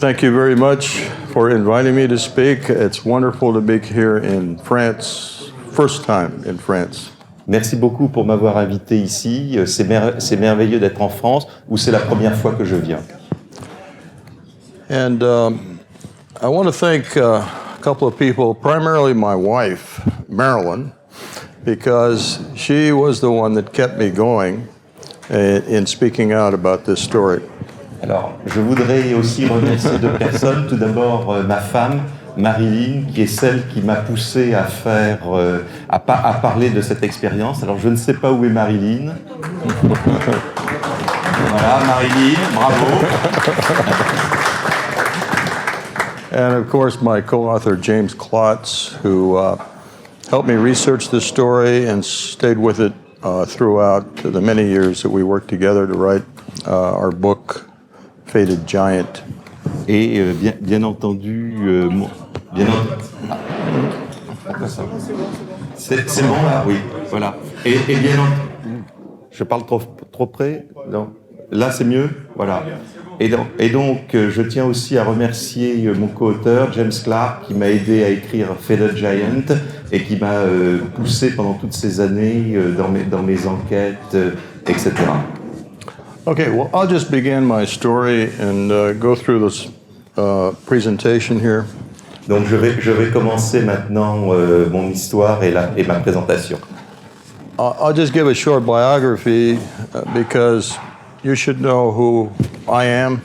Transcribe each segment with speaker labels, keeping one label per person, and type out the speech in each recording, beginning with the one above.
Speaker 1: Thank you very much for inviting me to speak. It's wonderful to be here in France, first time in France.
Speaker 2: Merci beaucoup pour m'avoir invité ici. C'est merveilleux d'être en France, où c'est la première fois que je viens.
Speaker 1: And I want to thank a couple of people, primarily my wife, Marilyn, because she was the one that kept me going in speaking out about this story.
Speaker 2: Alors, je voudrais aussi remercier deux personnes. Tout d'abord, ma femme, Marilyn, qui est celle qui m'a poussé à faire, à parler de cette expérience. Alors, je ne sais pas où est Marilyn. Voilà, Marilyn, bravo.
Speaker 1: And of course, my co-author, James Klotz, who helped me research this story and stayed with it throughout the many years that we worked together to write our book, Faded Giant.
Speaker 2: Et bien entendu, c'est bon là, oui, voilà. Et bien entendu, je parle trop près, non. Là c'est mieux, voilà. Et donc je tiens aussi à remercier mon co-auteur James Clark qui m'a aidé à écrire Faded Giant et qui m'a poussé pendant toutes ces années dans mes enquêtes, etc.
Speaker 1: Okay, well, I'll just begin my story and go through this presentation here.
Speaker 2: Donc je vais commencer maintenant mon histoire et ma présentation.
Speaker 1: I'll just give a short biography because you should know who I am,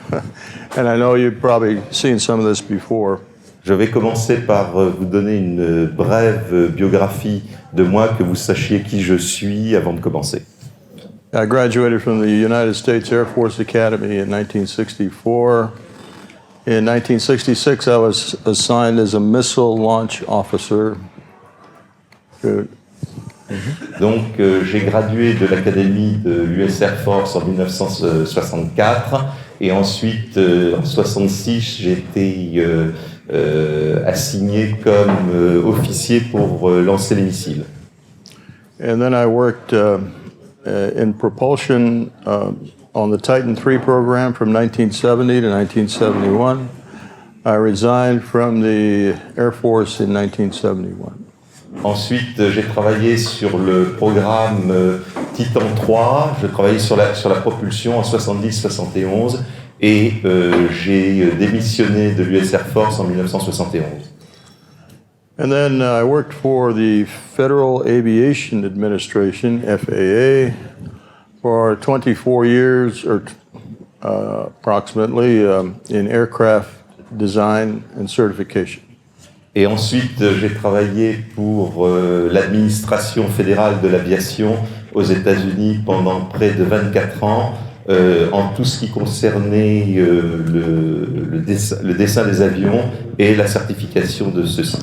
Speaker 1: and I know you've probably seen some of this before.
Speaker 2: Je vais commencer par vous donner une brève biographie de moi, que vous sachiez qui je suis avant de commencer.
Speaker 1: I graduated from the United States Air Force Academy in 1964. In 1966, I was assigned as a missile launch officer.
Speaker 2: Donc, j'ai gradué de l'Académie de l'US Air Force en 1964 et ensuite, en 1966, j'ai été assigné comme officier pour lancer les missiles.
Speaker 1: And then I worked in propulsion on the Titan III program from 1970 to 1971. I resigned from the Air Force in 1971.
Speaker 2: Ensuite, j'ai travaillé sur le programme Titan III. Je travaillais sur la propulsion en 70-71 et j'ai démissionné de l'US Air Force en 1971.
Speaker 1: And then I worked for the Federal Aviation Administration, FAA, for 24 years or approximately in aircraft design and certification.
Speaker 2: Et ensuite, j'ai travaillé pour l'administration fédérale de l'aviation aux États-Unis pendant près de 24 ans en tout ce qui concernait le dessin des avions et la certification de ceux-ci.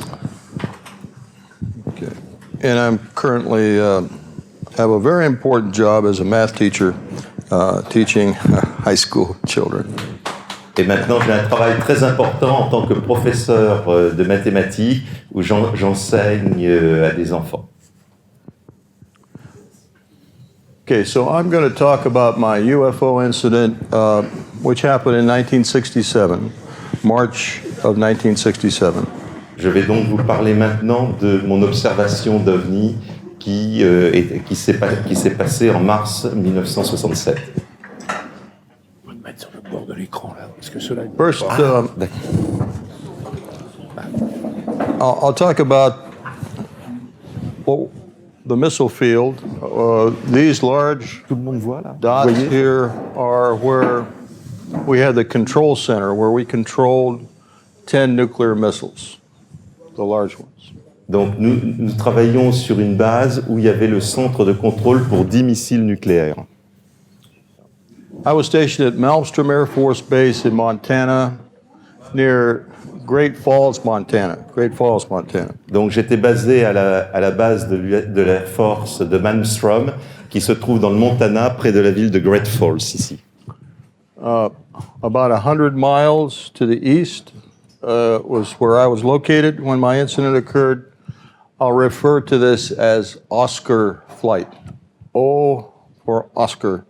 Speaker 1: Okay. And I'm currently have a very important job as a math teacher teaching high school children.
Speaker 2: Et maintenant, j'ai un travail très important en tant que professeur de mathématiques où j'enseigne à des enfants.
Speaker 1: Okay, so I'm going to talk about my UFO incident, which happened in 1967, March of 1967.
Speaker 2: Je vais donc vous parler maintenant de mon observation d'OVNI qui s'est passée en mars 1967.
Speaker 3: Sur le bord de l'écran là, parce que cela.
Speaker 1: First, I'll talk about the missile field. These large
Speaker 2: Tout le monde voit là.
Speaker 1: dots here are where we had the control center, where we controlled 10 nuclear missiles, the large ones.
Speaker 2: Donc nous travaillions sur une base où il y avait le centre de contrôle pour 10 missiles nucléaires.
Speaker 1: I was stationed at Malmstrom Air Force Base in Montana, near Great Falls, Montana. Great Falls, Montana.
Speaker 2: Donc j'étais basé à la base de l'Air Force de Malmstrom, qui se trouve dans le Montana, près de la ville de Great Falls, ici.
Speaker 1: About 100 miles to the east was where I was located when my incident occurred. I'll refer to this as Oscar flight. O for Oscar.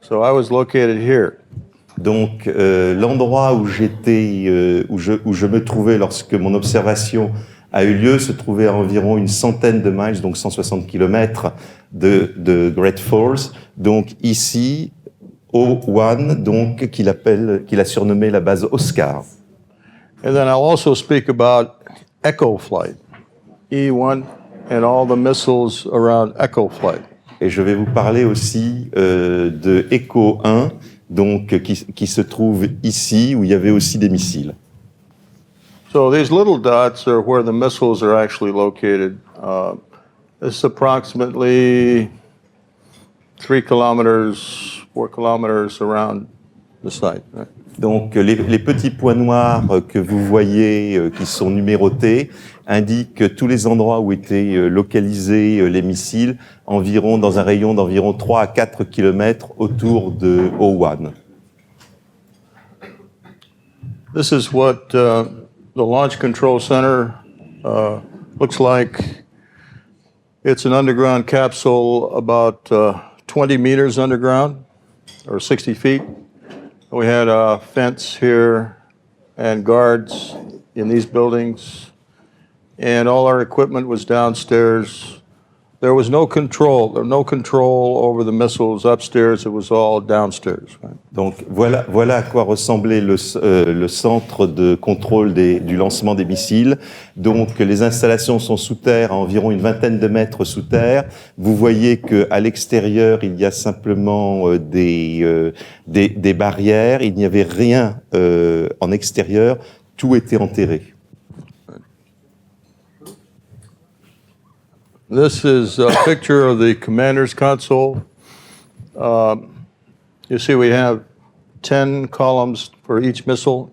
Speaker 1: So I was located here.
Speaker 2: Donc, l'endroit où j'étais, où je me trouvais lorsque mon observation a eu lieu se trouvait à environ une centaine de miles, donc 160 km de Great Falls. Donc ici, O1, donc qu'il a surnommé la base Oscar.
Speaker 1: And then I'll also speak about Echo flight, E1, and all the missiles around Echo flight.
Speaker 2: Et je vais vous parler aussi de Echo 1, donc qui se trouve ici, où il y avait aussi des missiles.
Speaker 1: So these little dots are where the missiles are actually located. It's approximately 3 kilometers, 4 kilometers around the site. Right?
Speaker 2: Donc les petits points noirs que vous voyez, qui sont numérotés, indiquent tous les endroits où étaient localisés les missiles, dans un rayon d'environ 3 à 4 km autour de O1.
Speaker 1: This is what the Launch Control Center looks like. It's an underground capsule about 20 meters underground, or 60 feet. We had a fence here and guards in these buildings, and all our equipment was downstairs. There was no control over the missiles upstairs. It was all downstairs. Right?
Speaker 2: Donc voilà à quoi ressemblait le centre de contrôle du lancement des missiles. Donc les installations sont sous terre, à environ une vingtaine de mètres sous terre. Vous voyez que à l'extérieur il y a simplement des barrières. Il n'y avait rien en extérieur. Tout était enterré.
Speaker 1: This is a picture of the commander's console. You see we have 10 columns for each missile.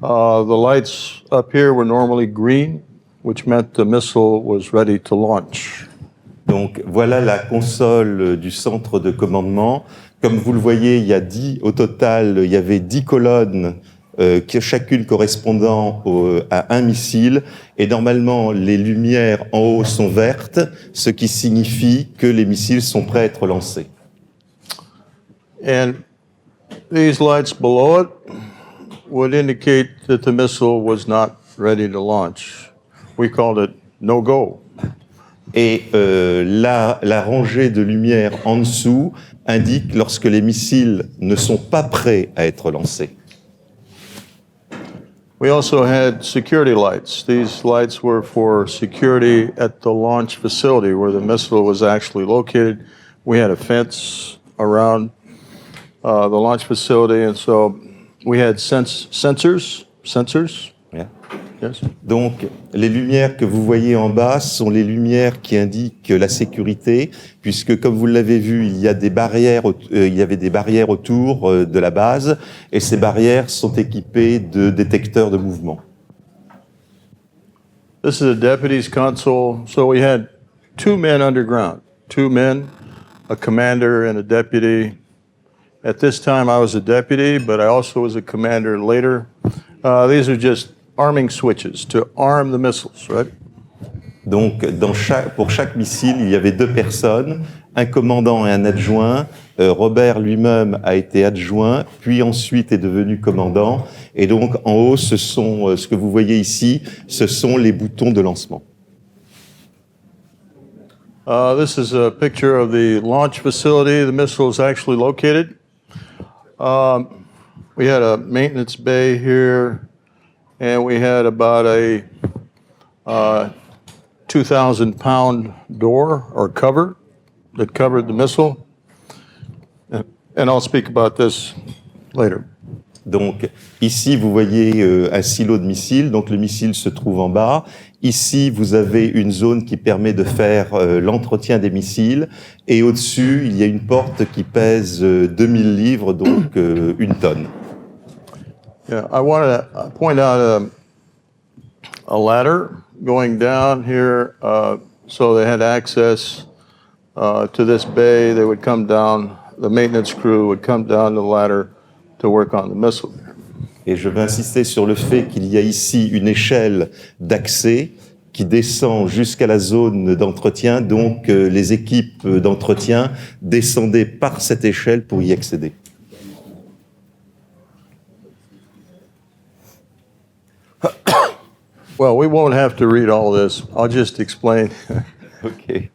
Speaker 1: The lights up here were normally green, which meant the missile was ready to launch.
Speaker 2: Donc voilà la console du centre de commandement. Comme vous le voyez, au total, il y avait 10 colonnes chacune correspondant à un missile, et normalement les lumières en haut sont vertes, ce qui signifie que les missiles sont prêts à être lancés.
Speaker 1: And these lights below it would indicate that the missile was not ready to launch. We called it no-go.
Speaker 2: Et la rangée de lumière en dessous indique lorsque les missiles ne sont pas prêts à être lancés.
Speaker 1: We also had security lights. These lights were for security at the launch facility where the missile was actually located. We had a fence around the launch facility, and so we had sensors.
Speaker 2: Yeah.
Speaker 1: Yes.
Speaker 2: Donc, les lumières que vous voyez en bas sont les lumières qui indiquent la sécurité, puisque, comme vous l'avez vu, il y avait des barrières autour de la base, et ces barrières sont équipées de détecteurs de mouvement.
Speaker 1: This is a deputy's console. So we had 2 men underground, 2 men, a commander and a deputy. At this time, I was a deputy, but I also was a commander later. These are just arming switches to arm the missiles, right?
Speaker 2: Donc, pour chaque missile, il y avait 2 personnes, un commandant et un adjoint. Robert lui-même a été adjoint, puis ensuite est devenu commandant. Et donc, en haut, ce que vous voyez ici, ce sont les boutons de lancement.
Speaker 1: This is a picture of the launch facility. The missile is actually located. We had a maintenance bay here, and we had about a 2,000-pound door or cover that covered the missile. And I'll speak about this later.
Speaker 2: Donc ici, vous voyez un silo de missiles. Donc le missile se trouve en bas. Ici, vous avez une zone qui permet de faire l'entretien des missiles. Et au-dessus, il y a une porte qui pèse 2000 livres, donc 1 tonne.
Speaker 1: Yeah, I want to point out a ladder going down here. So they had access to this bay. They would come down, the maintenance crew would come down the ladder to work on the missile.
Speaker 2: Et je veux insister sur le fait qu'il y a ici une échelle d'accès qui descend jusqu'à la zone d'entretien. Donc les équipes d'entretien descendaient par cette échelle pour y accéder.
Speaker 1: Well, we won't have to read all this. I'll just explain.
Speaker 2: Ok.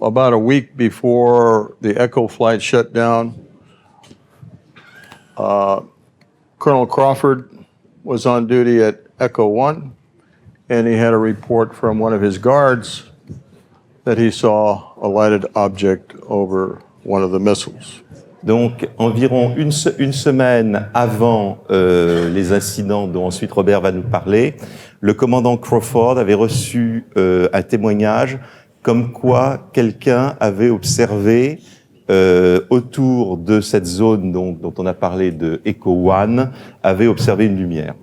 Speaker 1: About a week before the Echo flight shut down, Colonel Crawford was on duty at Echo 1, and he had a report from one of his guards that he saw a lighted object over one of the missiles.
Speaker 2: Donc, environ une semaine avant les incidents dont ensuite Robert va nous parler, le commandant Crawford avait reçu un témoignage comme quoi quelqu'un avait observé autour de cette zone dont on a parlé de Echo 1, avait observé une lumière.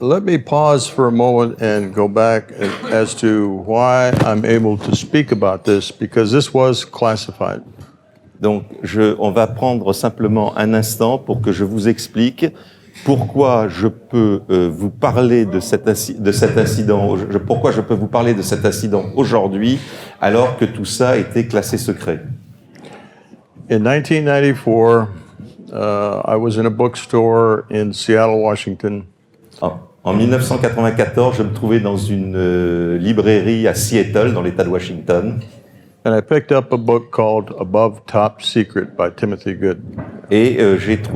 Speaker 1: Let me pause for a moment and go back as to why I'm able to speak about this, because this was classified.
Speaker 2: Donc, on va prendre simplement un instant pour que je vous explique pourquoi je peux vous parler de cet incident, pourquoi je peux vous parler de cet incident aujourd'hui, alors que tout ça était classé secret.
Speaker 1: In 1994, I was in a bookstore in Seattle, Washington.
Speaker 2: En 1994, je me trouvais dans une librairie à Seattle, dans l'État de Washington.
Speaker 1: And I picked up a book called Above Top Secret by Timothy Good.
Speaker 2: Et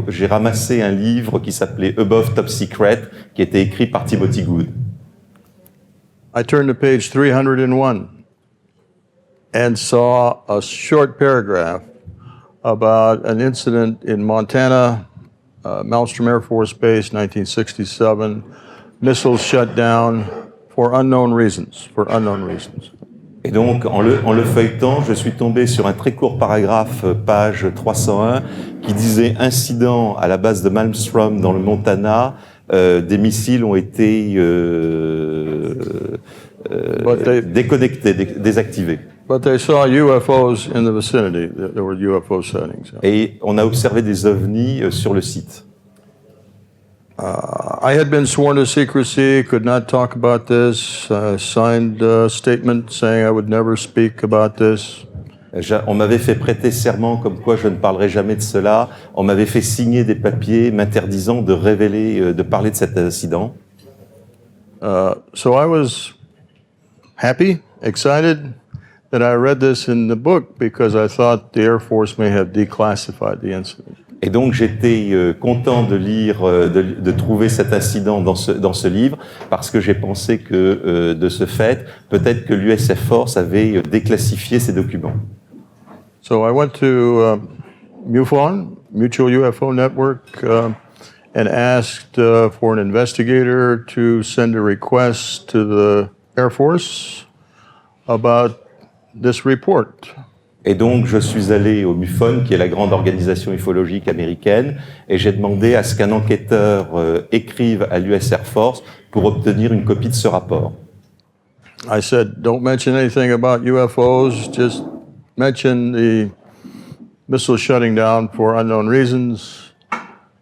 Speaker 2: j'ai ramassé un livre qui s'appelait Above Top Secret, qui était écrit par Timothy Good.
Speaker 1: I turned to page 301 and saw a short paragraph about an incident in Montana, Malmstrom Air Force Base, 1967. Missiles shut down for unknown reasons.
Speaker 2: Et donc, en le feuilletant, je suis tombé sur un très court paragraphe, page 301, qui disait « Incident à la base de Malmstrom dans le Montana, des missiles ont été déconnectés, désactivés. »
Speaker 1: But they saw UFOs in the vicinity. There were UFO sightings.
Speaker 2: Et on a observé des OVNI sur le site.
Speaker 1: I had been sworn to secrecy, could not talk about this, signed a statement saying I would never speak about this.
Speaker 2: On m'avait fait prêter serment comme quoi je ne parlerai jamais de cela. On m'avait fait signer des papiers m'interdisant de révéler, de parler de cet incident.
Speaker 1: So I was happy, excited that I read this in the book because I thought the Air Force may have declassified the incident.
Speaker 2: Et donc j'étais content de lire, de trouver cet incident dans ce livre, parce que j'ai pensé que de ce fait, peut-être que l'US Air Force avait déclassifié ces documents.
Speaker 1: So I went to MUFON, Mutual UFO Network, and asked for an investigator to send a request to the Air Force about this report.
Speaker 2: Et donc, je suis allé au MUFON, qui est la grande organisation ufologique américaine, et j'ai demandé à ce qu'un enquêteur écrive à l'US Air Force pour obtenir une copie de ce rapport.
Speaker 1: I said, don't mention anything about UFOs, just mention the missile shutting down for unknown reasons.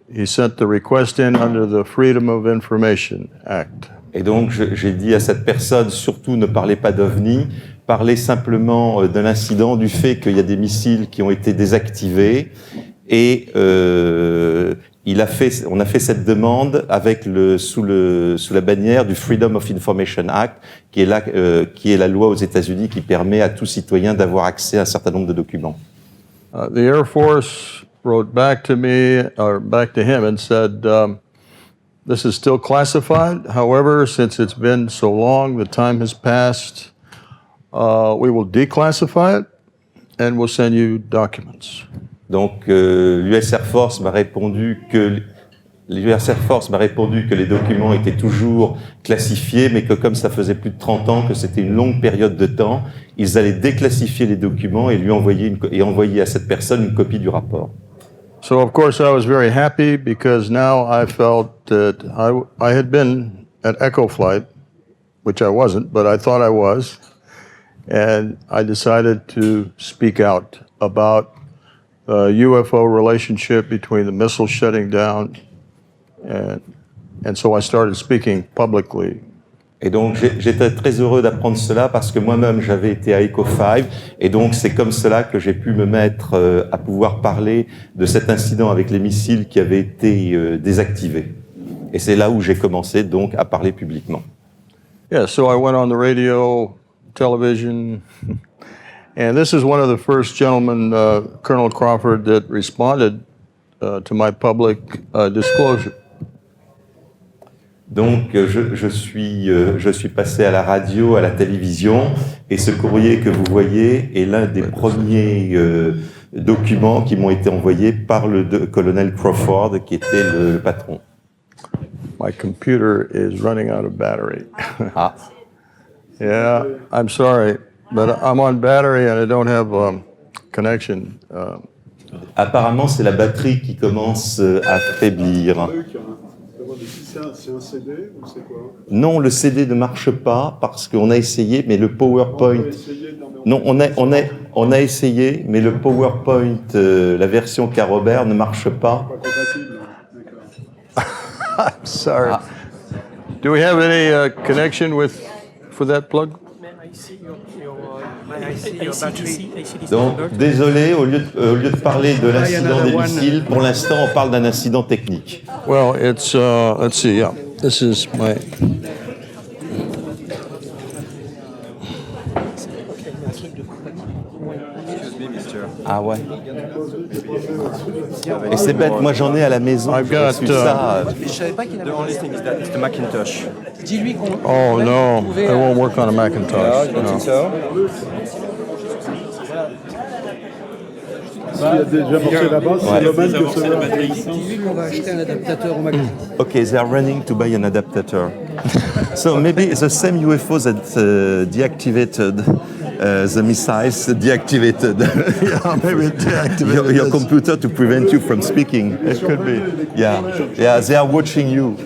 Speaker 1: He sent the request in under the Freedom of Information Act.
Speaker 2: Et donc, j'ai dit à cette personne, surtout ne parlez pas d'OVNI, parlez simplement de l'incident, du fait qu'il y a des missiles qui ont été désactivés. Et on a fait cette demande avec sous la bannière du Freedom of Information Act, qui est la loi aux États-Unis qui permet à tout citoyen d'avoir accès à un certain nombre de documents.
Speaker 1: The Air Force wrote back to me, or back to him, and said, this is still classified. However, since it's been so long, the time has passed, we will declassify it and we'll send you documents.
Speaker 2: Donc, l'US Air Force m'a répondu que les documents étaient toujours classifiés, mais que comme ça faisait plus de 30 ans, que c'était une longue période de temps, ils allaient déclassifier les documents et envoyer à cette personne une copie du rapport.
Speaker 1: So of course I was very happy because now I felt that I had been at Echo flight, which I wasn't, but I thought I was, and I decided to speak out about the UFO relationship between the missile shutting down, and so I started speaking publicly.
Speaker 2: Et donc j'étais très heureux d'apprendre cela parce que moi-même j'avais été à Echo 5 et donc c'est comme cela que j'ai pu me mettre à pouvoir parler de cet incident avec les missiles qui avaient été désactivés. Et c'est là où j'ai commencé donc à parler publiquement.
Speaker 1: Yeah, so I went on the radio, television, and this is one of the first gentlemen, Colonel Crawford, that responded to my public disclosure.
Speaker 2: Donc je suis passé à la radio, à la télévision, et ce courrier que vous voyez est l'un des premiers documents qui m'ont été envoyés par le colonel Crawford, qui était le patron.
Speaker 1: My computer is running out of battery.
Speaker 2: Ah.
Speaker 1: Yeah, I'm sorry, but I'm on battery and I don't have connection.
Speaker 2: Apparemment, c'est la batterie qui commence à faiblir.
Speaker 4: C'est un CD ou c'est quoi?
Speaker 2: Non, le CD ne marche pas parce qu'on a essayé, mais le PowerPoint... Non, on a essayé, mais le PowerPoint, la version qu'a Robert, ne marche pas.
Speaker 4: Pas compatible, d'accord.
Speaker 1: I'm sorry. Do we have any connection for that plug?
Speaker 2: Donc, désolé, au lieu de parler de l'incident des missiles, pour l'instant, on parle d'un incident technique.
Speaker 1: Well, it's, let's see, yeah. This is my...
Speaker 2: Ah ouais. Et c'est bête, moi j'en ai à la maison.
Speaker 1: I've
Speaker 2: J'ai
Speaker 1: got,
Speaker 2: reçu ça.
Speaker 5: Je savais pas qu'il avait un listing.
Speaker 6: It's the Macintosh.
Speaker 5: Dis-lui qu'on.
Speaker 1: Oh no, it won't work on a Macintosh.
Speaker 6: You don't think
Speaker 1: No.
Speaker 6: so?
Speaker 4: S'il a déjà marché là-bas, c'est dommage que cela.
Speaker 5: Dis-lui qu'on va acheter un adaptateur au magasin.
Speaker 2: Okay, they are running to buy an adapter. So maybe the same UFO that deactivated the missiles deactivated
Speaker 1: Yeah, maybe it deactivated
Speaker 2: your
Speaker 1: this.
Speaker 2: computer to prevent you from speaking.
Speaker 1: It could be.
Speaker 2: Yeah, they are watching you.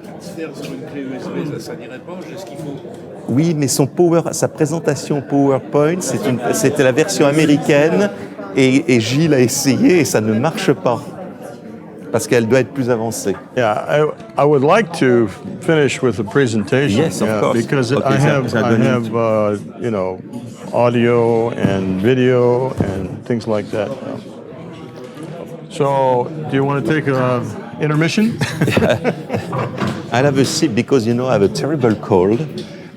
Speaker 3: Transfert sur une clé USB, ça n'irait pas, j'ai ce qu'il faut.
Speaker 2: Oui, mais sa présentation PowerPoint, c'était la version américaine et Gilles a essayé et ça ne marche pas parce qu'elle doit être plus avancée.
Speaker 1: Yeah, I would like to finish with the presentation.
Speaker 2: Yes, of course.
Speaker 1: Because
Speaker 2: Okay,
Speaker 1: I have, you know, audio and video and things like that. So, do you want to take an intermission?
Speaker 2: I'll have a sip because I have a terrible cold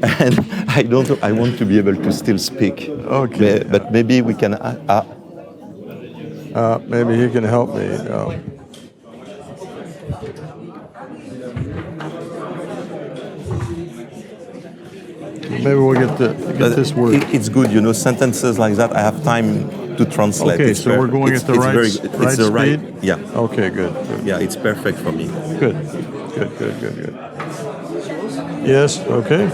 Speaker 2: and I want to be able to still speak.
Speaker 1: Okay.
Speaker 2: But maybe we can.
Speaker 1: Maybe he can help me. Maybe we'll get this word.
Speaker 2: It's good, sentences like that. I have time to translate.
Speaker 1: Okay,
Speaker 2: It's
Speaker 1: so we're going at the right,
Speaker 2: very,
Speaker 1: right
Speaker 2: it's the right.
Speaker 1: speed?
Speaker 2: Yeah,
Speaker 1: Okay, good.
Speaker 2: yeah, it's perfect for me.
Speaker 1: Good. Yes, okay.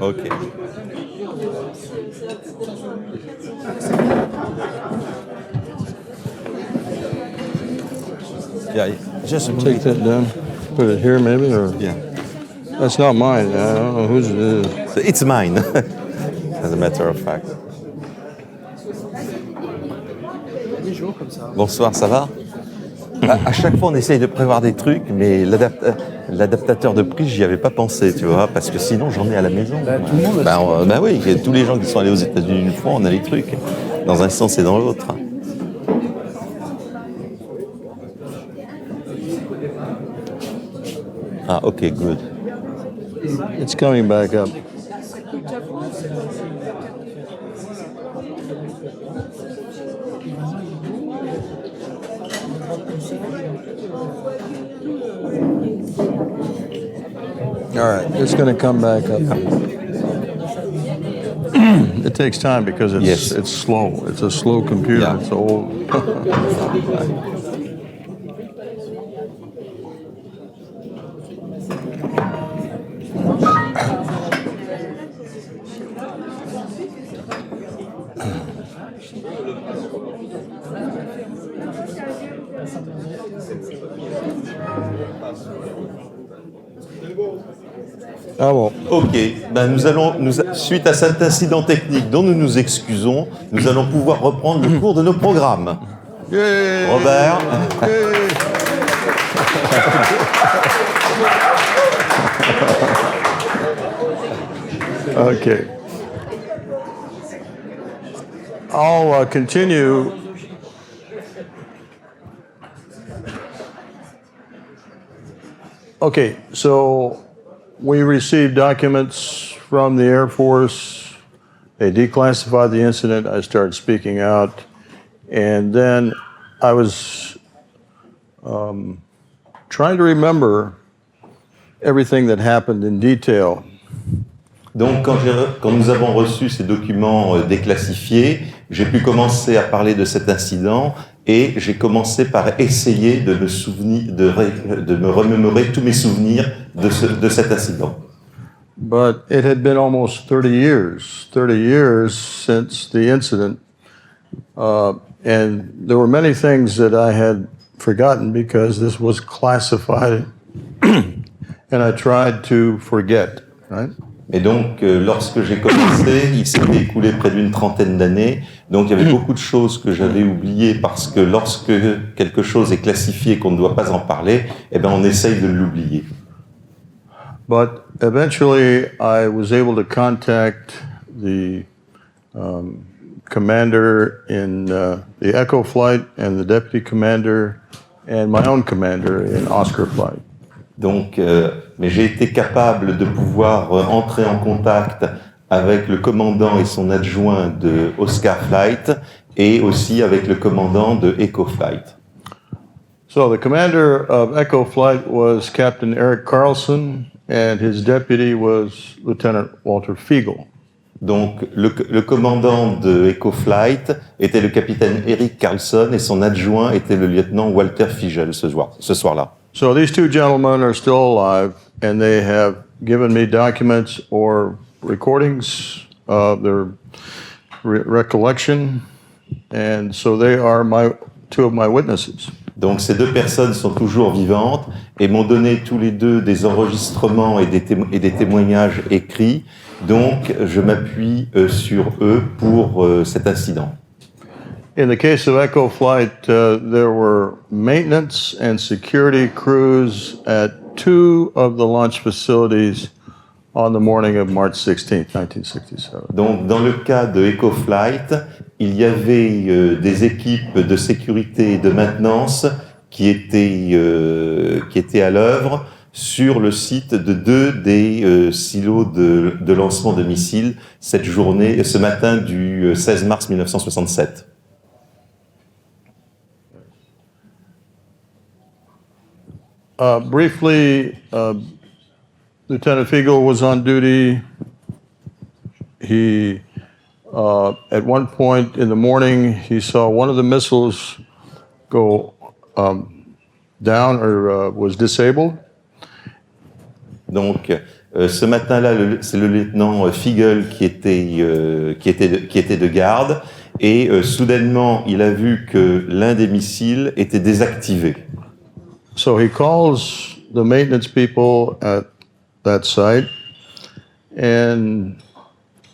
Speaker 2: Okay. Yeah, just
Speaker 1: Take that down. Put it here maybe, or
Speaker 2: Yeah,
Speaker 1: that's not mine. I don't know whose it is.
Speaker 2: it's mine, as a matter of fact. Bonsoir, ça va? À chaque fois, on essaye de prévoir des trucs, mais l'adaptateur de prix, j'y avais pas pensé, tu vois, parce que sinon, j'en ai à la maison.
Speaker 5: Tout le monde a
Speaker 2: Bah oui, tous les gens qui sont allés aux États-Unis une fois, on a les trucs, dans un sens et dans l'autre. Ah, ok, good.
Speaker 1: It's coming back up. All right, it's going to come back up. It takes time because
Speaker 2: Yes.
Speaker 1: it's slow. It's a slow computer.
Speaker 2: Yeah.
Speaker 1: It's old. Ah bon.
Speaker 2: Ok, ben suite à cet incident technique dont nous nous excusons, nous allons pouvoir reprendre le cours de nos programmes.
Speaker 1: Yay!
Speaker 2: Robert.
Speaker 1: Yay! Okay. I'll continue. Okay, so we received documents from the Air Force. They declassified the incident. I started speaking out. And then I was trying to remember everything that happened in detail.
Speaker 2: Donc, quand nous avons reçu ces documents déclassifiés, j'ai pu commencer à parler de cet incident et j'ai commencé par essayer de me remémorer tous mes souvenirs de cet incident.
Speaker 1: But it had been almost 30 years since the incident, and there were many things that I had forgotten because this was classified, and I tried to forget, right?
Speaker 2: Et donc, lorsque j'ai commencé, il s'était écoulé près d'une trentaine d'années. Donc, il y avait beaucoup de choses que j'avais oubliées parce que lorsque quelque chose est classifié et qu'on ne doit pas en parler, eh ben, on essaye de l'oublier.
Speaker 1: But eventually, I was able to contact the commander in the Echo flight and the deputy commander and my own commander in Oscar flight.
Speaker 2: Donc, mais j'ai été capable de pouvoir entrer en contact avec le commandant et son adjoint de Oscar Flight et aussi avec le commandant de Echo Flight.
Speaker 1: So the commander of Echo Flight was Captain Eric Carlson, and his deputy was Lieutenant Walter Fiegel.
Speaker 2: Donc, le commandant de Echo Flight était le capitaine Eric Carlson et son adjoint était le lieutenant Walter Fiegel ce soir-là.
Speaker 1: So these two gentlemen are still alive, and they have given me documents or recordings of their recollection, and so they are two of my witnesses.
Speaker 2: Donc ces deux personnes sont toujours vivantes et m'ont donné tous les deux des enregistrements et des témoignages écrits. Donc je m'appuie sur eux pour cet incident.
Speaker 1: In the case of Echo Flight, there were maintenance and security crews at two of the launch facilities on the morning of March 16th, 1967.
Speaker 2: Donc, dans le cas de Echo Flight, il y avait des équipes de sécurité et de maintenance qui étaient à l'œuvre sur le site de deux des silos de lancement de missiles ce matin du 16 mars 1967.
Speaker 1: Briefly, Lieutenant Fiegel was on duty. He, at one point in the morning, he saw one of the missiles go down or was disabled.
Speaker 2: Donc, ce matin-là, c'est le lieutenant Fiegel qui était de garde et soudainement, il a vu que l'un des missiles était désactivé.
Speaker 1: So he calls the maintenance people at that site and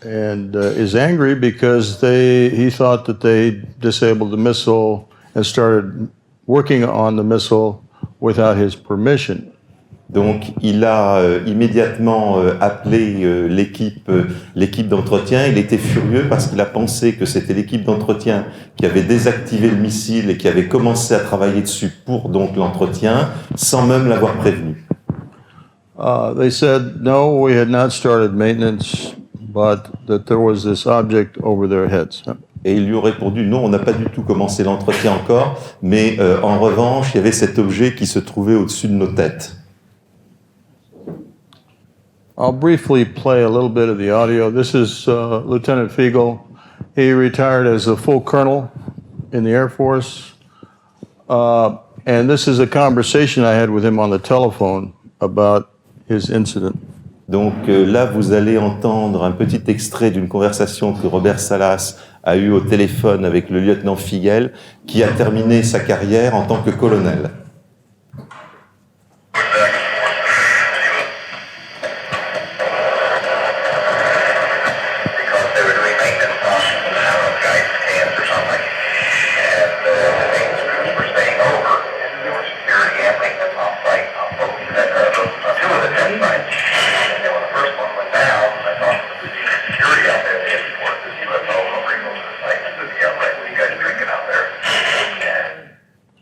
Speaker 1: is angry because he thought that they disabled the missile and started working on the missile without his permission.
Speaker 2: Donc, il a immédiatement appelé l'équipe d'entretien. Il était furieux parce qu'il a pensé que c'était l'équipe d'entretien qui avait désactivé le missile et qui avait commencé à travailler dessus pour donc l'entretien, sans même l'avoir prévenu.
Speaker 1: They said, no, we had not started maintenance, but that there was this object over their heads.
Speaker 2: Et il lui a répondu, non, on n'a pas du tout commencé l'entretien encore, mais en revanche, il y avait cet objet qui se trouvait au-dessus de nos têtes.
Speaker 1: I'll briefly play a little bit of the audio. This is Lieutenant Fiegel. He retired as a full colonel in the Air Force. And this is a conversation I had with him on the telephone about his incident.
Speaker 2: Donc là, vous allez entendre un petit extrait d'une conversation que Robert Salas a eue au téléphone avec le lieutenant Fiegel, qui a terminé sa carrière en tant que colonel.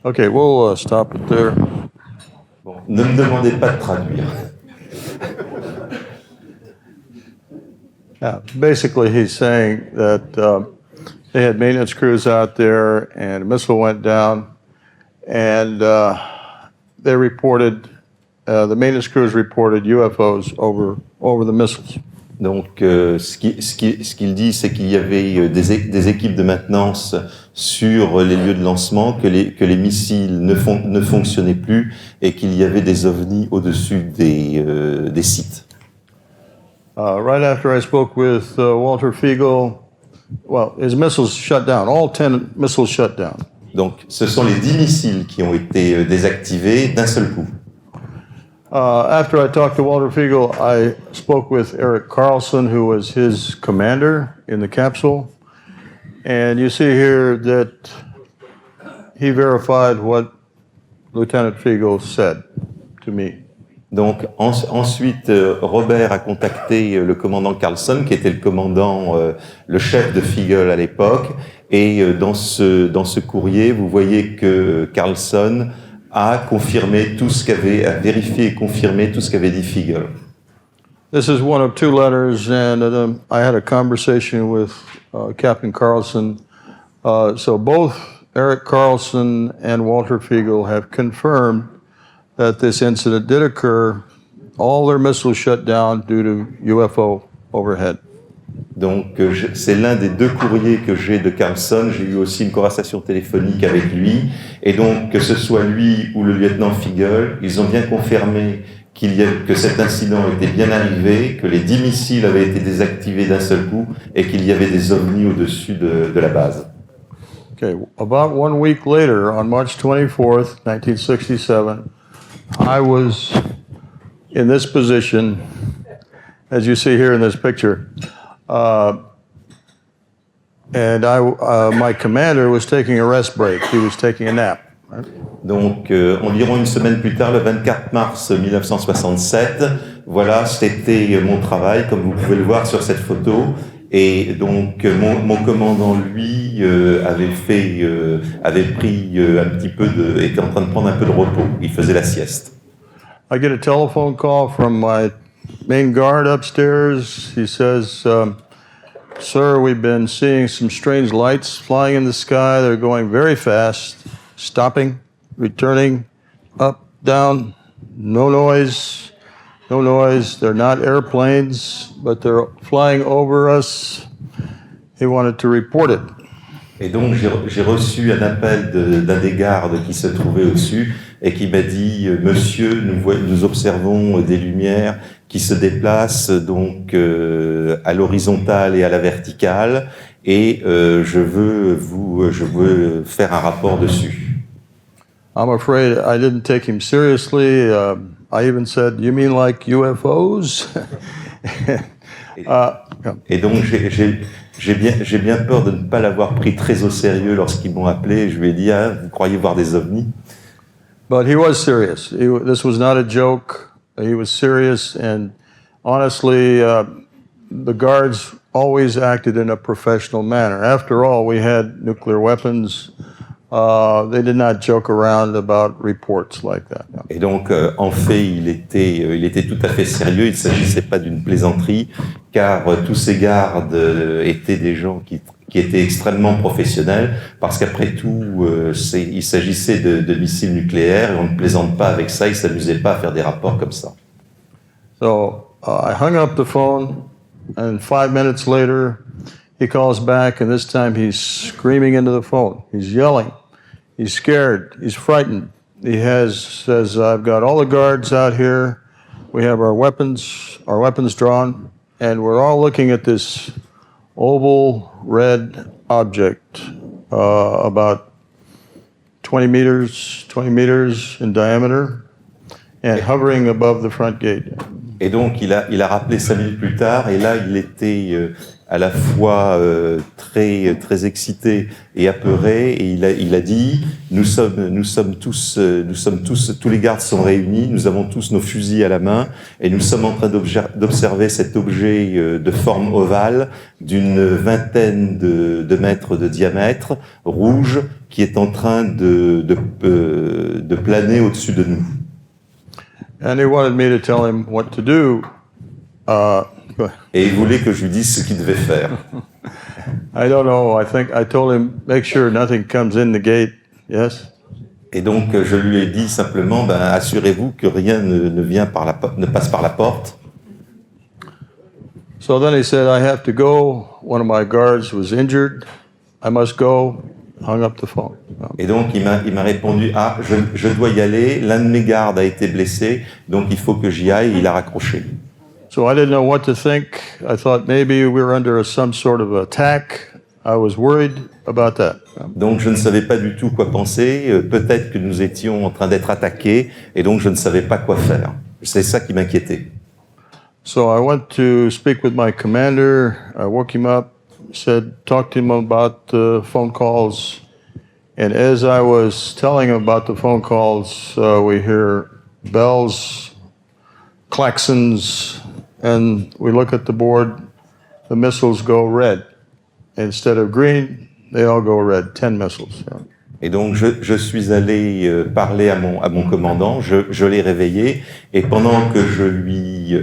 Speaker 1: Okay, we'll stop it there.
Speaker 2: Bon, ne me demandez pas de traduire.
Speaker 1: Yeah, basically, he's saying that they had maintenance crews out there, and a missile went down, and they reported, the maintenance crews reported UFOs over the missiles.
Speaker 2: Donc, ce qu'il dit, c'est qu'il y avait des équipes de maintenance sur les lieux de lancement, que les missiles ne fonctionnaient plus et qu'il y avait des ovnis au-dessus des sites.
Speaker 1: Right after I spoke with Walter Fiegel, well, his missiles shut down. All 10 missiles shut down.
Speaker 2: Donc, ce sont les 10 missiles qui ont été désactivés d'un seul coup.
Speaker 1: After I talked to Walter Fiegel, I spoke with Eric Carlson, who was his commander in the capsule. And you see here that he verified what Lieutenant Fiegel said to me.
Speaker 2: Donc ensuite, Robert a contacté le commandant Carlson, qui était le commandant, le chef de Fiegel à l'époque. Et dans ce courrier, vous voyez que Carlson a confirmé tout ce qu'avait, a vérifié et confirmé tout ce qu'avait dit Fiegel.
Speaker 1: This is one of 2 letters, and I had a conversation with Captain Carlson. So both Eric Carlson and Walter Fiegel have confirmed that this incident did occur. All their missiles shut down due to UFO overhead.
Speaker 2: Donc c'est l'un des 2 courriers que j'ai de Carlson. J'ai eu aussi une conversation téléphonique avec lui. Et donc que ce soit lui ou le lieutenant Fiegel, ils ont bien confirmé que cet incident était bien arrivé, que les 10 missiles avaient été désactivés d'un seul coup et qu'il y avait des ovnis au-dessus de la base.
Speaker 1: Okay, about 1 week later, on March 24th, 1967, I was in this position, as you see here in this picture, and my commander was taking a rest break. He was taking a nap. Right?
Speaker 2: Donc, environ une semaine plus tard, le 24 mars 1967, voilà, c'était mon travail, comme vous pouvez le voir sur cette photo. Et donc, mon commandant, lui, avait pris un petit peu était en train de prendre un peu de repos. Il faisait la sieste.
Speaker 1: I get a telephone call from my main guard upstairs. He says, "Sir, we've been seeing some strange lights flying in the sky. They're going very fast, stopping, returning, up, down, no noise. No noise. They're not airplanes, but they're flying over us." He wanted to report it.
Speaker 2: Et donc, j'ai reçu un appel d'un des gardes qui se trouvait au-dessus et qui m'a dit « Monsieur, nous observons des lumières qui se déplacent donc à l'horizontale et à la verticale et je veux faire un rapport dessus. »
Speaker 1: I'm afraid I didn't take him seriously. I even said, "You mean like UFOs?"
Speaker 2: Et donc, j'ai bien peur de ne pas l'avoir pris très au sérieux lorsqu'ils m'ont appelé. Je lui ai dit, ah, vous croyez voir des ovnis?
Speaker 1: But he was serious. This was not a joke. He was serious, and honestly, the guards always acted in a professional manner. After all, we had nuclear weapons. They did not joke around about reports like that. No.
Speaker 2: Et donc, en fait, il était tout à fait sérieux. Il ne s'agissait pas d'une plaisanterie, car tous ces gardes étaient des gens qui étaient extrêmement professionnels, parce qu'après tout, il s'agissait de missiles nucléaires, et on ne plaisante pas avec ça. Ils ne s'amusaient pas à faire des rapports comme ça.
Speaker 1: So I hung up the phone, and 5 minutes later, he calls back, and this time he's screaming into the phone. He's yelling. He's scared. He's frightened. He says, "I've got all the guards out here. We have our weapons drawn, and we're all looking at this oval red object, about 20 meters in diameter, and hovering above the front gate."
Speaker 2: Et donc, il a rappelé 5 minutes plus tard, et là, il était à la fois très excité et apeuré, et il a dit, tous les gardes sont réunis, nous avons tous nos fusils à la main, et nous sommes en train d'observer cet objet de forme ovale d'une vingtaine de mètres de diamètre, rouge, qui est en train de planer au-dessus de nous.
Speaker 1: And he wanted me to tell him what to do.
Speaker 2: Et il voulait que je lui dise ce qu'il devait faire.
Speaker 1: I don't know. I think I told him, make sure nothing comes in the gate. Yes?
Speaker 2: Et donc je lui ai dit simplement, assurez-vous que rien ne passe par la porte.
Speaker 1: So then he said, I have to go. One of my guards was injured. I must go. Hung up the phone.
Speaker 2: Et donc il m'a répondu, je dois y aller, l'un de mes gardes a été blessé, donc il faut que j'y aille, il a raccroché.
Speaker 1: So I didn't know what to think. I thought maybe we were under some sort of attack. I was worried about that.
Speaker 2: Donc je ne savais pas du tout quoi penser, peut-être que nous étions en train d'être attaqués, et donc je ne savais pas quoi faire. C'est ça qui m'inquiétait.
Speaker 1: So I went to speak with my commander. I woke him up, talked to him about the phone calls. And as I was telling him about the phone calls, we hear bells, klaxons, and we look at the board, the missiles go red. Instead of green, they all go red, 10 missiles.
Speaker 2: Et donc je suis allé parler à mon commandant, je l'ai réveillé, et pendant que je lui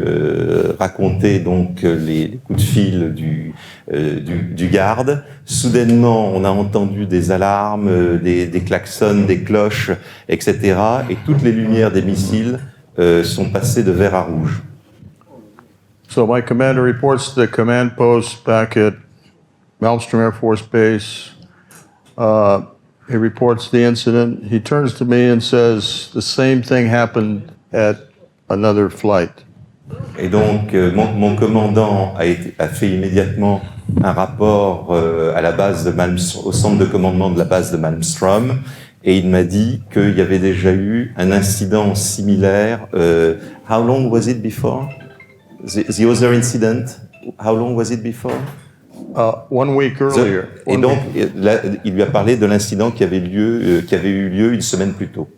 Speaker 2: racontais donc les coups de fil du garde, soudainement on a entendu des alarmes, des klaxons, des cloches, etc. Et toutes les lumières des missiles sont passées de vert à rouge.
Speaker 1: So my commander reports to the command post back at Malmstrom Air Force Base. He reports the incident. He turns to me and says, the same thing happened at another flight.
Speaker 2: Et donc, mon commandant a fait immédiatement un rapport à la base de au centre de commandement de la base de Malmstrom, et il m'a dit qu'il y avait déjà eu un incident similaire. How long was it before? The other incident, how long was it before?
Speaker 1: 1 week earlier.
Speaker 2: Et donc, là, il lui a parlé de l'incident qui avait eu lieu une semaine plus tôt.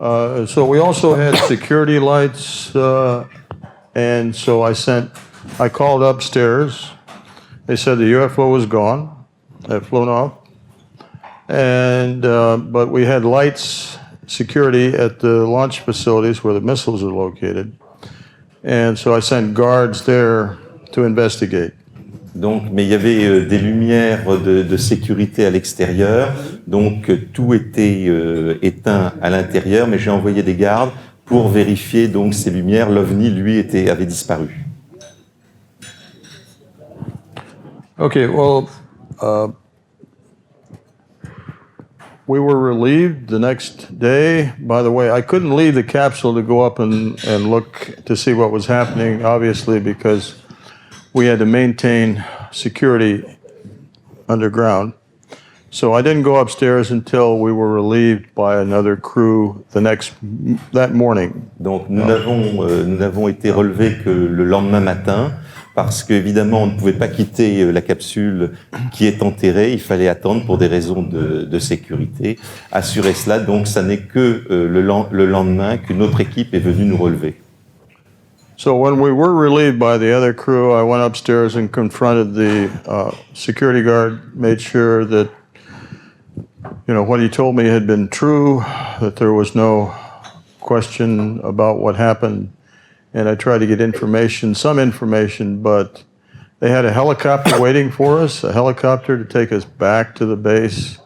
Speaker 1: So we also had security lights, and so I called upstairs. They said the UFO was gone, had flown off, and but we had lights, security at the launch facilities where the missiles are located, and so I sent guards there to investigate.
Speaker 2: Donc, mais il y avait des lumières de sécurité à l'extérieur, donc tout était éteint à l'intérieur, mais j'ai envoyé des gardes pour vérifier donc ces lumières. L'OVNI, lui, avait disparu.
Speaker 1: Okay, well, we were relieved the next day. By the way, I couldn't leave the capsule to go up and look to see what was happening, obviously, because we had to maintain security underground. So I didn't go upstairs until we were relieved by another crew that morning.
Speaker 2: Donc nous n'avons été relevés que le lendemain matin, parce qu'évidemment on ne pouvait pas quitter la capsule qui est enterrée, il fallait attendre pour des raisons de sécurité. Assurer cela, donc ça n'est que le lendemain qu'une autre équipe est venue nous relever.
Speaker 1: So when we were relieved by the other crew, I went upstairs and confronted the security guard, made sure that, what he told me had been true, that there was no question about what happened. And I tried to get some information, but they had a helicopter waiting for us, a helicopter to take us back to the base.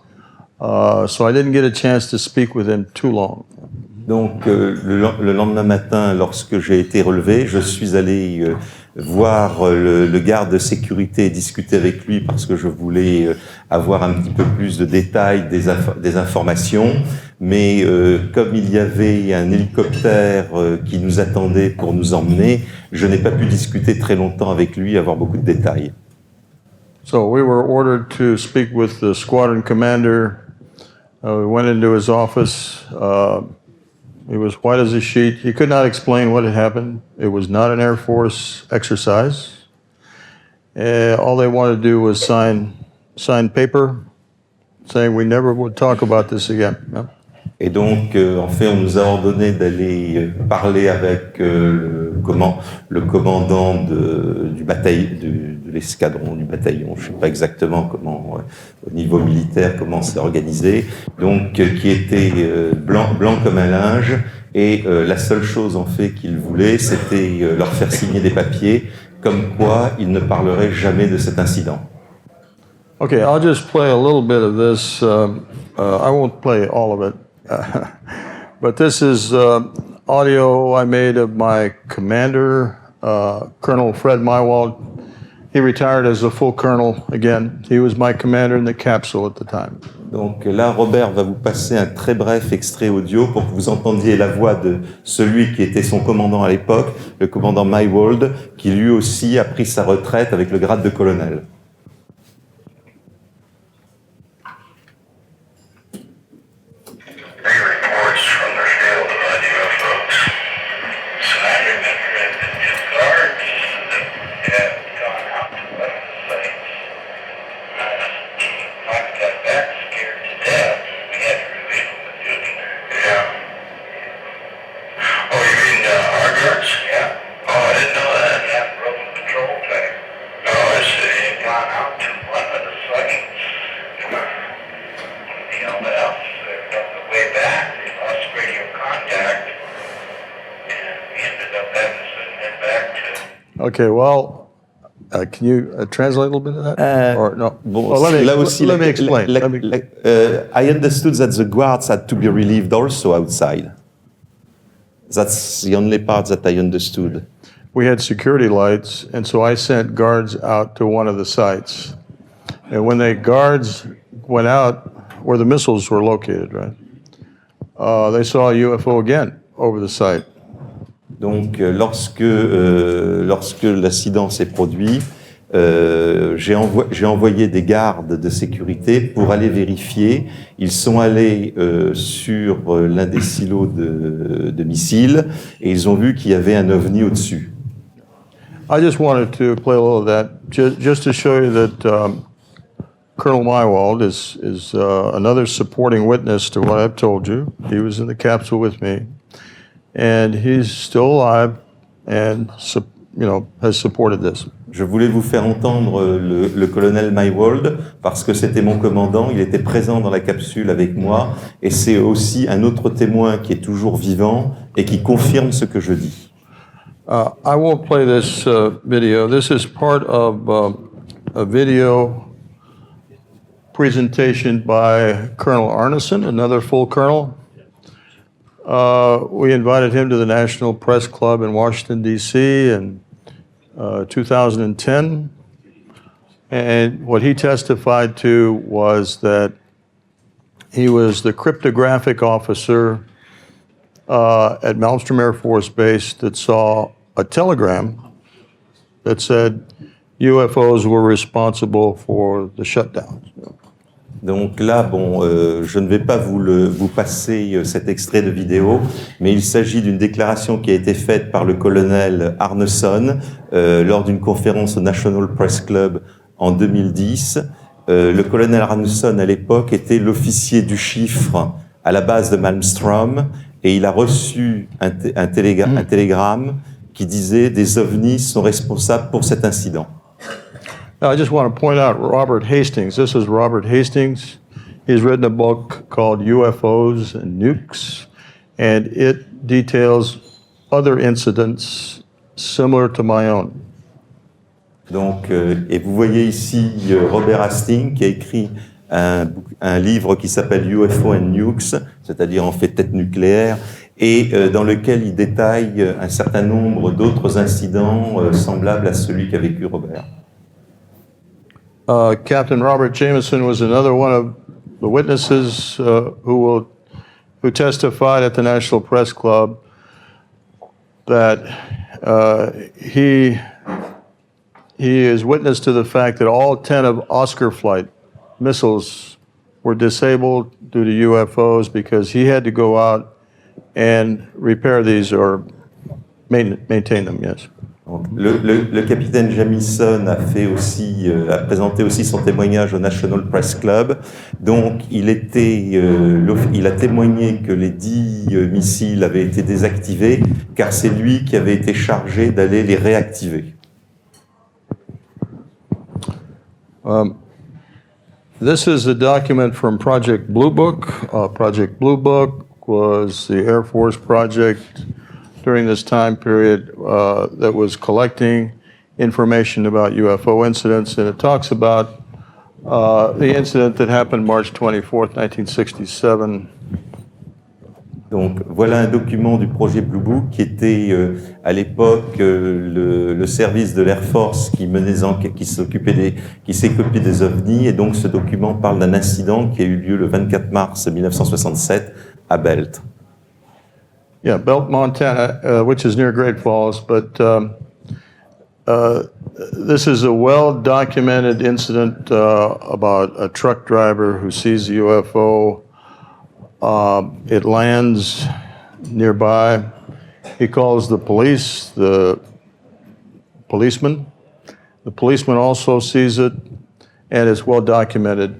Speaker 1: So I didn't get a chance to speak with him too long.
Speaker 2: Donc le lendemain matin, lorsque j'ai été relevé, je suis allé voir le garde de sécurité et discuter avec lui parce que je voulais avoir un petit peu plus de détails, des informations. Mais comme il y avait un hélicoptère qui nous attendait pour nous emmener, je n'ai pas pu discuter très longtemps avec lui, avoir beaucoup de détails.
Speaker 1: So we were ordered to speak with the squadron commander. We went into his office. He was white as a sheet. He could not explain what had happened. It was not an Air Force exercise. All they wanted to do was sign paper saying we never would talk about this again. Et
Speaker 2: donc, en fait, on nous a ordonné d'aller parler avec le le commandant de l'escadron, du bataillon, je ne sais pas exactement comment, au niveau militaire, comment c'est organisé, donc qui était blanc comme un linge, et la seule chose en fait qu'il voulait, c'était leur faire signer des papiers, comme quoi il ne parlerait jamais de cet incident.
Speaker 1: Okay, I'll just play a little bit of this. I won't play all of it, but this is audio I made of my commander, Colonel Fred Meiwald. He retired as a full colonel again. He was my commander in the capsule at the time.
Speaker 2: Donc là, Robert va vous passer un très bref extrait audio pour que vous entendiez la voix de celui qui était son commandant à l'époque, le commandant Meiwald, qui lui aussi a pris sa retraite avec le grade de colonel.
Speaker 6: Reports from the field on UFOs. Surrounding them have been new guards that have gone out to one of the sites. Mike got back scared to death. We had to reveal the duty. Yeah. Oh, you mean our guards? Yeah. Oh, I didn't know that. Yeah, roving patrol type. No, I see. They had gone out to one of the sites. The LF. Way back, they lost radio contact, and we ended up having to send them back to.
Speaker 1: Okay, well, can you translate a little bit of that? Or no?
Speaker 2: Bon,
Speaker 1: Well, let
Speaker 2: là aussi,
Speaker 1: me explain.
Speaker 2: I understood that the guards had to be relieved also outside. That's the only part that I understood.
Speaker 1: We had security lights, and so I sent guards out to one of the sites. And when the guards went out, where the missiles were located, right? They saw a UFO again over the site.
Speaker 2: Donc, lorsque l'accident s'est produit, j'ai envoyé des gardes de sécurité pour aller vérifier. Ils sont allés sur l'un des silos de missiles et ils ont vu qu'il y avait un OVNI au-dessus.
Speaker 1: I just wanted to play a little of that, just to show you that Colonel Meiwald is another supporting witness to what I've told you. He was in the capsule with me, and he's still alive, and has supported this.
Speaker 2: Je voulais vous faire entendre le colonel Meiwald parce que c'était mon commandant, il était présent dans la capsule avec moi, et c'est aussi un autre témoin qui est toujours vivant et qui confirme ce que je dis.
Speaker 1: I won't play this video. This is part of a video presentation by Colonel Arneson, another full colonel. We invited him to the National Press Club in Washington, D.C. in 2010. And what he testified to was that he was the cryptographic officer at Malmstrom Air Force Base that saw a telegram that said UFOs were responsible for the shutdown.
Speaker 2: Donc là, bon, je ne vais pas vous passer cet extrait de vidéo, mais il s'agit d'une déclaration qui a été faite par le colonel Arneson lors d'une conférence au National Press Club en 2010. Le colonel Arneson, à l'époque, était l'officier du chiffre à la base de Malmstrom, et il a reçu un télégramme qui disait « Des ovnis sont responsables pour cet incident ».
Speaker 1: Now, I just want to point out Robert Hastings. This is Robert Hastings. He's written a book called UFOs and Nukes, and it details other incidents similar to my own.
Speaker 2: Donc, et vous voyez ici Robert Hastings qui a écrit un livre qui s'appelle UFO and Nukes, c'est-à-dire en fait tête nucléaire, et dans lequel il détaille un certain nombre d'autres incidents semblables à celui qu'a vécu Robert.
Speaker 1: Captain Robert Jameson was another one of the witnesses who testified at the National Press Club that he is witness to the fact that all 10 of Oscar flight missiles were disabled due to UFOs because he had to go out and repair these or maintain them, yes.
Speaker 2: Donc, le capitaine Jamison a présenté aussi son témoignage au National Press Club. Donc, il a témoigné que les 10 missiles avaient été désactivés, car c'est lui qui avait été chargé d'aller les réactiver.
Speaker 1: This is a document from Project Blue Book. Project Blue Book was the Air Force project during this time period that was collecting information about UFO incidents, and it talks about the incident that happened March 24th, 1967.
Speaker 2: Donc voilà un document du projet Blue Book qui était à l'époque le service de l'Air Force qui s'est occupé des OVNI, et donc ce document parle d'un incident qui a eu lieu le 24 mars 1967 à Belt.
Speaker 1: Yeah, Belt, Montana, which is near Great Falls, but this is a well-documented incident about a truck driver who sees a UFO. It lands nearby. He calls the police, the policeman. The policeman also sees it, and it's well documented.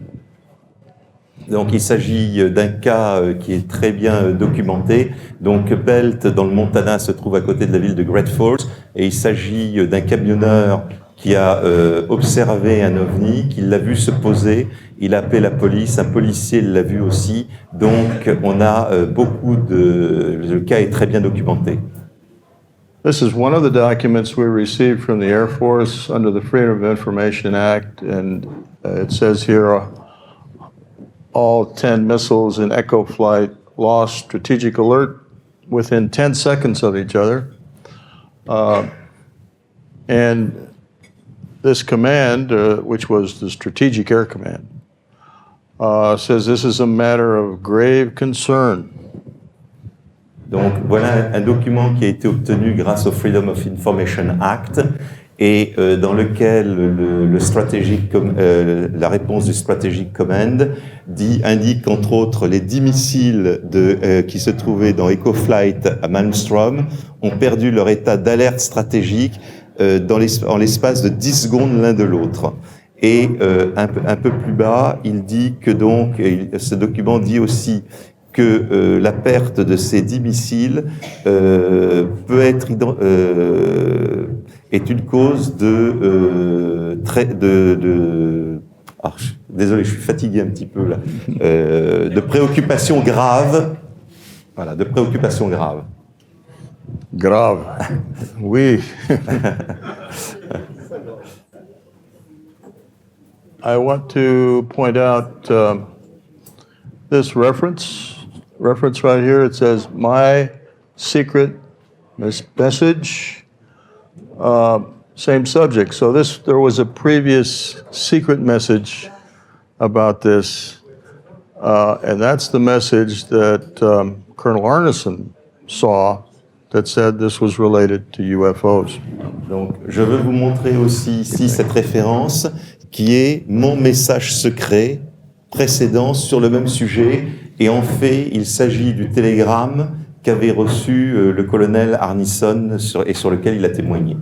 Speaker 2: Donc il s'agit d'un cas qui est très bien documenté. Donc Belt, dans le Montana, se trouve à côté de la ville de Great Falls, et il s'agit d'un camionneur qui a observé un OVNI, qui l'a vu se poser. Il a appelé la police, un policier l'a vu aussi. Donc on a le cas est très bien documenté.
Speaker 1: This is one of the documents we received from the Air Force under the Freedom of Information Act, and it says here, all 10 missiles in Echo flight lost strategic alert within 10 seconds of each other. And this command, which was the Strategic Air Command, says this is a matter of grave concern.
Speaker 2: Donc voilà un document qui a été obtenu grâce au Freedom of Information Act, et dans lequel la réponse du Strategic Command indique entre autres les 10 missiles qui se trouvaient dans Echo Flight à Malmstrom ont perdu leur état d'alerte stratégique en l'espace de 10 secondes l'un de l'autre. Et un peu plus bas, il dit que donc, ce document dit aussi que la perte de ces 10 missiles est une cause désolé, je suis fatigué un petit peu là, de préoccupation grave. Voilà, de préoccupation grave.
Speaker 1: Grave. Oui. I want to point out this reference right here. It says, my secret message, same subject. So there was a previous secret message about this, and that's the message that Colonel Arneson saw that said this was related to UFOs.
Speaker 2: Donc, je veux vous montrer aussi ici cette référence qui est mon message secret précédent sur le même sujet, et en fait, il s'agit du télégramme qu'avait reçu le colonel Arneson et sur lequel il a témoigné.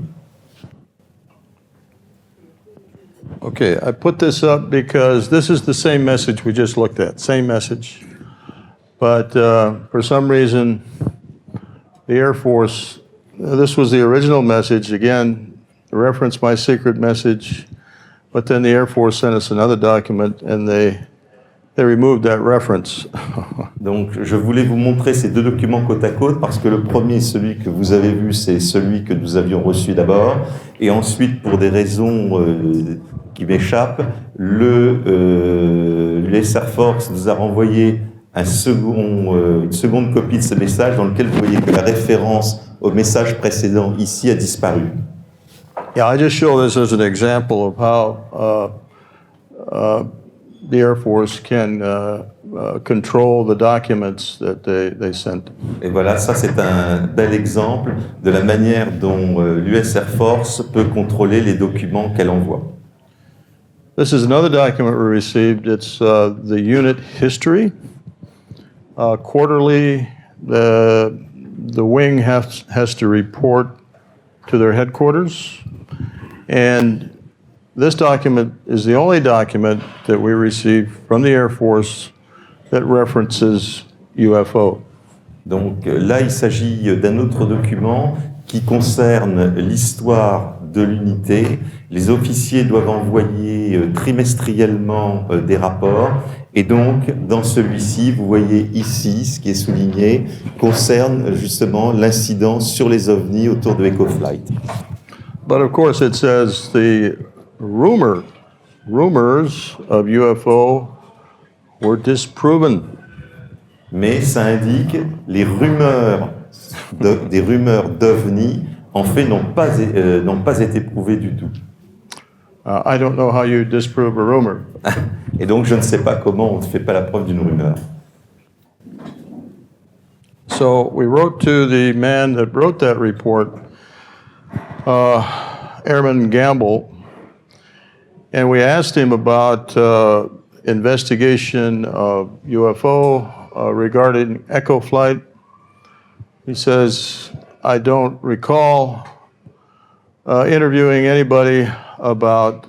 Speaker 1: Okay, I put this up because this is the same message we just looked at, same message. But for some reason, the Air Force, this was the original message, again, reference my secret message, but then the Air Force sent us another document and they removed that reference.
Speaker 2: Donc, je voulais vous montrer ces deux documents côte à côte parce que le premier, celui que vous avez vu, c'est celui que nous avions reçu d'abord. Et ensuite, pour des raisons qui m'échappent, l'US Air Force nous a renvoyé une seconde copie de ce message dans lequel vous voyez que la référence au message précédent ici a disparu.
Speaker 1: Yeah, I just show this as an example of how the Air Force can control the documents that they sent.
Speaker 2: Et voilà, ça c'est un bel exemple de la manière dont l'US Air Force peut contrôler les documents qu'elle envoie.
Speaker 1: This is another document we received. It's the unit history. Quarterly, the wing has to report to their headquarters. And this document is the only document that we received from the Air Force that references UFO.
Speaker 2: Donc là, il s'agit d'un autre document qui concerne l'histoire de l'unité. Les officiers doivent envoyer trimestriellement des rapports. Et donc, dans celui-ci, vous voyez ici, ce qui est souligné, concerne justement l'incident sur les OVNI autour de EcoFlight.
Speaker 1: But of course, it says the rumors of UFO were disproven.
Speaker 2: Mais ça indique les rumeurs, des rumeurs d'OVNI, en fait, n'ont pas été prouvées du tout.
Speaker 1: I don't know how you disprove a rumor.
Speaker 2: Et donc, je ne sais pas comment on ne fait pas la preuve d'une rumeur.
Speaker 1: So we wrote to the man that wrote that report, Airman Gamble, and we asked him about investigation of UFO regarding Echo flight. He says, I don't recall interviewing anybody about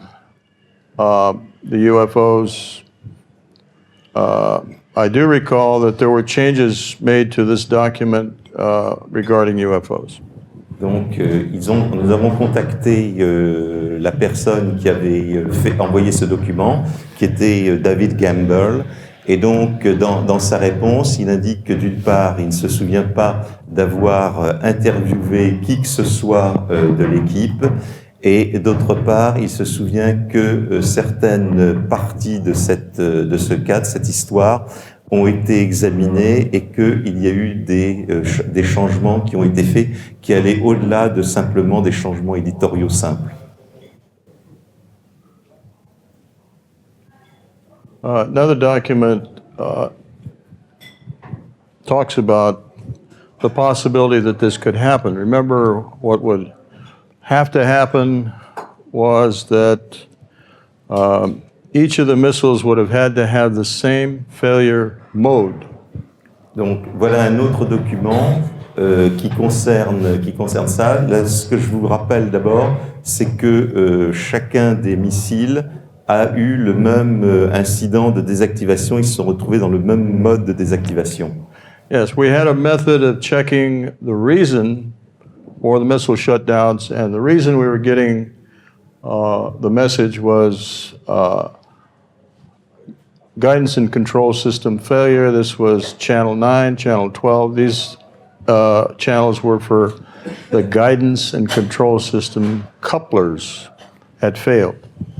Speaker 1: the UFOs. I do recall that there were changes made to this document regarding UFOs.
Speaker 2: Donc, nous avons contacté la personne qui avait envoyé ce document, qui était David Gamble. Et donc, dans sa réponse, il indique que d'une part, il ne se souvient pas d'avoir interviewé qui que ce soit de l'équipe, et d'autre part, il se souvient que certaines parties de ce cas, de cette histoire, ont été examinées et qu'il y a eu des changements qui ont été faits qui allaient au-delà de simplement des changements éditoriaux simples.
Speaker 1: Another document talks about the possibility that this could happen. Remember, what would have to happen was that each of the missiles would have had to have the same failure mode.
Speaker 2: Donc voilà un autre document qui concerne ça. Là, ce que je vous rappelle d'abord, c'est que chacun des missiles a eu le même incident de désactivation. Ils se sont retrouvés dans le même mode de désactivation.
Speaker 1: Yes, we had a method of checking the reason for the missile shutdowns, and the reason we were getting the message was guidance and control system failure. This was channel 9, channel 12. These channels were for the guidance and control system couplers had failed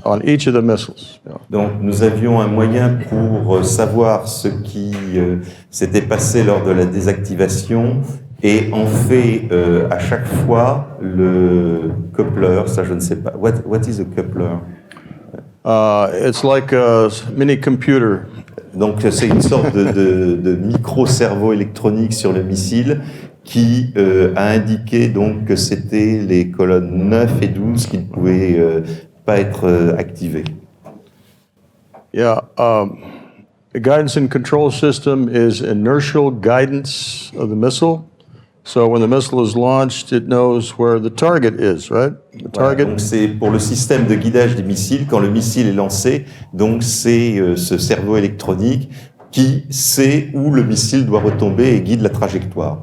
Speaker 1: on each of the missiles.
Speaker 2: Donc nous avions un moyen pour savoir ce qui s'était passé lors de la désactivation, et en fait à chaque fois le coupler, ça je ne sais pas. What is a coupler?
Speaker 1: It's like a mini computer.
Speaker 2: Donc c'est une sorte de micro-cerveau électronique sur le missile qui a indiqué donc que c'était les colonnes 9 et 12 qui ne pouvaient pas être activées.
Speaker 1: Yeah, the guidance and control system is inertial guidance of the missile. So when the missile is launched, it knows where the target is, right? The target.
Speaker 2: Voilà, donc c'est pour le système de guidage des missiles. Quand le missile est lancé, donc c'est ce cerveau électronique qui sait où le missile doit retomber et guide la trajectoire.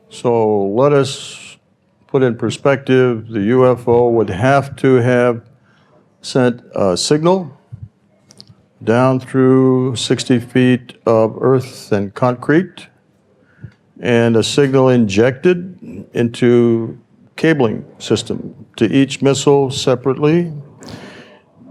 Speaker 1: So let us put in perspective, the UFO would have to have sent a signal down through 60 feet of earth and concrete, and a signal injected into cabling system to each missile separately.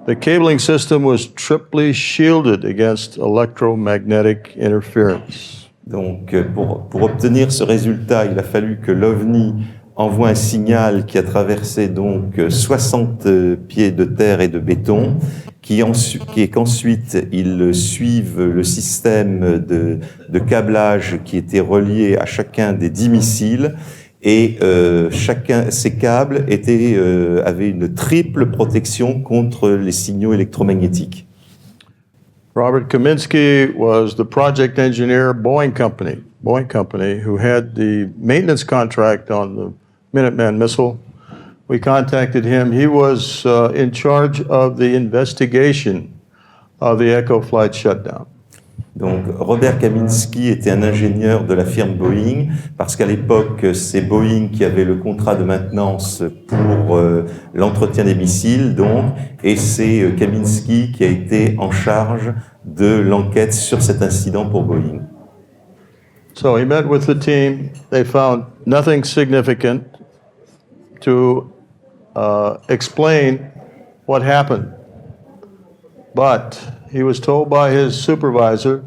Speaker 1: The cabling system was triply shielded against electromagnetic interference.
Speaker 2: Donc, pour obtenir ce résultat, il a fallu que l'OVNI envoie un signal qui a traversé donc 60 pieds de terre et de béton, qu'ensuite ils suivent le système de câblage qui était relié à chacun des 10 missiles, et ces câbles avaient une triple protection contre les signaux électromagnétiques.
Speaker 1: Robert Kaminsky was the project engineer, Boeing Company, who had the maintenance contract on the Minuteman missile. we contacted him. He was in charge of the investigation of the Echo flight shutdown.
Speaker 2: Donc Robert Kaminski était un ingénieur de la firme Boeing, parce qu'à l'époque, c'est Boeing qui avait le contrat de maintenance pour l'entretien des missiles, donc, et c'est Kaminski qui a été en charge de l'enquête sur cet incident pour Boeing.
Speaker 1: So he met with the team. They found nothing significant to explain what happened. But he was told by his supervisor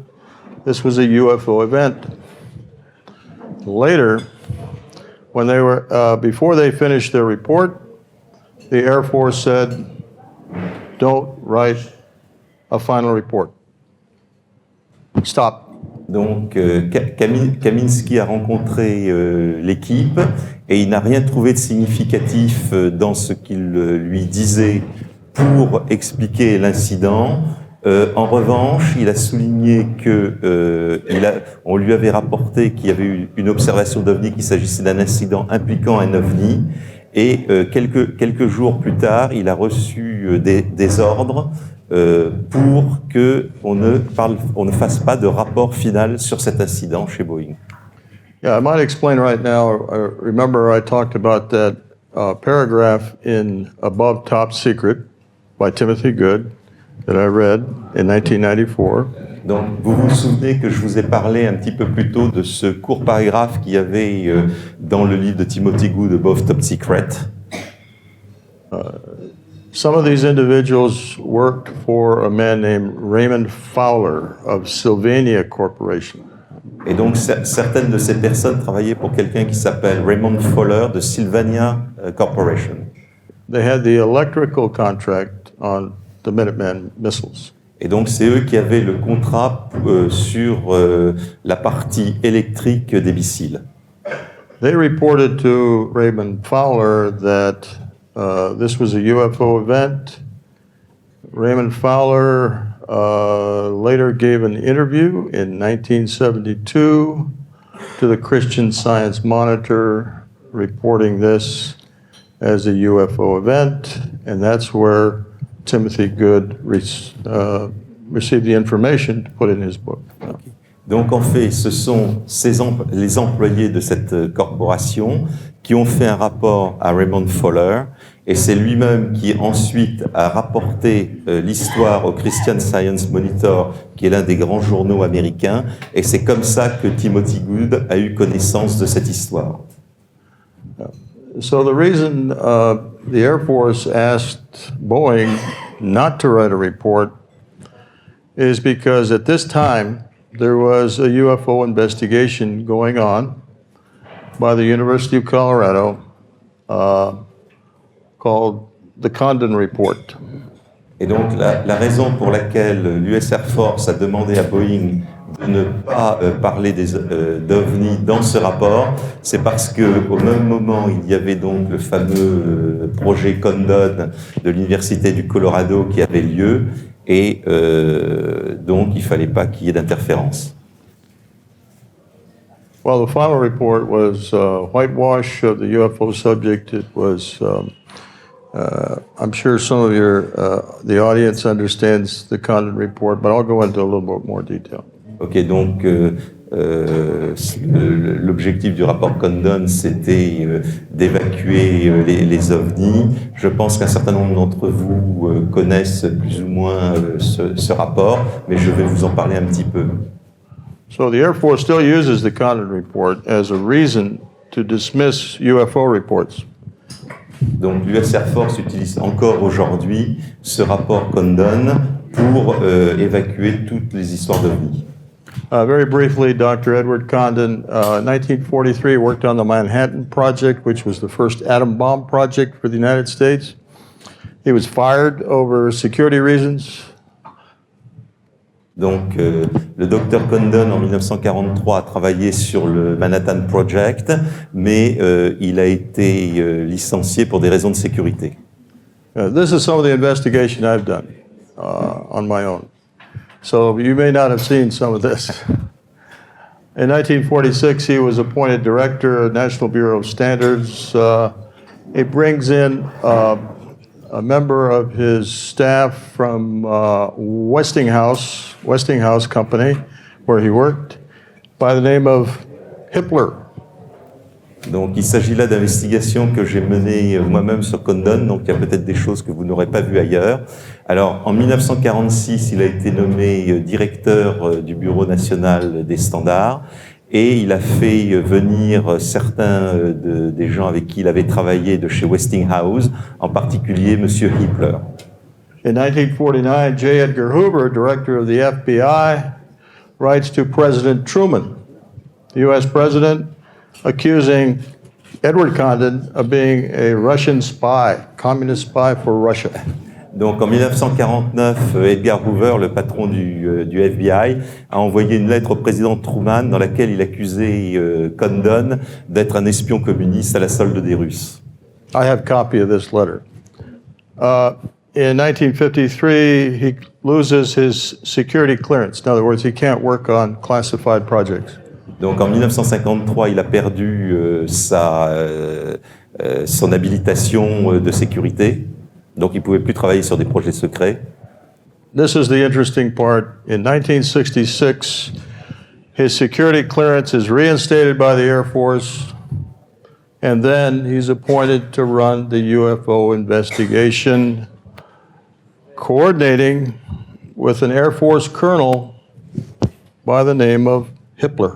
Speaker 1: this was a UFO event. Later, when they were before they finished their report, the Air Force said, "Don't write a final report. Stop."
Speaker 2: Donc Kaminski a rencontré l'équipe et il n'a rien trouvé de significatif dans ce qu'il lui disait pour expliquer l'incident. En revanche, il a souligné que on lui avait rapporté qu'il y avait eu une observation d'OVNI, qu'il s'agissait d'un incident impliquant un OVNI, et quelques jours plus tard, il a reçu des ordres pour qu'on ne fasse pas de rapport final sur cet incident chez Boeing.
Speaker 1: Yeah, I might explain right now. Remember, I talked about that paragraph in Above Top Secret by Timothy Good that I read in 1994.
Speaker 2: Donc, vous vous souvenez que je vous ai parlé un petit peu plus tôt de ce court paragraphe qu'il y avait dans le livre de Timothy Good, Above Top Secret.
Speaker 1: Some of these individuals worked for a man named Raymond Fowler of Sylvania Corporation.
Speaker 2: Et donc, certaines de ces personnes travaillaient pour quelqu'un qui s'appelle Raymond Fowler de Sylvania Corporation.
Speaker 1: They had the electrical contract on the Minuteman missiles.
Speaker 2: Et donc, c'est eux qui avaient le contrat sur la partie électrique des missiles.
Speaker 1: They reported to Raymond Fowler that this was a UFO event. Raymond Fowler later gave an interview in 1972 to the Christian Science Monitor, reporting this as a UFO event, and that's where Timothy Good received the information to put in his book.
Speaker 2: Donc en fait, ce sont les employés de cette corporation qui ont fait un rapport à Raymond Fowler, et c'est lui-même qui ensuite a rapporté l'histoire au Christian Science Monitor, qui est l'un des grands journaux américains, et c'est comme ça que Timothy Good a eu connaissance de cette histoire.
Speaker 1: So the reason the Air Force asked Boeing not to write a report is because at this time there was a UFO investigation going on by the University of Colorado called the Condon Report.
Speaker 2: Et donc la raison pour laquelle l'US Air Force a demandé à Boeing de ne pas parler d'OVNI dans ce rapport, c'est parce qu'au même moment, il y avait donc le fameux projet Condon de l'Université du Colorado qui avait lieu, et donc il ne fallait pas qu'il y ait d'interférence.
Speaker 1: Well, the final report was whitewash of the UFO subject. It was, I'm sure some of the audience understands the Condon report, but I'll go into a little bit more detail.
Speaker 2: Ok, donc l'objectif du rapport Condon, c'était d'évacuer les OVNI. Je pense qu'un certain nombre d'entre vous connaissent plus ou moins ce rapport, mais je vais vous en parler un petit peu.
Speaker 1: So the Air Force still uses the Condon report as a reason to dismiss UFO reports.
Speaker 2: Donc l'US Air Force utilise encore aujourd'hui ce rapport Condon pour évacuer toutes les histoires d'OVNI.
Speaker 1: Very briefly, Dr. Edward Condon, 1943, worked on the Manhattan Project, which was the first atom bomb project for the United States. He was fired over security reasons.
Speaker 2: Donc, le docteur Condon, en 1943, a travaillé sur le Manhattan Project, mais il a été licencié pour des raisons de sécurité.
Speaker 1: This is some of the investigation I've done on my own. So you may not have seen some of this. In 1946, he was appointed director of National Bureau of Standards he brings in a member of his staff from Westinghouse Company, where he worked, by the name of Hippler.
Speaker 2: Donc il s'agit là d'investigations que j'ai menées moi-même sur Condon, donc il y a peut-être des choses que vous n'aurez pas vues ailleurs. Alors en 1946, il a été nommé directeur du Bureau national des standards et il a fait venir certains des gens avec qui il avait travaillé de chez Westinghouse, en particulier Monsieur Hippler.
Speaker 1: In 1949, J. Edgar Hoover, director of the FBI, writes to President Truman, the U.S. president, accusing Edward Condon of being a Russian spy, communist spy for Russia.
Speaker 2: Donc en 1949, Edgar Hoover, le patron du FBI, a envoyé une lettre au président Truman dans laquelle il accusait Condon d'être un espion communiste à la solde des Russes.
Speaker 1: I have a copy of this letter. In 1953, he loses his security clearance. In other words, he can't work on classified projects.
Speaker 2: Donc en 1953, il a perdu son habilitation de sécurité. Donc il ne pouvait plus travailler sur des projets secrets.
Speaker 1: This is the interesting part. In 1966, his security clearance is reinstated by the Air Force, and then he's appointed to run the UFO investigation, coordinating with an Air Force colonel by the name of Hippler.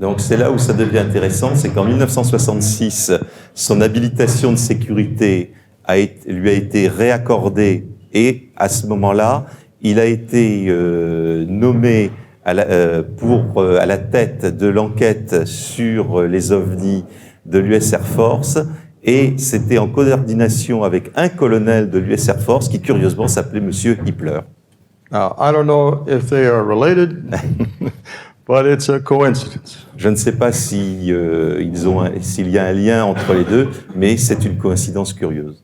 Speaker 2: Donc c'est là où ça devient intéressant, c'est qu'en 1966, son habilitation de sécurité lui a été réaccordée et à ce moment-là, il a été nommé à la tête de l'enquête sur les OVNI de l'US Air Force et c'était en coordination avec un colonel de l'US Air Force qui curieusement s'appelait Monsieur Hippler.
Speaker 1: Now, I don't know if they are related, but it's a coincidence.
Speaker 2: Je ne sais pas s'il y a un lien entre les deux, mais c'est une coïncidence curieuse.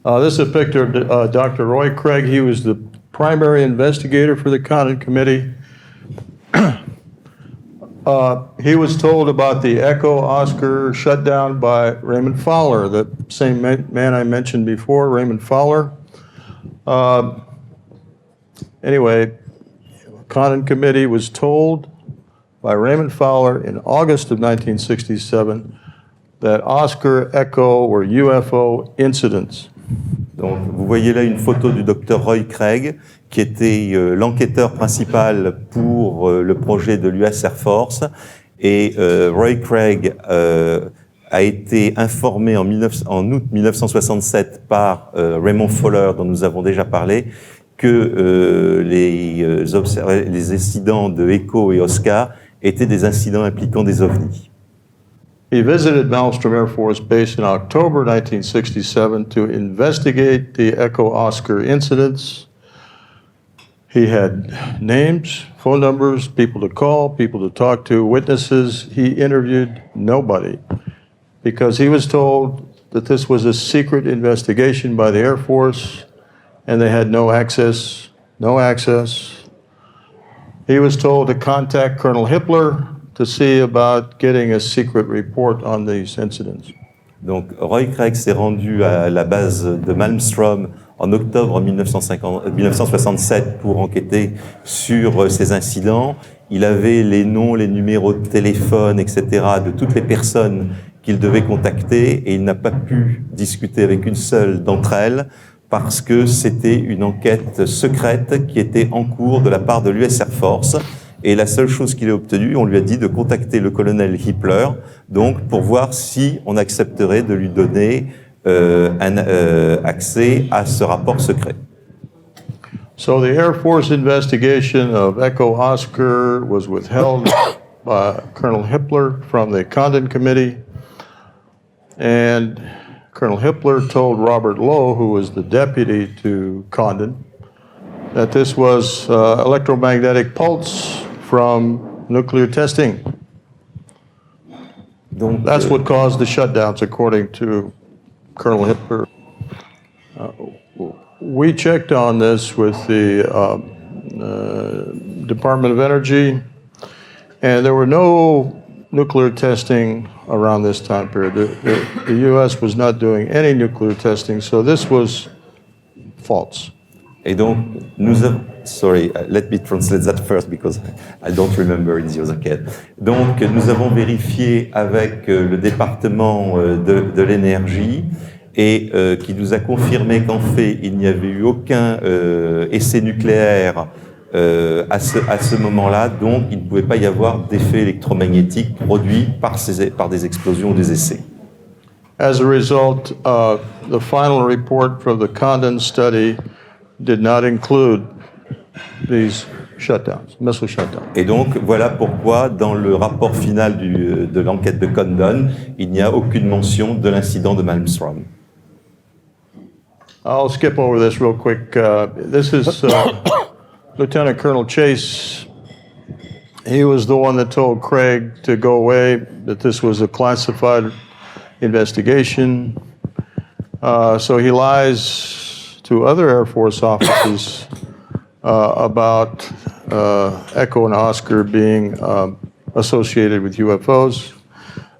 Speaker 1: This is a picture of Dr. Roy Craig. He was the primary investigator for the Condon Committee. He was told about the Echo Oscar shutdown by Raymond Fowler, the same man I mentioned before, Raymond Fowler. Anyway, Condon Committee was told by Raymond Fowler in August of 1967 that Oscar, Echo were UFO incidents.
Speaker 2: Donc, vous voyez là une photo du docteur Roy Craig, qui était l'enquêteur principal pour le projet de l'US Air Force. Et Roy Craig a été informé en août 1967 par Raymond Fowler, dont nous avons déjà parlé, que les incidents de Echo et Oscar étaient des incidents impliquant des OVNI.
Speaker 1: He visited Malmstrom Air Force Base in October 1967 to investigate the Echo Oscar incidents. He had names, phone numbers, people to call, people to talk to, witnesses. He interviewed nobody because he was told that this was a secret investigation by the Air Force and they had no access. He was told to contact Colonel Hippler to see about getting a secret report on these incidents.
Speaker 2: Donc Roy Craig s'est rendu à la base de Malmstrom en octobre 1967 pour enquêter sur ces incidents. Il avait les noms, les numéros de téléphone, etc. de toutes les personnes qu'il devait contacter et il n'a pas pu discuter avec une seule d'entre elles parce que c'était une enquête secrète qui était en cours de la part de l'US Air Force. Et la seule chose qu'il a obtenue, on lui a dit de contacter le colonel Hippler, donc pour voir si on accepterait de lui donner accès à ce rapport secret.
Speaker 1: So the Air Force investigation of Echo Oscar was withheld by Colonel Hippler from the Condon Committee, and Colonel Hippler told Robert Lowe, who was the deputy to Condon, that this was electromagnetic pulse from nuclear testing.
Speaker 2: Donc,
Speaker 1: that's what caused the shutdowns, according to Colonel Hippler. We checked on this with the Department of Energy, and there were no nuclear testing around this time period. The U.S. was not doing any nuclear testing, so this was false.
Speaker 2: Et donc, nous avons... Sorry, let me translate that first because I don't remember in the other case. Donc, nous avons vérifié avec le département de l'énergie et qui nous a confirmé qu'en fait, il n'y avait eu aucun essai nucléaire à ce moment-là, donc il ne pouvait pas y avoir d'effet électromagnétique produit par des explosions ou des essais.
Speaker 1: As a result, the final report from the Condon study did not include these shutdowns, missile shutdowns.
Speaker 2: Et donc, voilà pourquoi, dans le rapport final de l'enquête de Condon, il n'y a aucune mention de l'incident de Malmstrom.
Speaker 1: I'll skip over this real quick. This is Lieutenant Colonel Chase. He was the one that told Craig to go away, that this was a classified investigation. So he lies to other Air Force officers about Echo and Oscar being associated with UFOs.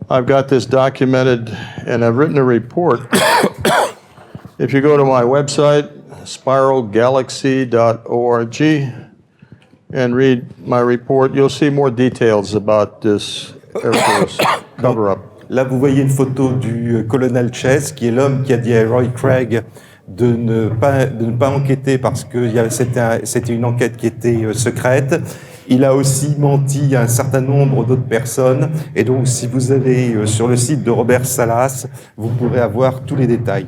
Speaker 1: I've got this documented, and I've written a report. If you go to my website, spiralgalaxy.org, and read my report, you'll see more details about this Air Force cover-up.
Speaker 2: Là, vous voyez une photo du colonel Chase, qui est l'homme qui a dit à Roy Craig de ne pas enquêter parce que c'était une enquête qui était secrète. Il a aussi menti à un certain nombre d'autres personnes. Et donc, si vous allez sur le site de Robert Salas, vous pourrez avoir tous les détails.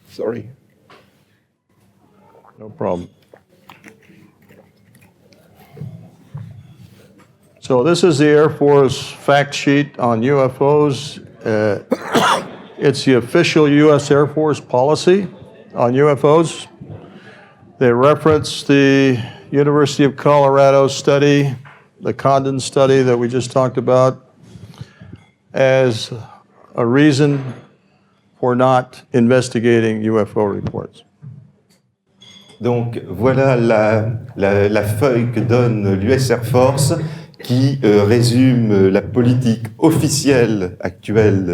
Speaker 2: Sorry.
Speaker 1: No problem. So this is the Air Force fact sheet on UFOs. It's the official U.S. Air Force policy on UFOs. They reference the University of Colorado study, the Condon study that we just talked about, as a reason for not investigating UFO reports.
Speaker 2: Donc voilà la feuille que donne l'US Air Force qui résume la politique officielle actuelle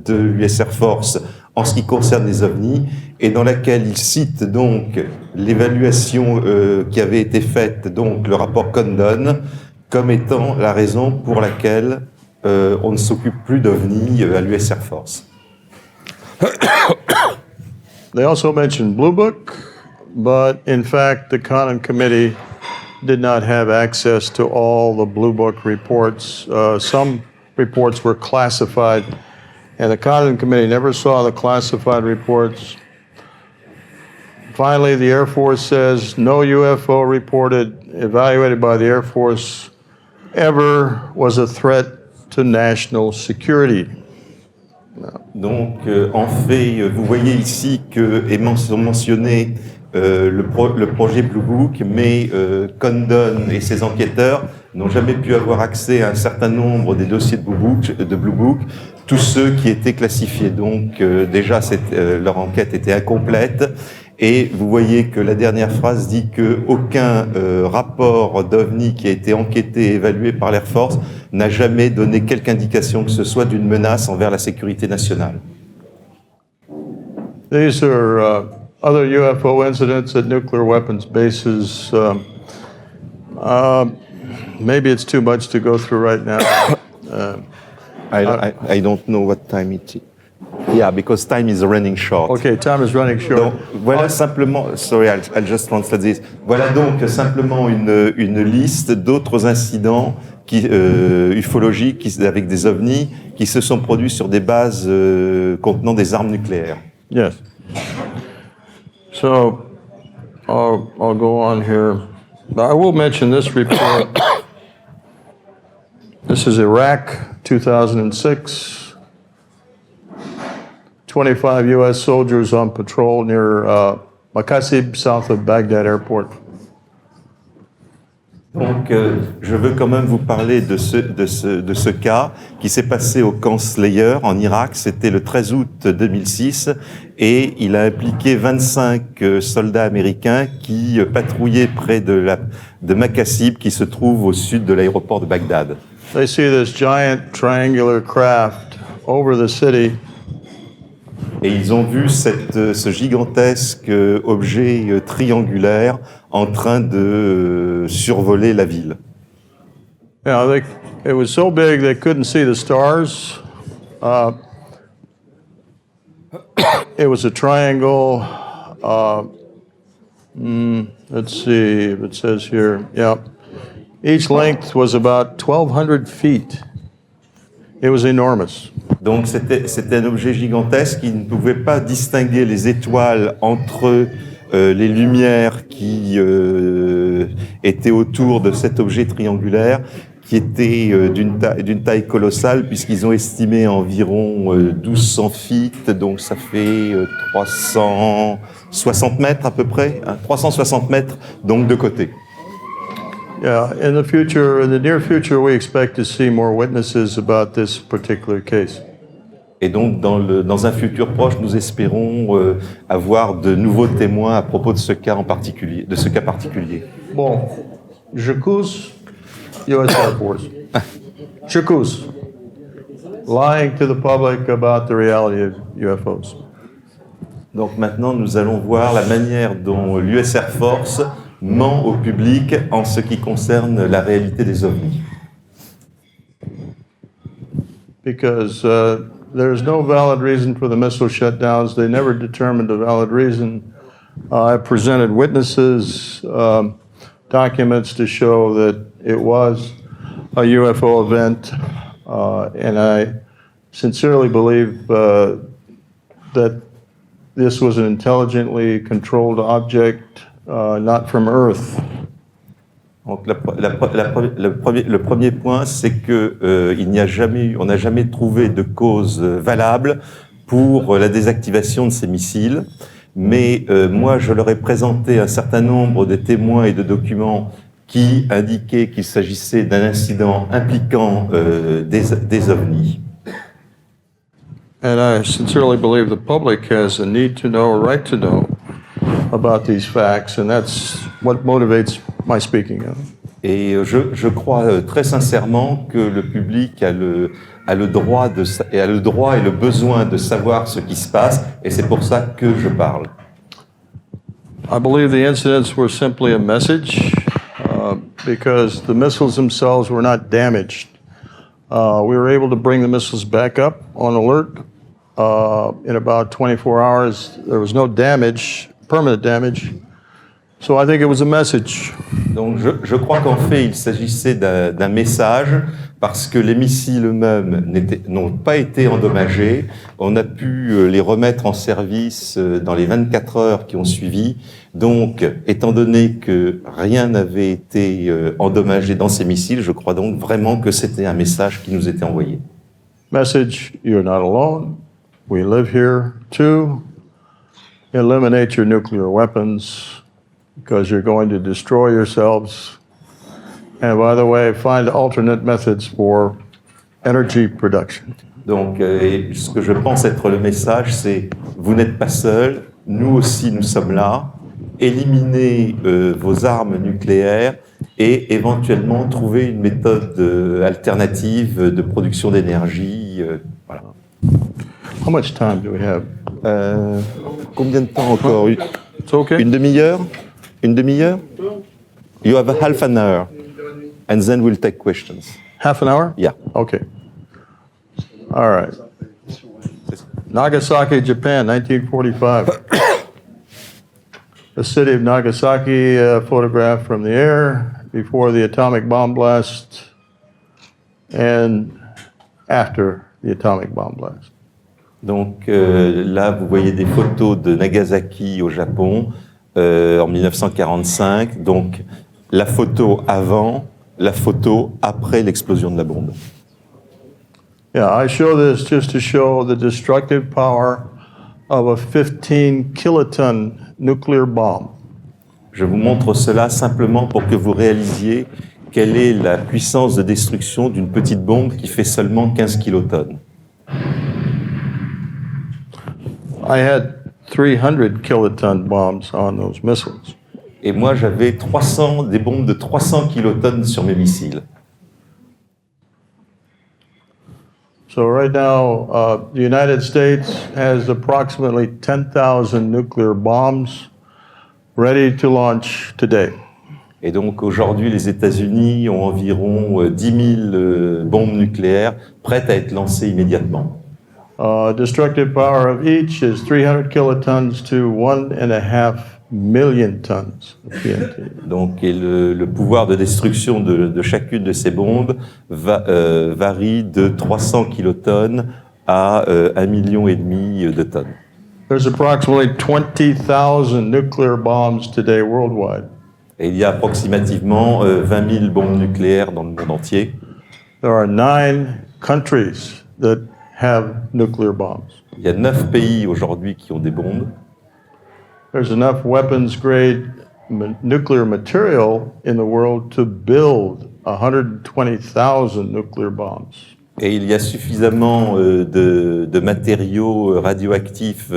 Speaker 2: de l'US Air Force en ce qui concerne les OVNI et dans laquelle il cite donc l'évaluation qui avait été faite, donc le rapport Condon, comme étant la raison pour laquelle on ne s'occupe plus d'OVNI à l'US Air Force.
Speaker 1: They also mentioned Blue Book, but in fact the Condon Committee did not have access to all the Blue Book reports. Some reports were classified, and the Condon Committee never saw the classified reports. Finally, the Air Force says no UFO reported, evaluated by the Air Force, ever was a threat to national security.
Speaker 2: Donc, en fait, vous voyez ici que sont mentionnés le projet Blue Book, mais Condon et ses enquêteurs n'ont jamais pu avoir accès à un certain nombre des dossiers de Blue Book, tous ceux qui étaient classifiés. Donc, déjà, leur enquête était incomplète. Et vous voyez que la dernière phrase dit qu'aucun rapport d'OVNI qui a été enquêté et évalué par l'Air Force n'a jamais donné quelque indication que ce soit d'une menace envers la sécurité nationale.
Speaker 1: These are other UFO incidents at nuclear weapons bases. Maybe it's too much to go through right now.
Speaker 2: I don't know what time it is. Yeah, because time is running short.
Speaker 1: Okay, time is running short.
Speaker 2: Donc, voilà simplement, sorry, I'll just translate this. Voilà donc simplement une liste d'autres incidents ufologiques avec des OVNI qui se sont produits sur des bases contenant des armes nucléaires.
Speaker 1: Yes. So, I'll go on here. I will mention this report. This is Iraq, 2006. 25 U.S. soldiers on patrol near Makasib, south of Baghdad Airport.
Speaker 2: Donc, je veux quand même vous parler de ce cas qui s'est passé au camp Slayer en Irak. C'était le 13 août 2006 et il a impliqué 25 soldats américains qui patrouillaient près de Makassib, qui se trouve au sud de l'aéroport de Bagdad.
Speaker 1: They see this giant triangular craft over the city.
Speaker 2: Et ils ont vu ce gigantesque objet triangulaire en train de survoler la ville.
Speaker 1: Yeah, it was so big they couldn't see the stars. It was a triangle. Let's see if it says here. Yeah. Each length was about 1,200 feet. It was enormous.
Speaker 2: Donc c'était un objet gigantesque qui ne pouvait pas distinguer les étoiles entre les lumières qui étaient autour de cet objet triangulaire, qui était d'une taille colossale, puisqu'ils ont estimé environ 1200 feet, donc ça fait 360 mètres à peu près, hein, 360 mètres donc de côté.
Speaker 1: Yeah, in the near future, we expect to see more witnesses about this particular case.
Speaker 2: Et donc, dans un futur proche, nous espérons avoir de nouveaux témoins à propos de ce cas particulier.
Speaker 1: Bon, j'accuse U.S. Air Force. J'accuse lying to the public about the reality of UFOs.
Speaker 2: Donc maintenant, nous allons voir la manière dont l'US Air Force ment au public en ce qui concerne la réalité des OVNI.
Speaker 1: Because there's no valid reason for the missile shutdowns. They never determined a valid reason. I presented witnesses, documents to show that it was a UFO event, and I sincerely believe that this was an intelligently controlled object, not from Earth.
Speaker 2: Donc le premier point, c'est que on n'a jamais trouvé de cause valable pour la désactivation de ces missiles. Mais moi, je leur ai présenté un certain nombre de témoins et de documents qui indiquaient qu'il s'agissait d'un incident impliquant des OVNI.
Speaker 1: And I sincerely believe the public has a need to know, a right to know about these facts, and that's what motivates my speaking.
Speaker 2: Et je crois très sincèrement que le public a le droit et le besoin de savoir ce qui se passe, et c'est pour ça que je parle.
Speaker 1: I believe the incidents were simply a message, because the missiles themselves were not damaged. We were able to bring the missiles back up on alert in about 24 hours. There was no damage, permanent damage. So I think it was a message.
Speaker 2: Donc je crois qu'en fait il s'agissait d'un message, parce que les missiles eux-mêmes n'ont pas été endommagés. On a pu les remettre en service dans les 24 heures qui ont suivi. Donc, étant donné que rien n'avait été endommagé dans ces missiles, je crois donc vraiment que c'était un message qui nous était envoyé.
Speaker 1: Message, you're not alone. We live here too. Eliminate your nuclear weapons, because you're going to destroy yourselves. And by the way, find alternate methods for energy production.
Speaker 2: Donc, ce que je pense être le message, c'est vous n'êtes pas seuls, nous aussi nous sommes là. Éliminez vos armes nucléaires et éventuellement trouver une méthode alternative de production d'énergie. Voilà.
Speaker 1: How much time do we have?
Speaker 2: Combien de temps encore?
Speaker 1: It's okay.
Speaker 2: Une demi-heure? Une demi-heure? You have a half an hour, and then we'll take questions.
Speaker 1: Half an hour?
Speaker 2: Yeah.
Speaker 1: Okay. All right. Nagasaki, Japan, 1945. The city of Nagasaki, photographed from the air before the atomic bomb blast and after the atomic bomb blast.
Speaker 2: Donc là, vous voyez des photos de Nagasaki au Japon en 1945. Donc la photo avant, la photo après l'explosion de la bombe.
Speaker 1: Yeah, I show this just to show the destructive power of a 15 kiloton nuclear bomb.
Speaker 2: Je vous montre cela simplement pour que vous réalisiez quelle est la puissance de destruction d'une petite bombe qui fait seulement 15 kilotonnes?
Speaker 1: I had 300 kiloton bombs on those missiles.
Speaker 2: Et moi, j'avais des bombes de 300 kilotonnes sur mes missiles.
Speaker 1: So right now, the United States has approximately 10,000 nuclear bombs ready to launch today.
Speaker 2: Et donc aujourd'hui, les États-Unis ont environ 10 000 bombes nucléaires prêtes à être lancées immédiatement.
Speaker 1: Destructive power of each is 300 kilotons to 1.5 million tons of TNT.
Speaker 2: Donc, et le pouvoir de destruction de chacune de ces bombes varie de 300 kilotonnes à 1,5 million de tonnes.
Speaker 1: There's approximately 20,000 nuclear bombs today worldwide.
Speaker 2: Et il y a approximativement 20 000 bombes nucléaires dans le monde entier.
Speaker 1: There are 9 countries that have nuclear bombs.
Speaker 2: Il y a 9 pays aujourd'hui qui ont des bombes.
Speaker 1: There's enough weapons grade nuclear material in the world to build 120,000 nuclear bombs.
Speaker 2: Et il y a suffisamment de matériaux radioactifs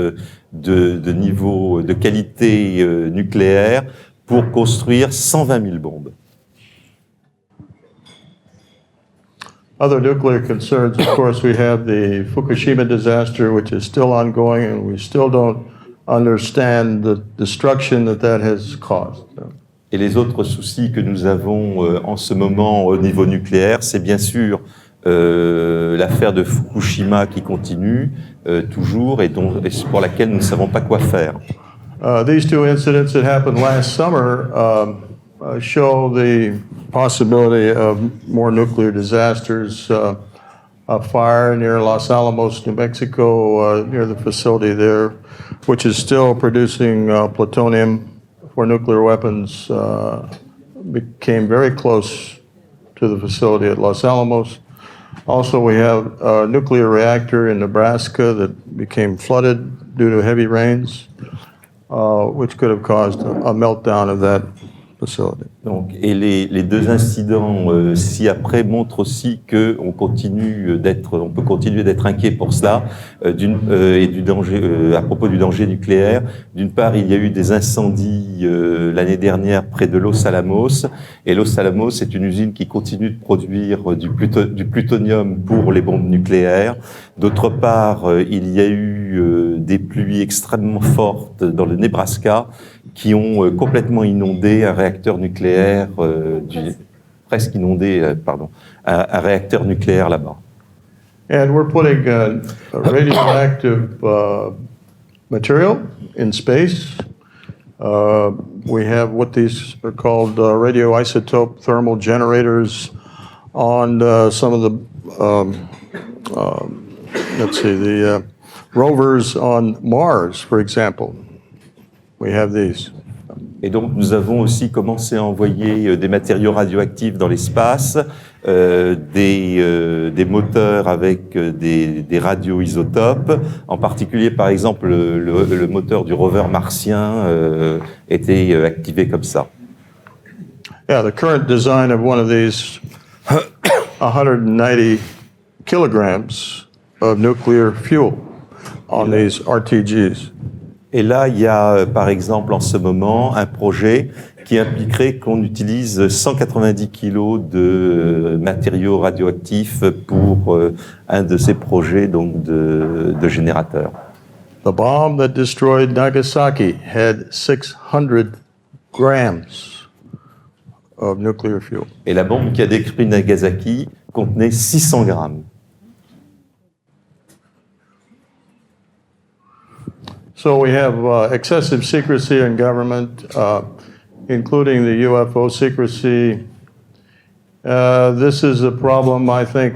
Speaker 2: de niveau, de qualité nucléaire pour construire 120 000 bombes.
Speaker 1: Other nuclear concerns, of course, we have the Fukushima disaster, which is still ongoing, and we still don't understand the destruction that has caused.
Speaker 2: Et les autres soucis que nous avons en ce moment au niveau nucléaire, c'est bien sûr l'affaire de Fukushima qui continue toujours et pour laquelle nous ne savons pas quoi faire.
Speaker 1: These two incidents that happened last summer show the possibility of more nuclear disasters. A fire near Los Alamos, New Mexico, near the facility there, which is still producing plutonium for nuclear weapons, became very close to the facility at Los Alamos. Also, we have a nuclear reactor in Nebraska that became flooded due to heavy rains, which could have caused a meltdown of that facility.
Speaker 2: Donc, et les deux incidents ci-après montrent aussi qu'on on peut continuer d'être inquiet pour cela et du danger à propos du danger nucléaire. D'une part, il y a eu des incendies l'année dernière près de Los Alamos, et Los Alamos est une usine qui continue de produire du plutonium pour les bombes nucléaires. D'autre part, il y a eu des pluies extrêmement fortes dans le Nebraska qui ont complètement inondé un réacteur nucléaire, presque inondé, un réacteur nucléaire là-bas.
Speaker 1: And we're putting radioactive material in space. We have what these are called radioisotope thermal generators on some of the rovers on Mars, for example. We have these.
Speaker 2: Et donc, nous avons aussi commencé à envoyer des matériaux radioactifs dans l'espace, des moteurs avec des radioisotopes. En particulier, par exemple, le moteur du rover martien était activé comme ça.
Speaker 1: Yeah, the current design of one of these 190 kilograms of nuclear fuel on these RTGs.
Speaker 2: Et là, il y a, par exemple, en ce moment, un projet qui impliquerait qu'on utilise 190 kilos de matériaux radioactifs pour un de ces projets donc de générateurs.
Speaker 1: The bomb that destroyed Nagasaki had 600 grams of nuclear fuel.
Speaker 2: Et la bombe qui a détruit Nagasaki contenait 600 grammes.
Speaker 1: So we have excessive secrecy in government, including the UFO secrecy. This is a problem, I think.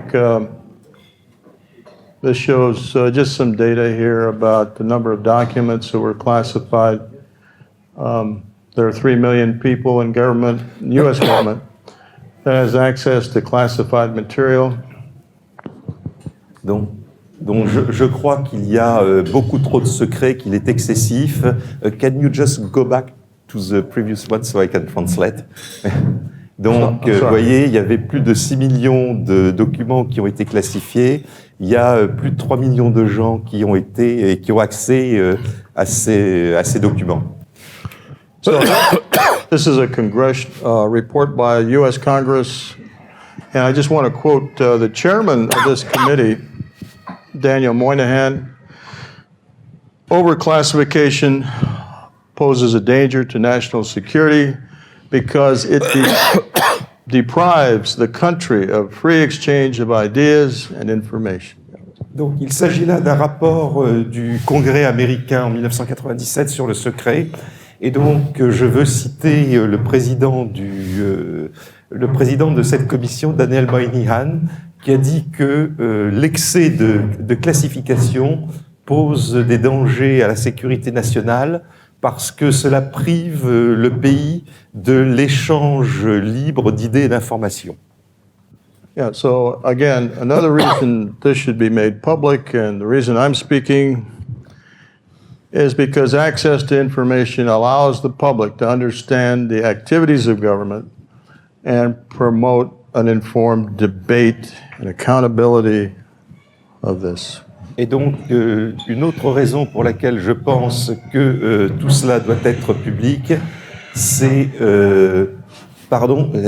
Speaker 1: This shows just some data here about the number of documents that were classified. There are 3 million people in government, U.S. government, that has access to classified material.
Speaker 2: Donc je crois qu'il y a beaucoup trop de secrets, qu'il est excessif. Can you just go back to the previous one so I can translate? Donc, vous voyez, il y avait plus de 6 millions de documents qui ont été classifiés. Il y a plus de 3 millions de gens qui ont accès à ces documents.
Speaker 1: So, this is a report by U.S. Congress, and I just want to quote the chairman of this committee, Daniel Moynihan. Overclassification poses a danger to national security because it deprives the country of free exchange of ideas and information.
Speaker 2: Donc, il s'agit là d'un rapport du Congrès américain en 1997 sur le secret. Et donc, je veux citer le président de cette commission, Daniel Moynihan, qui a dit que l'excès de classification pose des dangers à la sécurité nationale parce que cela prive le pays de l'échange libre d'idées et d'informations.
Speaker 1: Yeah, so again, another reason this should be made public, and the reason I'm speaking is because access to information allows the public to understand the activities of government and promote an informed debate and accountability of this.
Speaker 2: Et donc, une autre raison pour laquelle je pense que tout cela doit être public, c'est...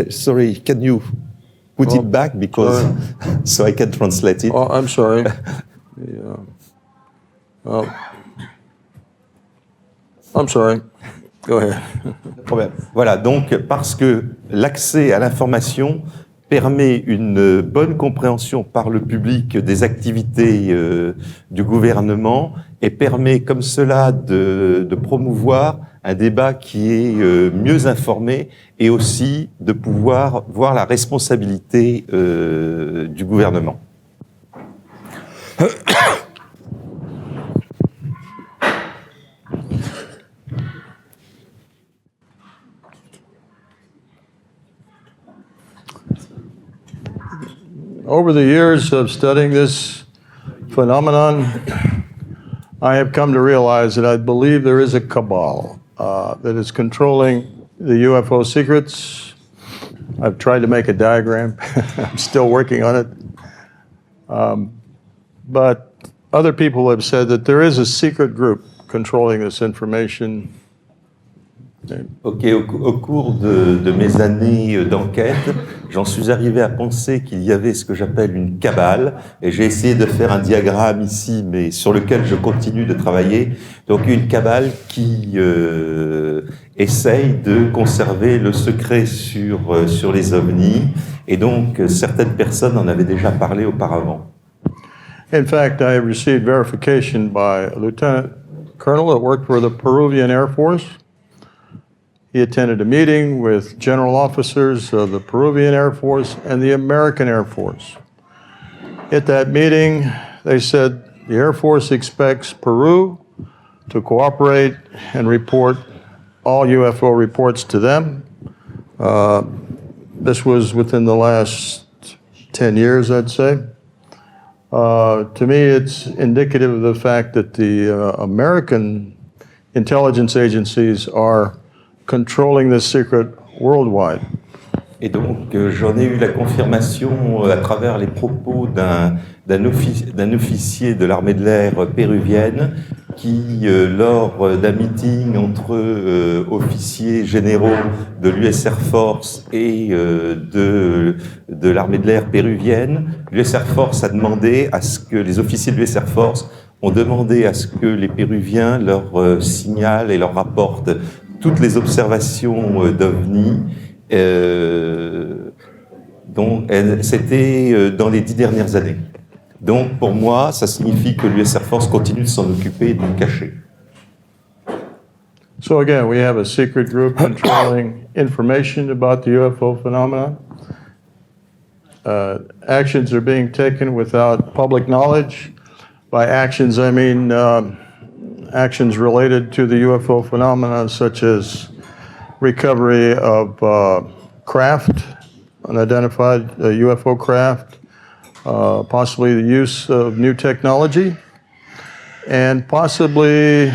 Speaker 2: sorry, can you put it back because so I can translate it?
Speaker 1: Oh, I'm sorry. I'm sorry. Go ahead.
Speaker 2: Problème. Voilà, donc parce que l'accès à l'information permet une bonne compréhension par le public des activités du gouvernement et permet comme cela de promouvoir un débat qui est mieux informé et aussi de pouvoir voir la responsabilité du gouvernement.
Speaker 1: Over the years of studying this phenomenon, I have come to realize that I believe there is a cabal that is controlling the UFO secrets. I've tried to make a diagram. I'm still working on it. But other people have said that there is a secret group controlling this information.
Speaker 2: Ok, au cours de mes années d'enquête, j'en suis arrivé à penser qu'il y avait ce que j'appelle une cabale, et j'ai essayé de faire un diagramme ici, mais sur lequel je continue de travailler. Donc une cabale qui essaye de conserver le secret sur les OVNI, et donc certaines personnes en avaient déjà parlé auparavant.
Speaker 1: In fact, I have received verification by a lieutenant colonel that worked for the Peruvian Air Force. He attended a meeting with general officers of the Peruvian Air Force and the American Air Force. At that meeting, they said the Air Force expects Peru to cooperate and report all UFO reports to them. This was within the last 10 years, I'd say. To me, it's indicative of the fact that the American intelligence agencies are controlling this secret worldwide.
Speaker 2: Et donc, j'en ai eu la confirmation à travers les propos d'un officier de l'armée de l'air péruvienne qui, lors d'un meeting entre officiers généraux de l'US Air Force et de l'armée de l'air péruvienne, l'US Air Force a demandé à ce que les officiers de l'US Air Force ont demandé à ce que les Péruviens leur signalent et leur rapportent toutes les observations d'OVNI. Donc, c'était dans les 10 dernières années. Donc, pour moi, ça signifie que l'US Air Force continue de s'en occuper et de le cacher.
Speaker 1: So again, we have a secret group controlling information about the UFO phenomenon. Actions are being taken without public knowledge. By actions, I mean actions related to the UFO phenomenon, such as recovery of craft, unidentified UFO craft, possibly the use of new technology, and possibly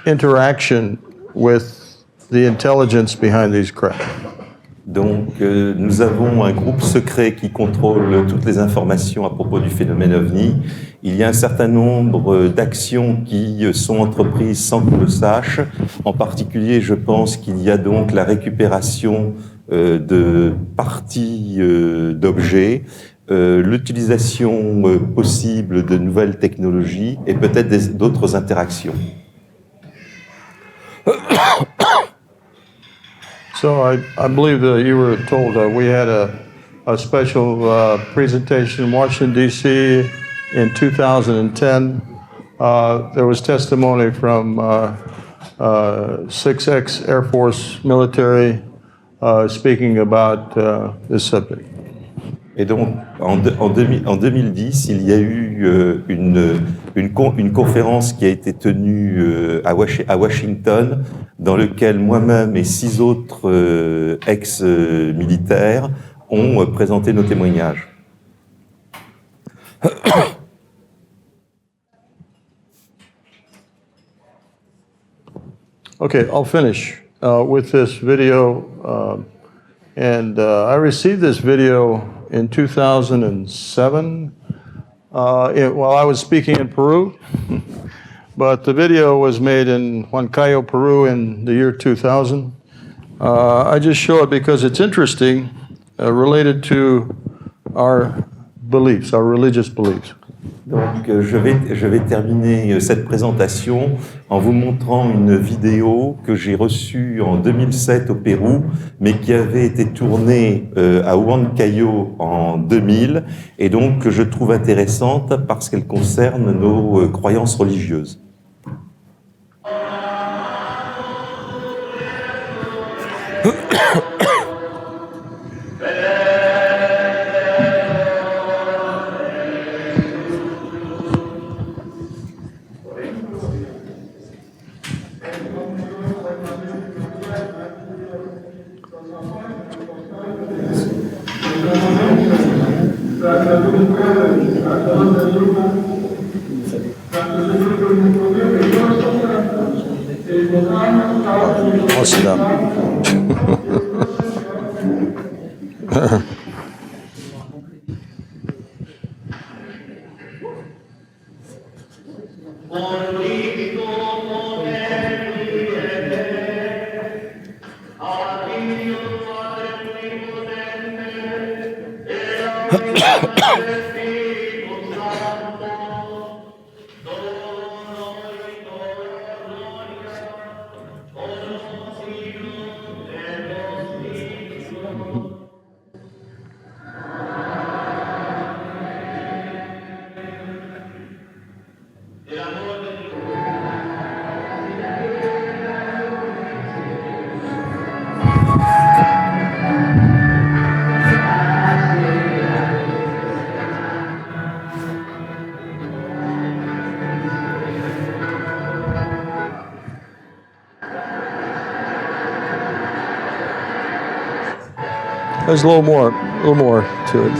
Speaker 1: interaction with the intelligence behind these craft.
Speaker 2: Donc, nous avons un groupe secret qui contrôle toutes les informations à propos du phénomène OVNI. Il y a un certain nombre d'actions qui sont entreprises sans qu'on le sache. En particulier, je pense qu'il y a donc la récupération de parties d'objets, l'utilisation possible de nouvelles technologies et peut-être d'autres interactions.
Speaker 1: So I believe that you were told we had a special presentation in Washington, D.C. in 2010. There was testimony from 6 Air Force military speaking about this subject.
Speaker 2: Et donc, en 2010, il y a eu une conférence qui a été tenue à Washington, dans laquelle moi-même et 6 autres ex-militaires ont présenté nos témoignages.
Speaker 1: Okay, I'll finish with this video. I received this video in 2007 while I was speaking in Peru. But the video was made in Huancayo, Peru in the year 2000. I just show it because it's interesting, related to our beliefs, our religious beliefs.
Speaker 2: Donc, je vais terminer cette présentation en vous montrant une vidéo que j'ai reçue en 2007 au Pérou, mais qui avait été tournée à Huancayo en 2000, et donc que je trouve intéressante parce qu'elle concerne nos croyances religieuses.
Speaker 1: I'll sit down. There's a little more to it.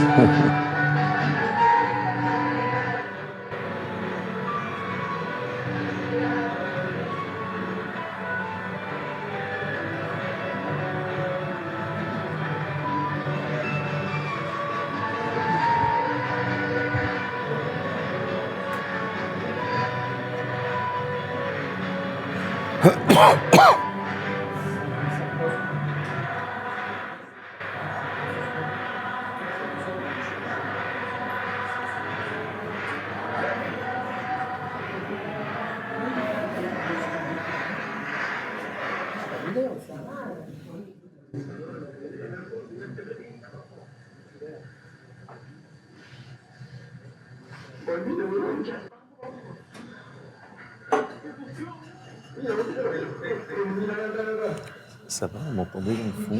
Speaker 2: Ça va, on m'entendait dans le fond.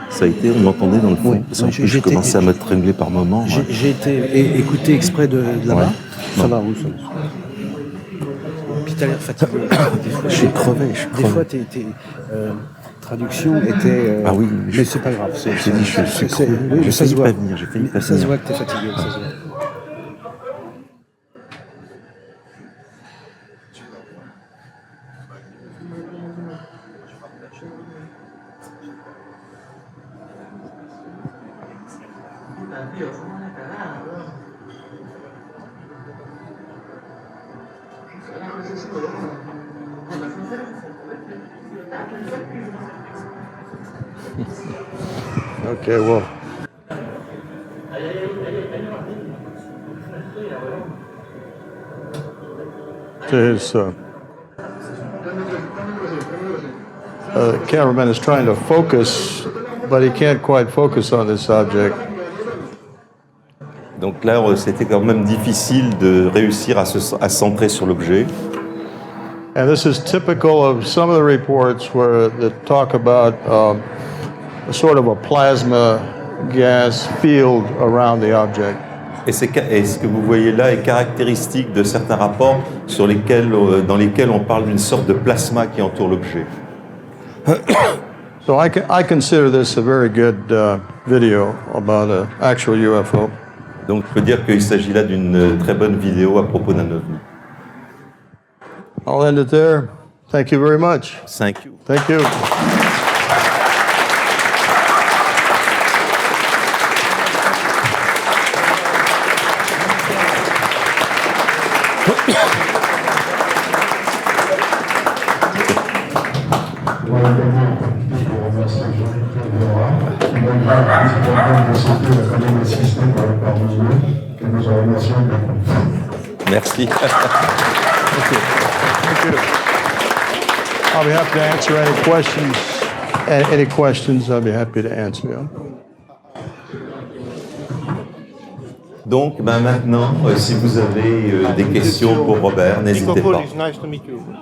Speaker 2: Ça a été, on m'entendait dans le fond.
Speaker 5: Oui,
Speaker 2: Je commençais à me tringler par moments.
Speaker 5: J'ai été écouté exprès de là-bas.
Speaker 2: Ouais.
Speaker 5: Ça va, oui, ça va. Puis t'as l'air fatigué. Des fois,
Speaker 2: Je suis crevé.
Speaker 5: Des fois, tes traductions étaient...
Speaker 2: Ah oui,
Speaker 5: mais c'est pas grave.
Speaker 2: J'ai dit, je suis crevé.
Speaker 5: Oui,
Speaker 2: J'ai
Speaker 5: ça se
Speaker 2: failli
Speaker 5: voit.
Speaker 2: pas venir, j'ai failli pas
Speaker 5: Ça se
Speaker 2: venir.
Speaker 5: voit que t'es fatigué, ça se voit.
Speaker 1: Okay, well. His cameraman is trying to focus, but he can't quite focus on this object.
Speaker 2: Donc là, c'était quand même difficile de réussir à se centrer sur l'objet.
Speaker 1: And this is typical of some of the reports where they talk about a sort of a plasma gas field around the object.
Speaker 2: Et ce que vous voyez là est caractéristique de certains rapports dans lesquels on parle d'une sorte de plasma qui entoure l'objet.
Speaker 1: So I consider this a very good video about an actual UFO.
Speaker 2: Donc je peux dire qu'il s'agit là d'une très bonne vidéo à propos d'un OVNI.
Speaker 1: I'll end it there. Thank you very much.
Speaker 2: Thank you.
Speaker 1: Thank you.
Speaker 2: Merci.
Speaker 1: Thank you. I'll be happy to answer any questions. Any questions, I'll be happy to answer them.
Speaker 2: Donc maintenant, si vous avez des questions pour Robert, n'hésitez pas.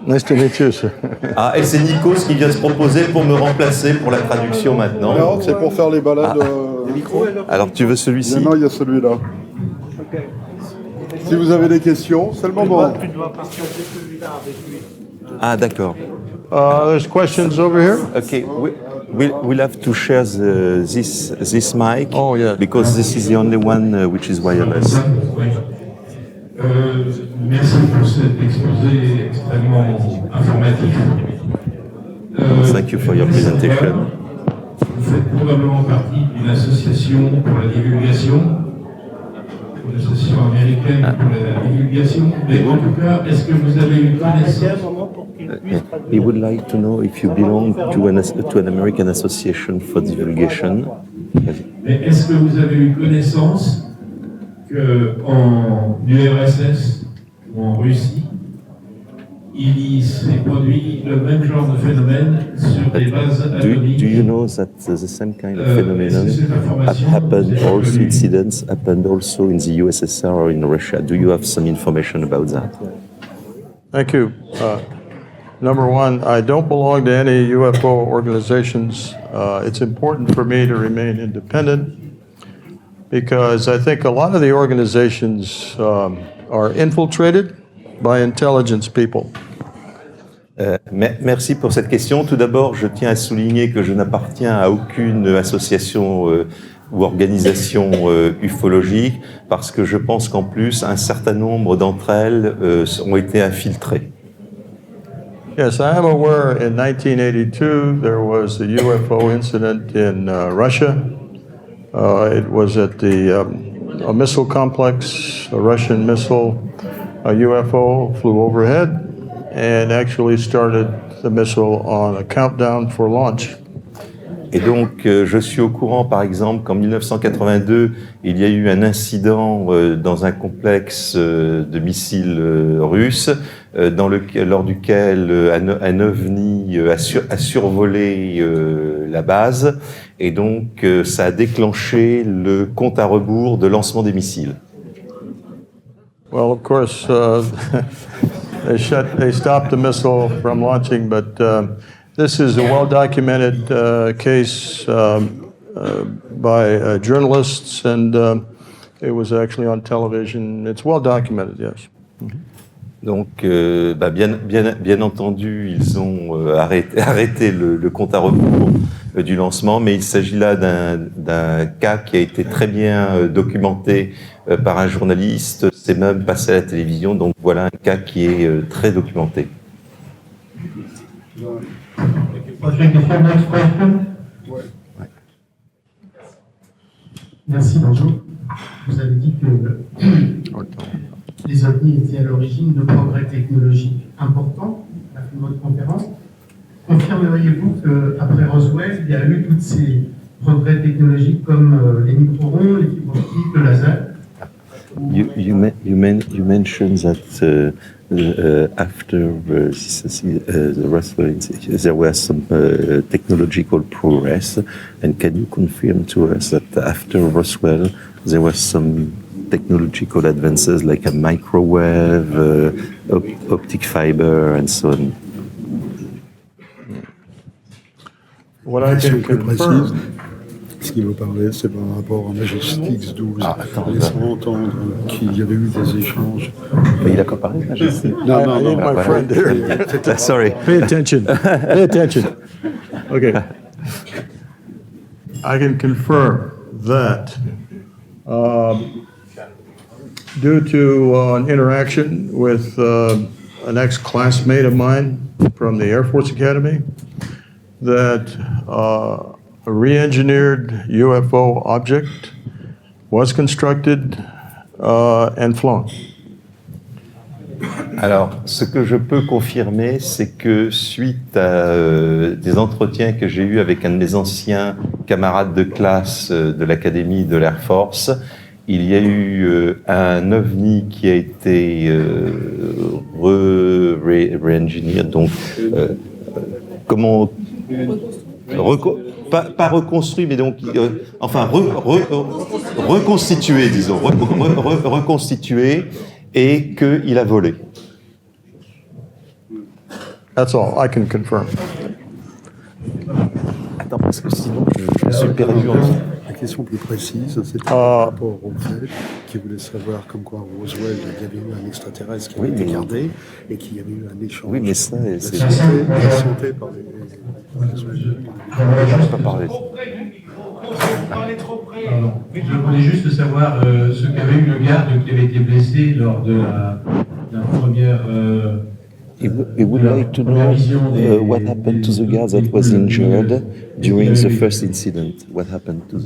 Speaker 1: Nice to meet you, sir.
Speaker 2: Ah, et c'est Nikos qui vient se proposer pour me remplacer pour la traduction maintenant.
Speaker 4: Non, c'est pour faire les balades.
Speaker 2: Alors tu veux celui-ci?
Speaker 4: Non, il y a celui-là. Si vous avez des questions, c'est le moment.
Speaker 3: Tu dois patienter celui-là avec lui.
Speaker 2: Ah d'accord.
Speaker 1: There's questions over here.
Speaker 2: Okay, we'll have to share this mic.
Speaker 1: Oh, yeah.
Speaker 2: Because this is the only one which is wireless.
Speaker 7: Merci pour cet exposé extrêmement informatif.
Speaker 2: Thank you for your presentation.
Speaker 7: Vous faites probablement partie d'une association pour la divulgation, une association américaine pour la divulgation. Mais en tout cas, est-ce que vous avez une connaissance?
Speaker 2: He would like to know if you belong to an American association for divulgation.
Speaker 7: Mais est-ce que vous avez eu connaissance qu'en URSS ou en Russie, il s'est produit le même genre de phénomène sur des bases atomiques?
Speaker 2: Do you know that the same kind of phenomenon happened also, incidents happened also in the USSR or in Russia? Do you have some information about that?
Speaker 1: Thank you. Number one, I don't belong to any UFO organizations. It's important for me to remain independent because I think a lot of the organizations are infiltrated by intelligence people.
Speaker 2: Merci pour cette question. Tout d'abord, je tiens à souligner que je n'appartiens à aucune association ou organisation ufologique parce que je pense qu'en plus, un certain nombre d'entre elles ont été infiltrées.
Speaker 1: Yes, I am aware in 1982 there was a UFO incident in Russia. It was at a missile complex, a Russian missile, a UFO flew overhead and actually started the missile on a countdown for launch.
Speaker 2: Et donc, je suis au courant, par exemple, qu'en 1982, il y a eu un incident dans un complexe de missiles russes, lors duquel un OVNI a survolé la base, et donc ça a déclenché le compte à rebours de lancement des missiles.
Speaker 1: Well, of course, they stopped the missile from launching, but this is a well-documented case by journalists, and it was actually on television. It's well-documented, yes.
Speaker 2: Donc, bien entendu, ils ont arrêté le compte à rebours du lancement, mais il s'agit là d'un cas qui a été très bien documenté par un journaliste. C'est même passé à la télévision, donc voilà un cas qui est très documenté.
Speaker 7: Merci, bonjour. Vous avez dit que
Speaker 8: les OVNI étaient à l'origine de progrès technologiques importants à la fin de votre conférence. Confirmeriez-vous qu'après Roswell, il y a eu tous ces progrès technologiques comme les micro-ronds, les fibres optiques, le laser?
Speaker 2: You mentioned that after the Roswell incident, there was some technological progress, and can you confirm to us that after Roswell, there was some technological advances like a microwave, optic fiber, and so on?
Speaker 1: What I can confirm.
Speaker 4: Ce qu'il veut parler, c'est par rapport à Majestic 12, laissant entendre qu'il y avait eu des échanges.
Speaker 2: Mais il a pas parlé, Majestic.
Speaker 1: I need my friend here.
Speaker 2: Sorry.
Speaker 1: Pay attention. Pay attention. Okay. I can confirm that due to an interaction with an ex-classmate of mine from the Air Force Academy, that a re-engineered UFO object was constructed and flown.
Speaker 2: Alors, ce que je peux confirmer, c'est que suite à des entretiens que j'ai eus avec un de mes anciens camarades de classe de l'Académie de l'Air Force, il y a eu un OVNI qui a été re-engineered, donc comment... Pas reconstruit, mais donc, enfin, reconstitué, disons, reconstitué, et qu'il a volé.
Speaker 1: That's all I can confirm.
Speaker 2: Attends, parce que sinon, je suis perdu en dessous.
Speaker 4: La question plus précise, c'était par rapport au fait qui voulait savoir comme quoi Roswell, il y avait eu un extraterrestre qui avait été gardé et qu'il y avait eu un échange.
Speaker 2: Oui, mais ça, c'est...
Speaker 4: Santé par les...
Speaker 2: Je ne peux pas parler.
Speaker 8: Je voulais juste savoir ce qu'avait eu le garde qui avait été blessé lors de la première...
Speaker 2: We would like to know what happened to the guard that was injured during the first incident. What happened to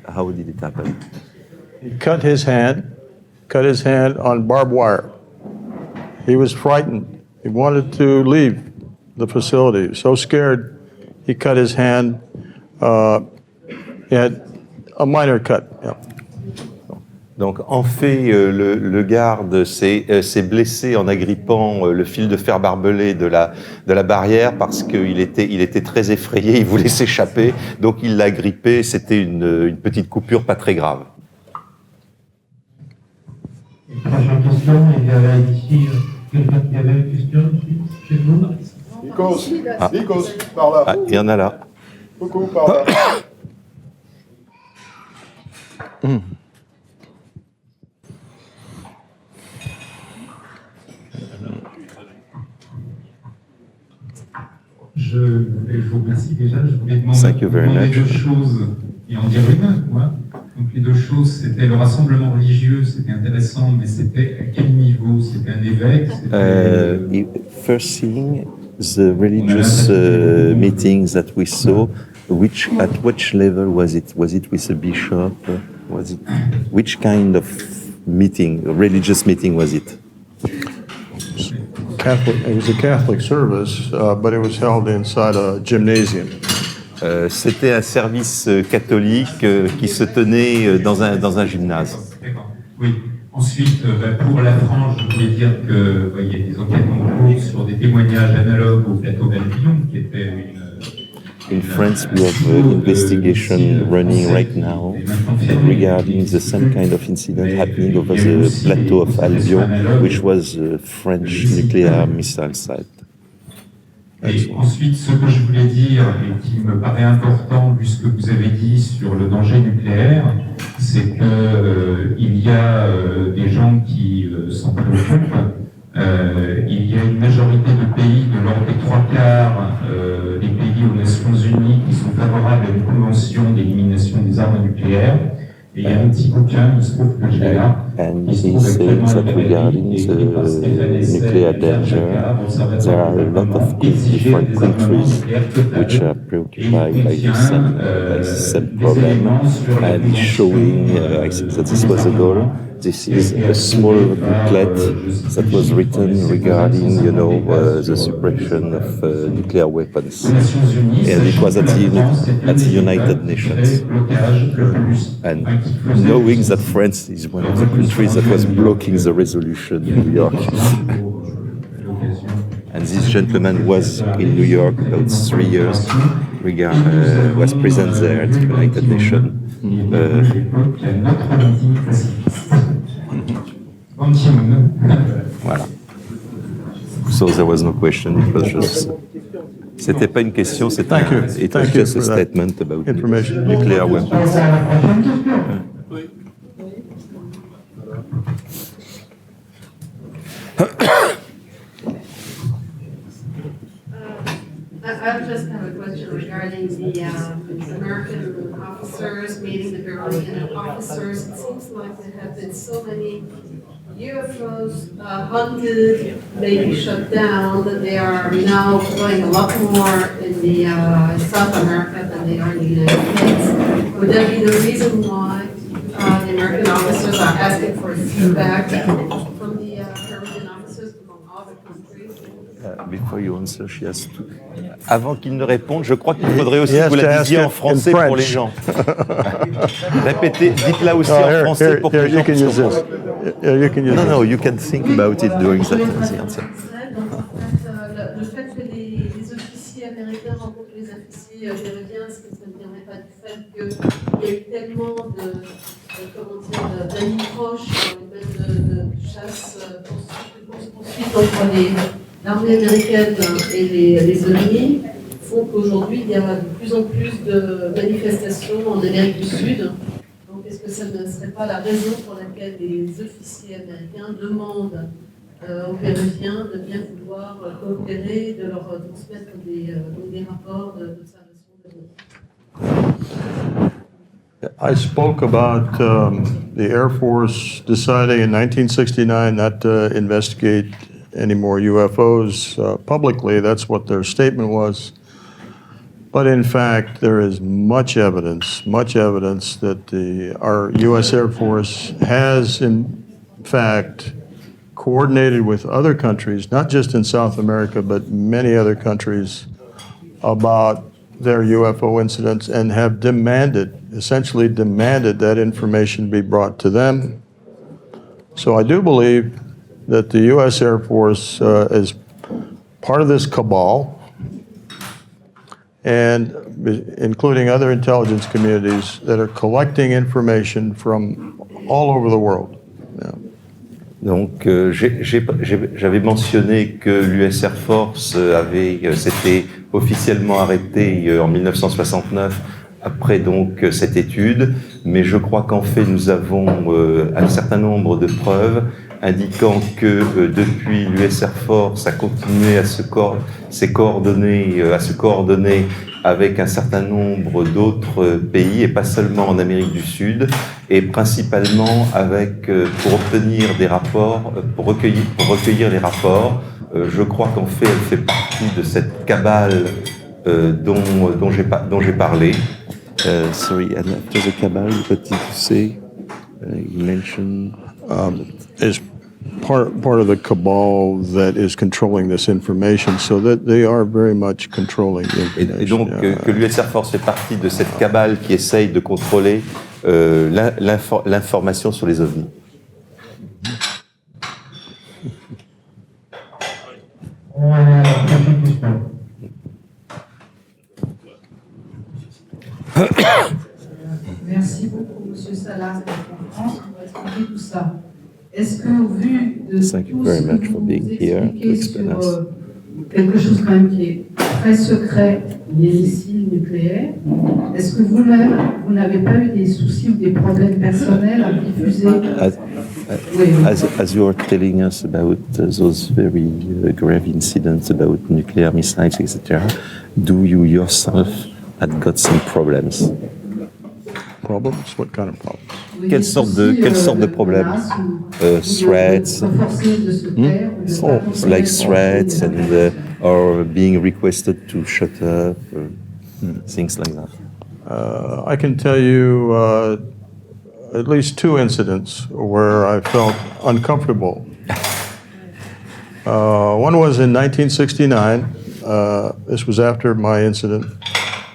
Speaker 2: how did it happen?
Speaker 1: He cut his hand on barbed wire. He was frightened. He wanted to leave the facility. He was so scared, he cut his hand. He had a minor cut. Yeah.
Speaker 2: Donc, en fait, le garde s'est blessé en agrippant le fil de fer barbelé de la barrière parce qu'il était très effrayé, il voulait s'échapper, donc il l'a agrippé, c'était une petite coupure pas très grave.
Speaker 8: Prochaine question, il y avait ici quelqu'un qui avait une question chez vous.
Speaker 4: Nikos, par là.
Speaker 2: Ah, il y en a là.
Speaker 4: Coucou, par là.
Speaker 7: Je vous remercie déjà. Je voulais demander deux choses et en dire une. Moi. Donc les deux choses, c'était le rassemblement religieux, c'était intéressant, mais c'était à quel niveau? C'était un évêque?
Speaker 2: First thing, the religious meetings that we saw, at which level was it? Was it with a bishop? Which kind of meeting, religious meeting was it?
Speaker 1: It was a Catholic service, but it was held inside a gymnasium.
Speaker 2: C'était un service catholique qui se tenait dans un gymnase.
Speaker 7: D'accord. Oui. Ensuite, pour la France, je voulais dire qu'il y a des enquêtes en cours sur des témoignages analogues au plateau Belleville, qui était une...
Speaker 2: In France, we have an investigation running right now regarding the same kind of incident happening over the plateau of Albion, which was a French nuclear missile site.
Speaker 7: Et ensuite, ce que je voulais dire, et qui me paraît important, vu ce que vous avez dit sur le danger nucléaire, c'est qu'il y a des gens qui s'en préoccupent. Il y a une majorité de pays, de l'ordre des 3/4 des pays aux Nations Unies qui sont favorables à une convention d'élimination des armes nucléaires. Et il y a un petit bouquin, il se trouve que j'ai là, qui se trouve actuellement à la librairie, écrit par Stéphane Essel,
Speaker 2: nuclear danger, there are a lot of different countries which are preoccupied by the same problem, and showing, I think that this was a goal, This is a small booklet that was written regarding, the suppression of nuclear weapons, and it was at the United Nations. And knowing that France is one of the countries that was blocking the resolution in New York, and this gentleman was in New York about 3 years, was present there at the United Nations. Voilà. So there was no question. It was just. C'était pas une question. C'était. It was just a statement about nuclear weapons.
Speaker 9: I just have a question regarding the American officers meeting the Brazilian officers. It seems like there have been so many UFOs hunted, maybe shut down, that they are now going a lot more in the South America than they are in the United States. Would that be the reason why the American officers are asking for feedback from the Caribbean officers from other countries?
Speaker 2: Before you answer, she has to... Avant qu'il ne réponde, je crois qu'il faudrait aussi que vous la disiez en français pour les gens. Répétez, dites-la aussi en français pour que les gens puissent comprendre. No, you can think about it during that answer.
Speaker 9: Le fait que les officiers américains rencontrent les officiers péruviens, est-ce que ça ne viendrait pas du fait qu'il y a eu tellement d'amis proches, même de chasse, poursuite entre l'armée américaine et les OVNI, font qu'aujourd'hui il y a de plus en plus de manifestations en Amérique du Sud. Donc est-ce que ça ne serait pas la raison pour laquelle les officiers américains demandent aux Péruviens de bien vouloir coopérer, de leur transmettre des rapports d'observation de
Speaker 1: I spoke about the Air Force deciding in 1969 not to investigate any more UFOs publicly. That's what their statement was. But in fact, there is much evidence that our U.S. Air Force has, in fact, coordinated with other countries, not just in South America, but many other countries, about their UFO incidents, and have essentially demanded that information be brought to them. So I do believe that the U.S. Air Force is part of this cabal, and including other intelligence communities that are collecting information from all over the world. Yeah.
Speaker 2: Donc, j'avais mentionné que l'US Air Force s'était officiellement arrêté en 1969 après donc cette étude, mais je crois qu'en fait nous avons un certain nombre de preuves indiquant que depuis l'US Air Force a continué à se coordonner avec un certain nombre d'autres pays, et pas seulement en Amérique du Sud, et principalement pour obtenir des rapports, pour recueillir les rapports. Je crois qu'en fait elle fait partie de cette cabale dont j'ai parlé. Sorry, and after the cabal, what did you say? You mentioned
Speaker 1: is part of the cabal that is controlling this information, so that they are very much controlling the information.
Speaker 2: Et donc que l'US Air Force fait partie de cette cabale qui essaye de contrôler l'information sur les OVNI.
Speaker 9: Merci beaucoup, M. Salas, de la conférence, pour expliquer tout ça. Est-ce que, au vu de tout ce que vous expliquez sur quelque chose quand même qui est très secret, les missiles nucléaires, est-ce que vous-même, vous n'avez pas eu des soucis ou des problèmes personnels à diffuser?
Speaker 2: As you are telling us about those very grave incidents about nuclear missiles, etc., do you yourself had got some problems?
Speaker 1: Problems? What kind of problems?
Speaker 2: Quelle sorte de problèmes? Threats, like threats, and or being requested to shut up, things like that.
Speaker 1: I can tell you at least two incidents where I felt uncomfortable. One was in 1969. This was after my incident.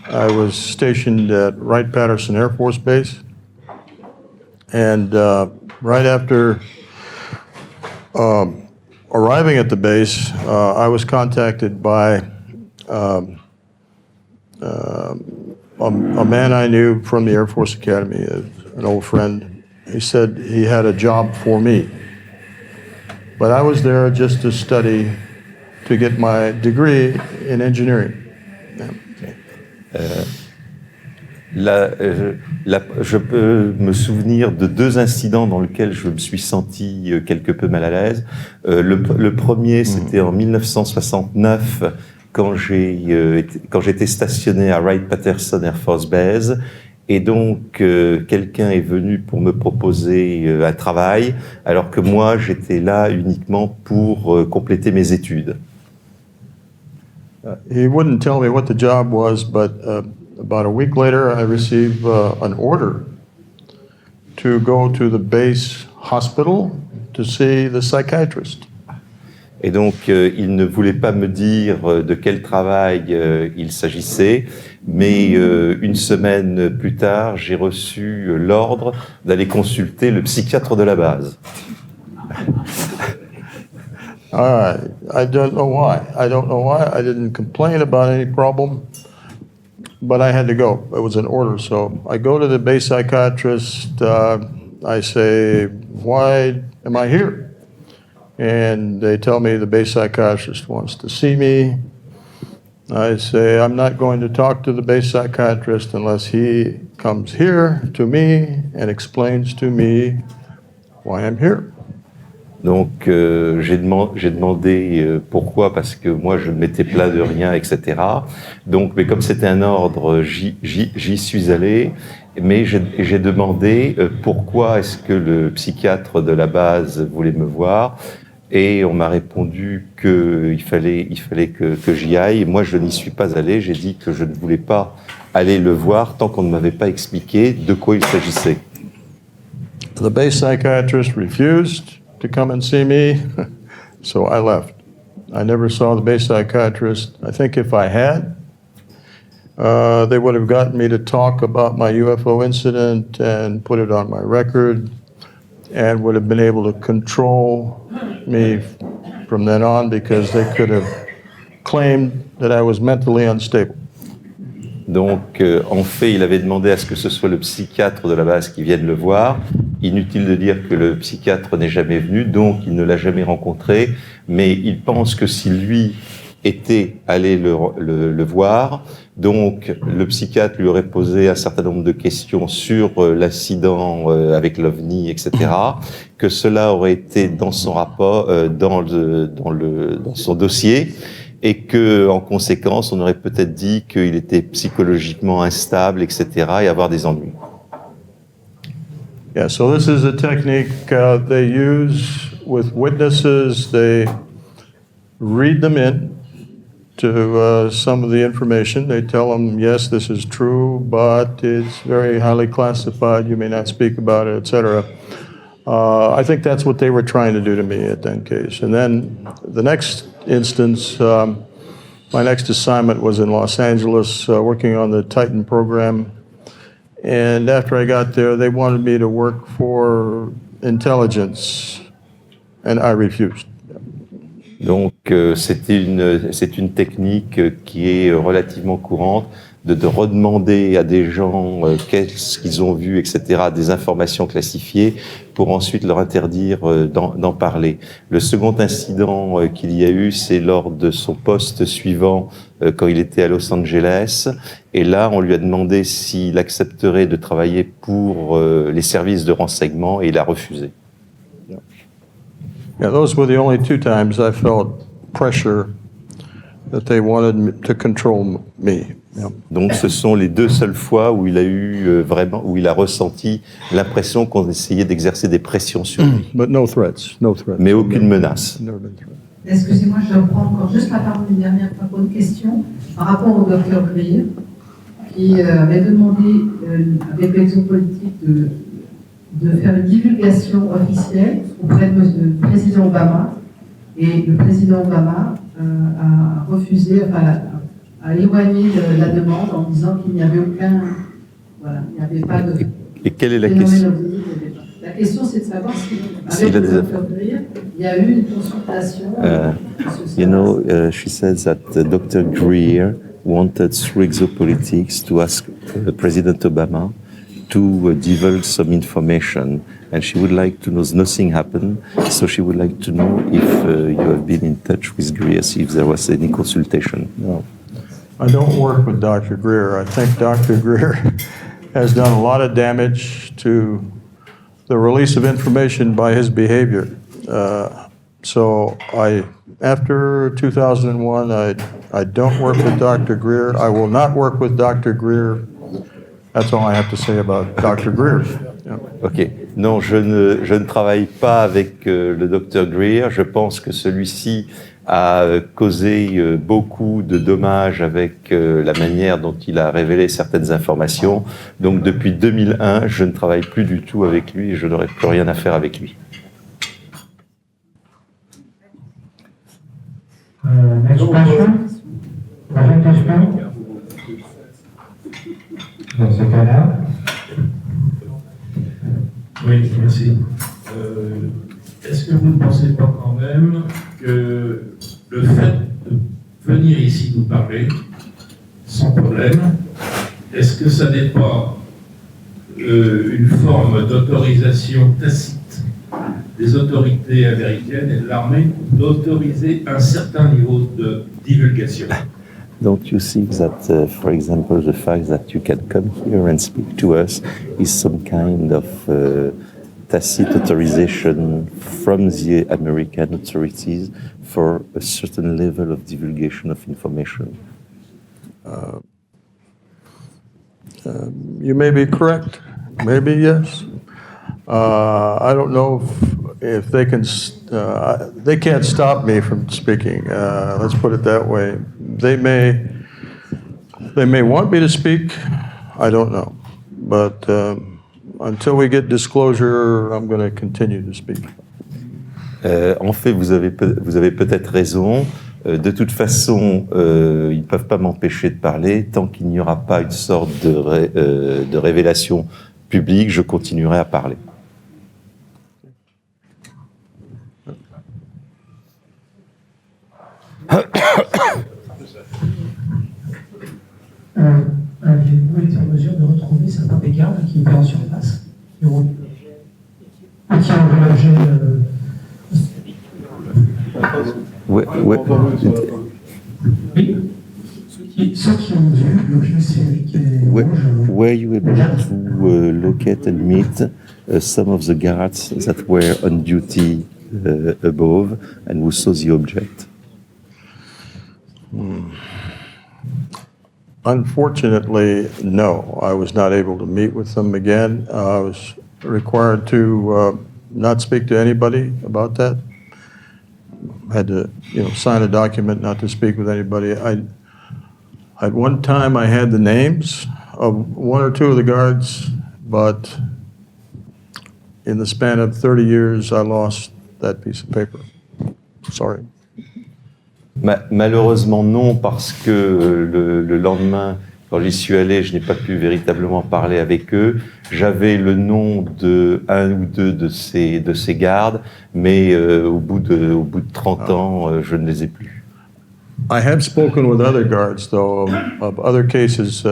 Speaker 1: I was stationed at Wright-Patterson Air Force Base. And right after arriving at the base, I was contacted by a man I knew from the Air Force Academy, an old friend. He said he had a job for me. But I was there just to study, to get my degree in engineering.
Speaker 2: Je peux me souvenir de deux incidents dans lesquels je me suis senti quelque peu mal à l'aise. Le premier, c'était en 1969, quand j'étais stationné à Wright-Patterson Air Force Base. Et donc, quelqu'un est venu pour me proposer un travail, alors que moi, j'étais là uniquement pour compléter mes études.
Speaker 1: He wouldn't tell me what the job was, but about a week later, I received an order to go to the base hospital to see the psychiatrist.
Speaker 2: Et donc, il ne voulait pas me dire de quel travail il s'agissait, mais une semaine plus tard, j'ai reçu l'ordre d'aller consulter le psychiatre de la base.
Speaker 1: I don't know why. I didn't complain about any problem, but I had to go. It was an order, so I go to the base psychiatrist. I say, "Why am I here?" And they tell me the base psychiatrist wants to see me. I say, I'm not going to talk to the base psychiatrist unless he comes here to me and explains to me why I'm here.
Speaker 2: Donc j'ai demandé pourquoi, parce que moi je ne m'étais plaint de rien, etc. Donc, mais comme c'était un ordre, j'y suis allé. Mais j'ai demandé pourquoi est-ce que le psychiatre de la base voulait me voir. Et on m'a répondu qu'il fallait que j'y aille. Moi, je n'y suis pas allé. J'ai dit que je ne voulais pas aller le voir tant qu'on ne m'avait pas expliqué de quoi il s'agissait.
Speaker 1: The base psychiatrist refused to come and see me, so I left. I never saw the base psychiatrist. I think if I had, they would have gotten me to talk about my UFO incident and put it on my record, and would have been able to control me from then on, because they could have claimed that I was mentally unstable.
Speaker 2: Donc, en fait, il avait demandé à ce que ce soit le psychiatre de la base qui vienne le voir. Inutile de dire que le psychiatre n'est jamais venu, donc il ne l'a jamais rencontré. Mais il pense que si lui était allé le voir, donc le psychiatre lui aurait posé un certain nombre de questions sur l'incident avec l'OVNI, etc., que cela aurait été dans son rapport, dans son dossier, et que, en conséquence, on aurait peut-être dit qu'il était psychologiquement instable, etc., et avoir des ennuis.
Speaker 1: Yeah, so this is a technique they use with witnesses. They read them in to some of the information. They tell them, yes, this is true, but it's very highly classified. You may not speak about it, etc. I think that's what they were trying to do to me at that case. And then the next instance, my next assignment was in Los Angeles, working on the Titan program. And after I got there, they wanted me to work for intelligence, and I refused.
Speaker 2: Donc, c'est une technique qui est relativement courante de redemander à des gens qu'est-ce qu'ils ont vu, etc., des informations classifiées, pour ensuite leur interdire d'en parler. Le second incident qu'il y a eu, c'est lors de son poste suivant, quand il était à Los Angeles. Et là, on lui a demandé s'il accepterait de travailler pour les services de renseignement, et il a refusé.
Speaker 1: Yeah, those were the only two times I felt pressure that they wanted to control me. Yeah.
Speaker 2: Donc, ce sont les deux seules fois où il a eu où il a ressenti l'impression qu'on essayait d'exercer des pressions sur lui.
Speaker 1: But no threats, no threats.
Speaker 2: Mais aucune menace.
Speaker 10: Excusez-moi, je reprends encore juste la parole d'une dernière question par rapport au docteur Grill, qui avait demandé avec l'exopolitique de faire une divulgation officielle auprès du président Obama. Et le président Obama a refusé, enfin, a éloigné la demande en disant qu'il n'y avait aucun. Voilà, il n'y avait pas de.
Speaker 2: Et quelle est la
Speaker 10: phénomène
Speaker 2: question?
Speaker 10: ovni. La question, c'est de savoir si, avec le Dr. Greer, il y a eu une consultation.
Speaker 2: She says that Dr. Greer wanted through exopolitics to ask President Obama to divulge some information, and she would like to know. Nothing happened, so she would like to know if you have been in touch with Greer, if there was any consultation.
Speaker 1: No. I don't work with Dr. Greer. I think Dr. Greer has done a lot of damage to the release of information by his behavior. So after 2001, I don't work with Dr. Greer. I will not work with Dr. Greer. That's all I have to say about Dr. Greer. Yeah.
Speaker 2: Ok. Non, je ne travaille pas avec le Dr. Greer. Je pense que celui-ci a causé beaucoup de dommages avec la manière dont il a révélé certaines informations. Donc depuis 2001, je ne travaille plus du tout avec lui et je n'aurai plus rien à faire avec lui.
Speaker 8: Next question. Prochaine question. Dans ce cas-là.
Speaker 3: Oui, merci. Est-ce que vous ne pensez pas quand même que le fait de venir ici nous parler, sans problème, est-ce que ça n'est pas une forme d'autorisation tacite des autorités américaines et de l'armée d'autoriser un certain niveau de divulgation?
Speaker 2: Don't you think that, for example, the fact that you can come here and speak to us is some kind of tacit authorization from the American authorities for a certain level of divulgation of information?
Speaker 1: You may be correct. Maybe yes. I don't know if they can. They can't stop me from speaking. Let's put it that way. They may want me to speak. I don't know, but until we get disclosure, I'm going to continue to speak.
Speaker 2: En fait, vous avez peut-être raison. De toute façon, ils ne peuvent pas m'empêcher de parler. Tant qu'il n'y aura pas une sorte de révélation publique, je continuerai à parler.
Speaker 8: Avez-vous été en mesure de retrouver certains des gardes qui étaient en surface et qui ont l'objet ceux qui ont vu l'objet sphérique et rouge.
Speaker 2: Were you able to locate and meet some of the guards that were on duty above and who saw the object?
Speaker 1: Unfortunately, no. I was not able to meet with them again. I was required to not speak to anybody about that. I had to, sign a document not to speak with anybody. At one time, I had the names of one or two of the guards, but in the span of 30 years, I lost that piece of paper. Sorry.
Speaker 2: Malheureusement non, parce que le lendemain, quand j'y suis allé, je n'ai pas pu véritablement parler avec eux. J'avais le nom de un ou deux de ces gardes, mais au bout de 30 ans, je ne les ai plus.
Speaker 1: I have spoken with other guards, though, of other cases,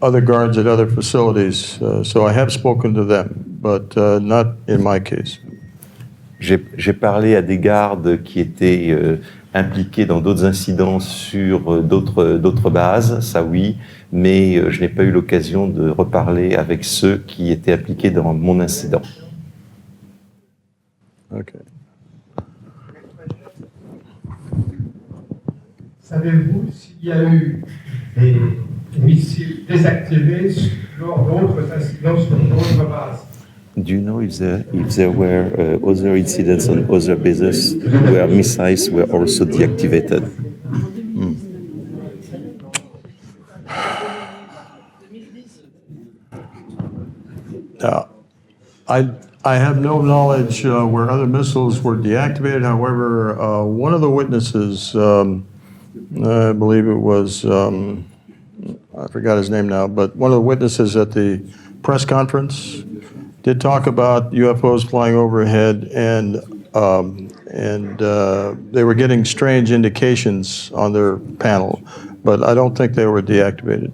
Speaker 1: other guards at other facilities, so I have spoken to them, but not in my case.
Speaker 2: J'ai parlé à des gardes qui étaient impliqués dans d'autres incidents sur d'autres bases, ça oui, mais je n'ai pas eu l'occasion de reparler avec ceux qui étaient impliqués dans mon incident.
Speaker 1: Okay.
Speaker 8: Savez-vous s'il y a eu des missiles désactivés lors d'autres incidents sur d'autres bases?
Speaker 2: Do you know if there were other incidents on other bases where missiles were also deactivated?
Speaker 1: I have no knowledge where other missiles were deactivated. However, one of the witnesses, I believe it was, I forgot his name now, but one of the witnesses at the press conference did talk about UFOs flying overhead, and they were getting strange indications on their panel, but I don't think they were deactivated.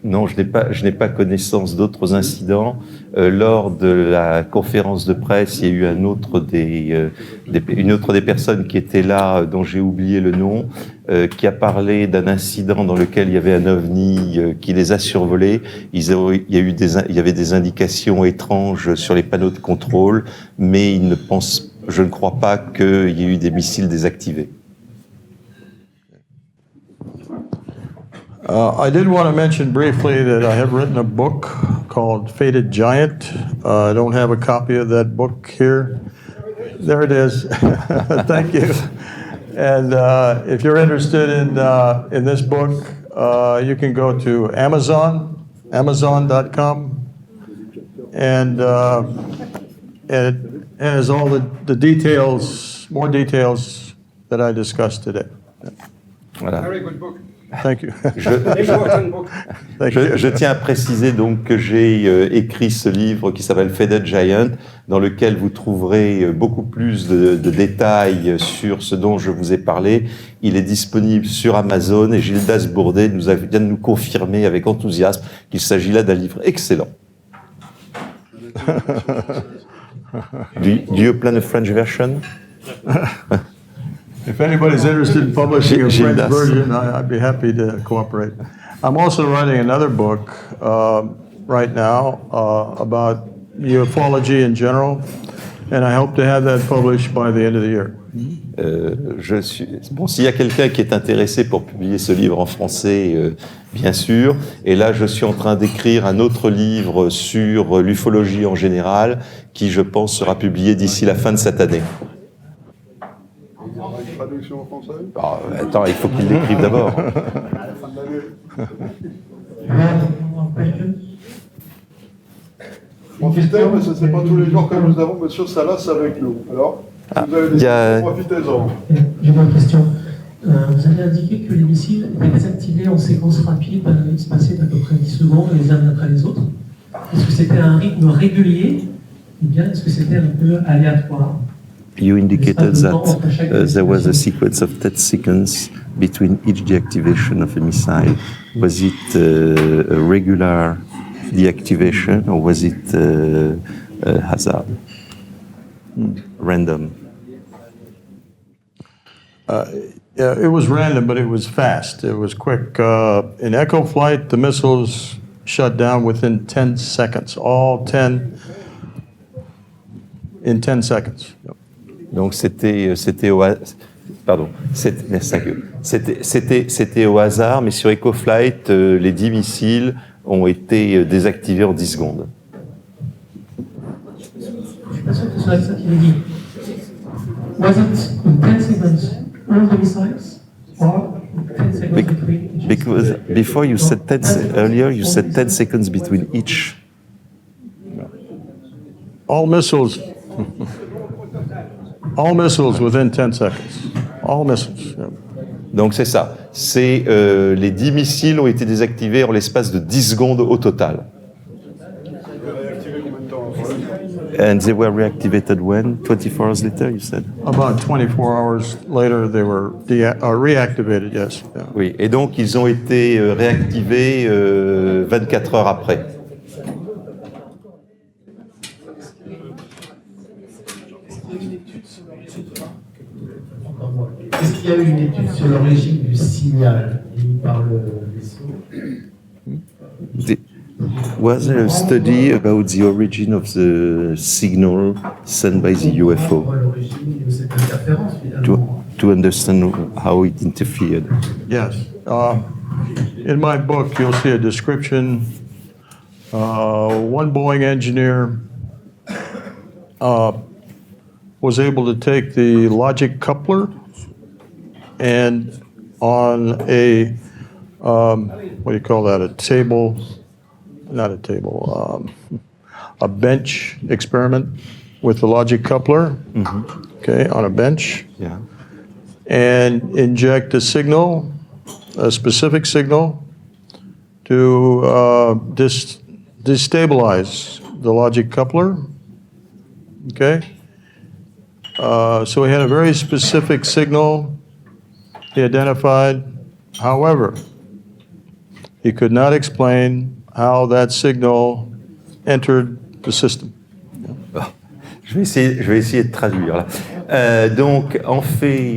Speaker 2: Non, je n'ai pas connaissance d'autres incidents. Lors de la conférence de presse, il y a eu une autre des personnes qui était là, dont j'ai oublié le nom, qui a parlé d'un incident dans lequel il y avait un OVNI qui les a survolés. Il y avait des indications étranges sur les panneaux de contrôle, mais je ne crois pas qu'il y ait eu des missiles désactivés.
Speaker 1: I did want to mention briefly that I have written a book called Fated Giant. I don't have a copy of that book here. There it is. Thank you. And if you're interested in this book, you can go to amazon.com, and it has all the details, more details that I discussed today.
Speaker 2: Voilà.
Speaker 4: Very good book.
Speaker 1: Thank you.
Speaker 2: Je tiens à préciser donc que j'ai écrit ce livre qui s'appelle Faded Giant, dans lequel vous trouverez beaucoup plus de détails sur ce dont je vous ai parlé. Il est disponible sur Amazon et Gildas Bourdet vient de nous confirmer avec enthousiasme qu'il s'agit là d'un livre excellent. Do you plan a French version?
Speaker 1: If anybody's interested in publishing a French version, I'd be happy to cooperate. I'm also writing another book right now about ufology in general, and I hope to have that published by the end of the year.
Speaker 2: S'il y a quelqu'un qui est intéressé pour publier ce livre en français, bien sûr. Et là, je suis en train d'écrire un autre livre sur l'ufologie en général, qui, je pense, sera publié d'ici la fin de cette année.
Speaker 4: Traduction en français?
Speaker 2: Attends, il faut qu'il l'écrive d'abord.
Speaker 4: À la fin de l'année. Profitez, mais ce n'est pas tous les jours que nous avons M. Salas avec nous. Alors, vous avez des profitez-en.
Speaker 8: J'ai une question. Vous avez indiqué que les missiles étaient désactivés en séquence rapide, il se passait d'à peu près 10 secondes les uns après les autres. Est-ce que c'était un rythme régulier ou bien est-ce que c'était un peu aléatoire?
Speaker 2: You indicated that there was a sequence of 10 seconds between each deactivation of a missile. Was it a regular deactivation or was it hazard? Random?
Speaker 1: Yeah, it was random, but it was fast. It was quick. In echo flight, the missiles shut down within 10 seconds. All 10 in 10 seconds. Yep.
Speaker 2: Donc c'était au hasard, mais sur EcoFlight, les 10 missiles ont été désactivés en 10 secondes.
Speaker 8: Je suis pas sûr que ce soit ça qu'il a dit. Was it in 10 seconds all the missiles or 10 seconds between each?
Speaker 2: Because before you said earlier you said 10 seconds between each.
Speaker 1: All missiles. All missiles within 10 seconds. All missiles. Yep.
Speaker 2: Donc c'est ça. Les 10 missiles ont été désactivés en l'espace de 10 secondes au total. And they were reactivated when? 24 hours later, you said?
Speaker 1: About 24 hours later, they were reactivated, yes. Yeah.
Speaker 2: Oui, et donc ils ont été réactivés 24 heures après.
Speaker 8: Est-ce qu'il y a eu une étude sur l'origine du signal émis par le vaisseau?
Speaker 2: Was there a study about the origin of the signal sent by the UFO? To understand how it interfered.
Speaker 1: Yes. In my book, you'll see a description. One Boeing engineer was able to take the logic coupler and on a, what do you call that, a table, not a table, a bench experiment with the logic coupler, okay, on a bench,
Speaker 2: Yeah.
Speaker 1: and inject a signal, a specific signal, to destabilize the logic coupler, okay? So he had a very specific signal he identified. However, he could not explain how that signal entered the system.
Speaker 2: Je vais essayer de traduire là. Donc, en fait,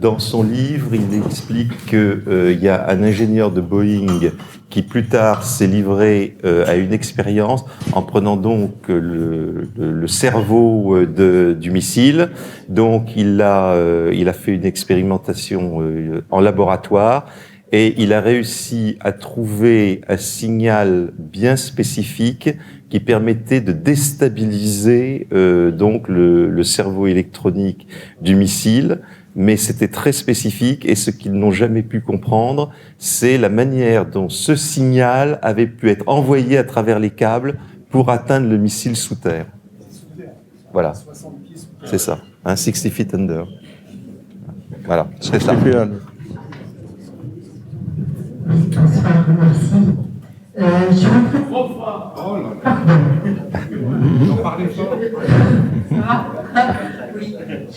Speaker 2: dans son livre, il explique qu'il y a un ingénieur de Boeing qui plus tard s'est livré à une expérience en prenant donc le cerveau du missile. Donc, il a fait une expérimentation en laboratoire. Et il a réussi à trouver un signal bien spécifique qui permettait de déstabiliser donc le cerveau électronique du missile. Mais c'était très spécifique et ce qu'ils n'ont jamais pu comprendre, c'est la manière dont ce signal avait pu être envoyé à travers les câbles pour atteindre le missile sous terre. Voilà, c'est ça, 60 feet under. Voilà, c'est ça.
Speaker 11: Bonsoir, merci. Je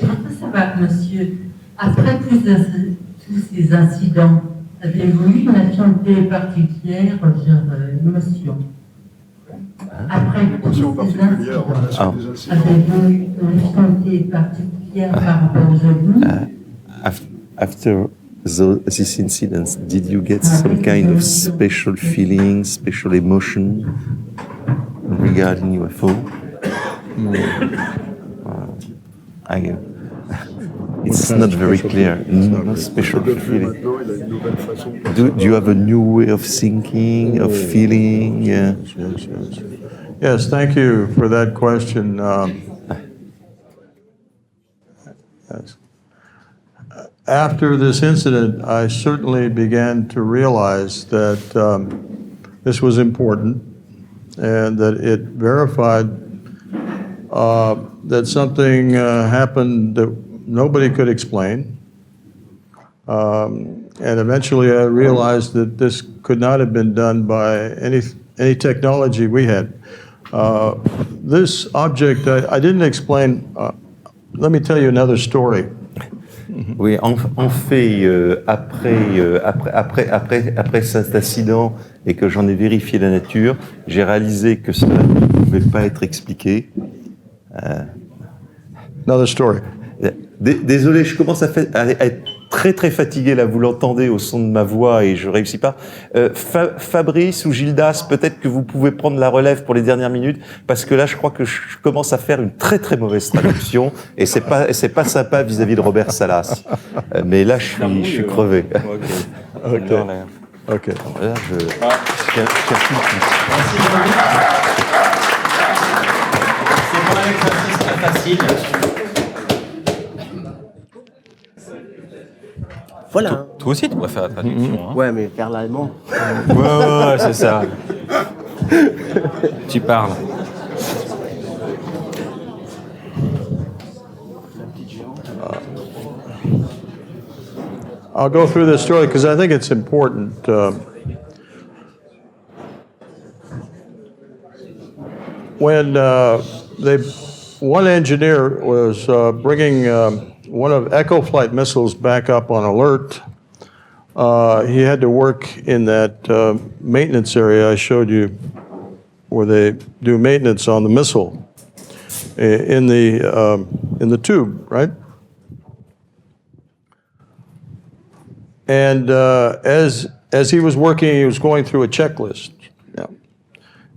Speaker 11: voudrais savoir, monsieur, après tous ces incidents, avez-vous eu une affinité particulière, genre émotion? Après tous ces incidents, avez-vous eu une affinité particulière par rapport aux OVNI?
Speaker 2: After these incidents, did you get some kind of special feeling, special emotion regarding UFO? It's not very clear. No special feeling. Do you have a new way of thinking, of feeling?
Speaker 1: Yes, thank you for that question. Yes. After this incident, I certainly began to realize that this was important and that it verified that something happened that nobody could explain. And eventually I realized that this could not have been done by any technology we had. This object, I didn't explain. Let me tell you another story.
Speaker 2: Oui, en fait, après cet incident et que j'en ai vérifié la nature, j'ai réalisé que cela ne pouvait pas être expliqué.
Speaker 1: Another story.
Speaker 2: Désolé, je commence à être très très fatigué là, vous l'entendez au son de ma voix et je réussis pas. Fabrice ou Gildas, peut-être que vous pouvez prendre la relève pour les dernières minutes parce que là je crois que je commence à faire une très très mauvaise traduction et c'est pas sympa vis-à-vis de Robert Salas. Mais là je suis crevé.
Speaker 1: Ok.
Speaker 2: Là je
Speaker 5: C'est pour l'exercice très facile.
Speaker 11: Voilà.
Speaker 5: Toi aussi, tu pourrais faire la traduction. Hein.
Speaker 11: Ouais, mais faire l'allemand.
Speaker 5: Ouais, c'est ça. Tu parles.
Speaker 1: I'll go through this story because I think it's important. When one engineer was bringing one of Echo flight missiles back up on alert, he had to work in that maintenance area I showed you where they do maintenance on the missile in the tube, right? And as he was working, he was going through a checklist.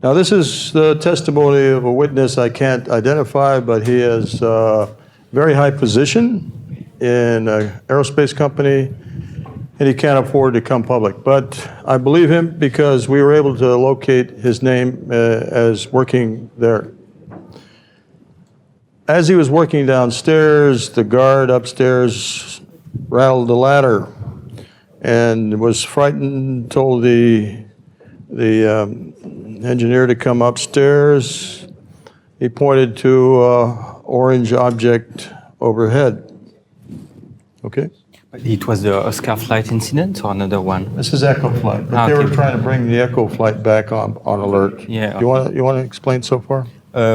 Speaker 1: Now, this is the testimony of a witness I can't identify, but he has a very high position in an aerospace company, and he can't afford to come public. But I believe him because we were able to locate his name as working there. As he was working downstairs, the guard upstairs rattled the ladder and was frightened, told the engineer to come upstairs. he pointed to orange object overhead. Okay?
Speaker 12: It was the Oscar flight incident or another one?
Speaker 1: This is Echo Flight, but they
Speaker 12: Okay.
Speaker 1: were trying to bring the Echo Flight back on alert.
Speaker 12: Yeah.
Speaker 1: You want to explain so far?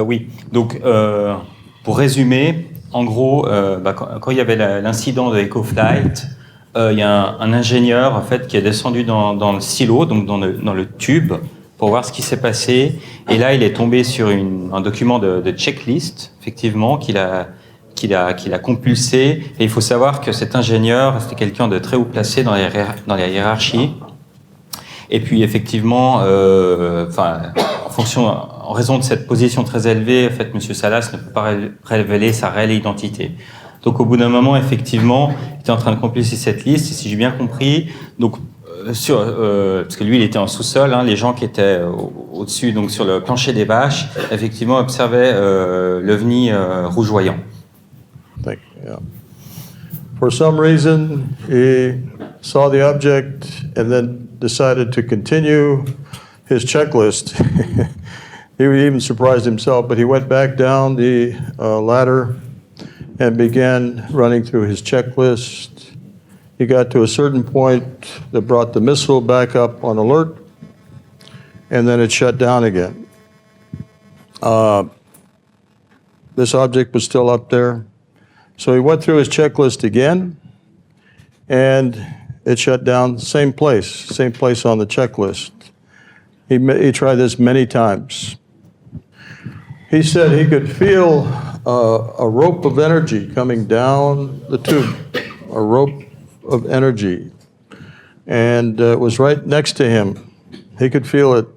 Speaker 12: Oui, donc pour résumer, en gros, quand il y avait l'incident de EcoFlight, il y a un ingénieur en fait qui est descendu dans le silo, donc dans le tube, pour voir ce qui s'est passé. Et là, il est tombé sur un document de checklist, effectivement, qu'il a compulsé. Et il faut savoir que cet ingénieur, c'était quelqu'un de très haut placé dans la hiérarchie. Et puis effectivement, en raison de cette position très élevée, en fait, M. Salas ne peut pas révéler sa réelle identité. Donc au bout d'un moment, effectivement, il était en train de compulser cette liste. Et si j'ai bien compris, donc parce que lui, il était en sous-sol, hein, les gens qui étaient au-dessus, donc sur le plancher des bâches, effectivement, observaient l'OVNI rougeoyant.
Speaker 1: Thank you. Yeah. For some reason, he saw the object and then decided to continue his checklist. He even surprised himself, but he went back down the ladder and began running through his checklist. He got to a certain point that brought the missile back up on alert, and then it shut down again. This object was still up there. So he went through his checklist again, and it shut down, same place on the checklist. He tried this many times. He said he could feel a rope of energy coming down the tube, a rope of energy, and it was right next to him. He could feel it,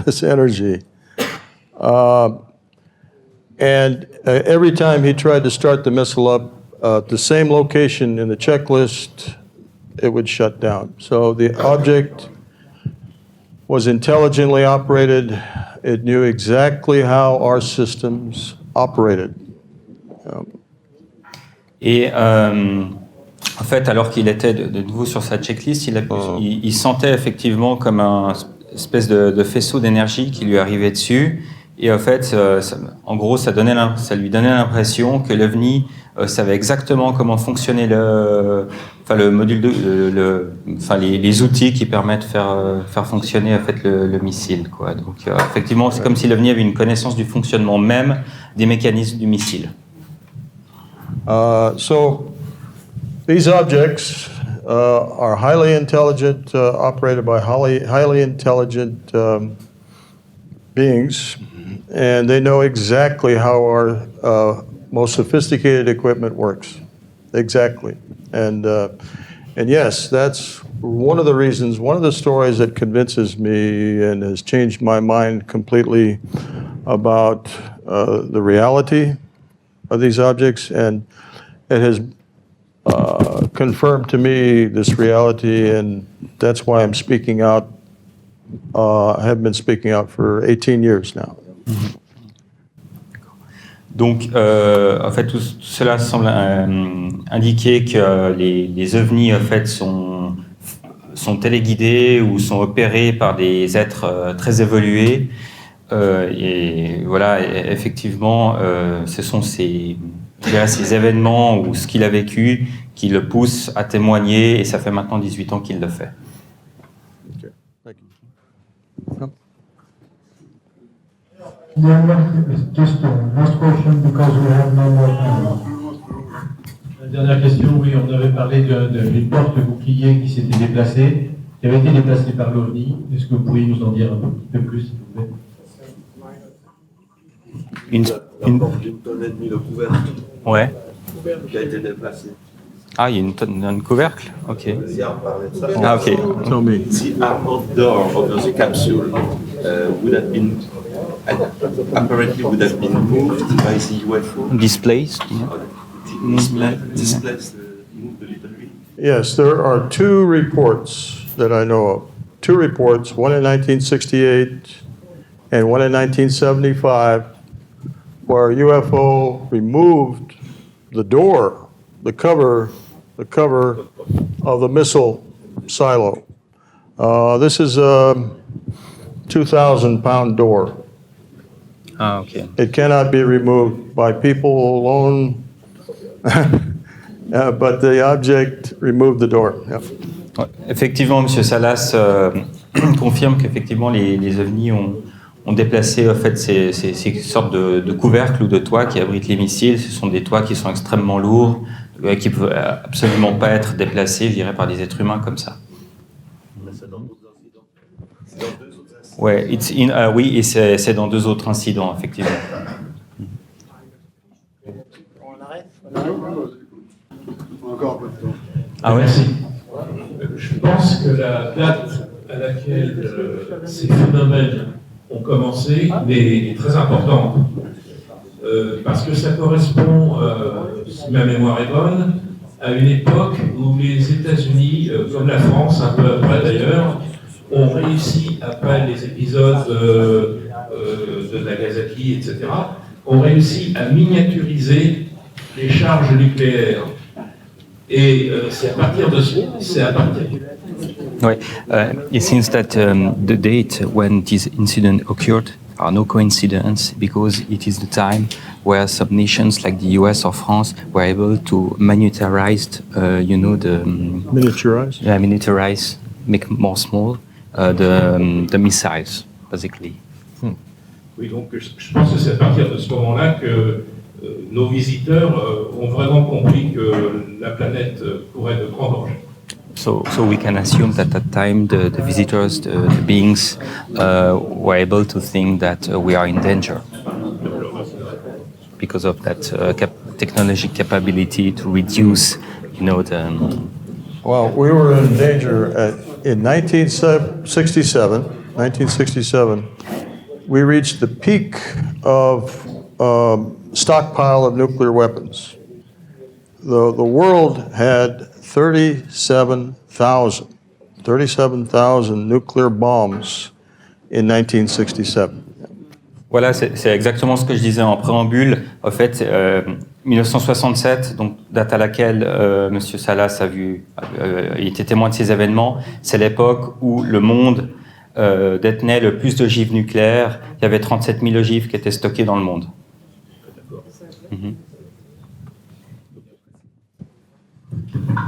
Speaker 1: this energy. And every time he tried to start the missile up, the same location in the checklist, it would shut down. So the object was intelligently operated. It knew exactly how our systems operated.
Speaker 12: Et en fait, alors qu'il était de nouveau sur sa checklist, il sentait effectivement comme un espèce de faisceau d'énergie qui lui arrivait dessus. Et en fait, en gros, ça lui donnait l'impression que l'OVNI savait exactement comment fonctionnait le module les outils qui permettent de faire fonctionner en fait le missile, quoi. Donc effectivement, c'est comme si l'OVNI avait une connaissance du fonctionnement même des mécanismes du missile.
Speaker 1: So these objects are highly intelligent, operated by highly intelligent beings, and they know exactly how our most sophisticated equipment works. Exactly. And yes, that's one of the reasons, one of the stories that convinces me and has changed my mind completely about the reality of these objects, and it has confirmed to me this reality, and that's why I'm speaking out. I have been speaking out for 18 years now.
Speaker 12: Donc, en fait, tout cela semble indiquer que les OVNI, en fait, sont téléguidés ou sont opérés par des êtres très évolués. Et voilà, effectivement, ce sont ces événements ou ce qu'il a vécu qui le poussent à témoigner, et ça fait maintenant 18 ans qu'il le fait.
Speaker 1: Okay. Thank you.
Speaker 8: Just last question because we have no more time.
Speaker 3: La dernière question, oui, on avait parlé d'une porte bouclier qui s'était déplacée, qui avait été déplacée par l'OVNI. Est-ce que vous pourriez nous en dire un petit peu plus, s'il vous plaît?
Speaker 2: Une porte d'une tonne et demie de couvercle.
Speaker 12: Ouais.
Speaker 2: Qui a été déplacée.
Speaker 12: Ah, il y a un couvercle. Ok.
Speaker 2: Hier, on parlait de ça.
Speaker 12: Ah, ok.
Speaker 1: Tell me.
Speaker 2: The armored door of the capsule would have been apparently would have been moved by the UFO.
Speaker 12: Displaced.
Speaker 2: Displaced, moved a little bit.
Speaker 1: Yes, there are two reports that I know of. Two reports, one in 1968 and one in 1975, where UFO removed the door, the cover of the missile silo. This is a 2,000-pound door.
Speaker 12: Ah, ok.
Speaker 1: It cannot be removed by people alone, but the object removed the door. Yep.
Speaker 12: Ouais. Effectivement, M. Salas confirme qu'effectivement les OVNI ont déplacé en fait, ces sortes de couvercles ou de toits qui abritent les missiles. Ce sont des toits qui sont extrêmement lourds, qui ne peuvent absolument pas être déplacés, je dirais, par des êtres humains comme ça. Ouais, oui, et c'est dans 2 autres incidents, effectivement.
Speaker 4: On arrête. Encore un peu de temps.
Speaker 12: Ah ouais.
Speaker 3: Merci. Je pense que la date à laquelle ces phénomènes ont commencé est très importante. Parce que ça correspond, si ma mémoire est bonne, à une époque où les États-Unis, comme la France, un peu après d'ailleurs, ont réussi, après les épisodes de Nagasaki, etc., ont réussi à miniaturiser les charges nucléaires. Et c'est à partir de ce...
Speaker 12: Right. It seems that the date when this incident occurred are no coincidence, because it is the time where some nations like the US or France were able to miniaturize,
Speaker 1: Miniaturize?
Speaker 12: Yeah, miniaturize, make more small the missiles, basically.
Speaker 3: Oui, donc je pense que c'est à partir de ce moment-là que nos visiteurs ont vraiment compris que la planète courait de grands dangers.
Speaker 12: So we can assume that at that time the visitors, the beings, were able to think that we are in danger because of that technology capability to reduce, the.
Speaker 1: Well, we were in danger in 1967. We reached the peak of stockpile of nuclear weapons. The world had 37,000 nuclear bombs in 1967.
Speaker 12: Voilà, c'est exactement ce que je disais en préambule. En fait, 1967, donc date à laquelle M. Salas il était témoin de ces événements, c'est l'époque où le monde détenait le plus d'ogives nucléaires. Il y avait 37 000 ogives qui étaient stockées dans le monde.